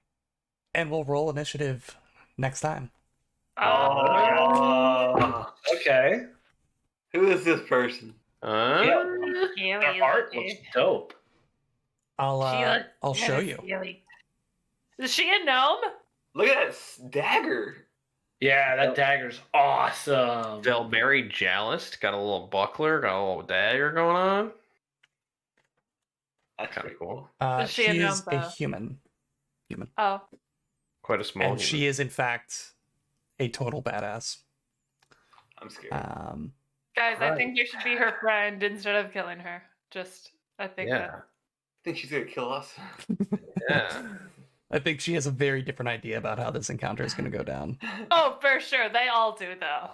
And we'll roll initiative next time. Oh. Okay. Who is this person? Her art looks dope. I'll show you. Is she a gnome? Look at that dagger. Yeah, that dagger's awesome. Velberry Jalist, got a little buckler, got a little dagger going on. That's Kind pretty of cool. Is she She a is a gnome, though? human, Oh, Quite a small and she is in fact a total badass. I'm scared. guys, I Right. think you should be her friend instead of killing her. I think Yeah. that. I think she's gonna kill us. Yeah. I think she has a very different idea about how this encounter is going to go down. Oh, for sure. They all do, though.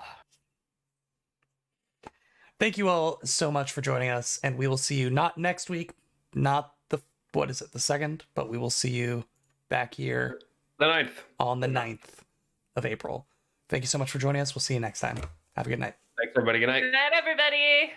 Thank you all so much for joining us, and we will see you not next week, not the the 2nd, but we will see you back here The 9th. on the 9th of April. Thank you so much for joining us. We'll see you next time. Have a good night. Thanks, everybody. Good night. Good night, everybody.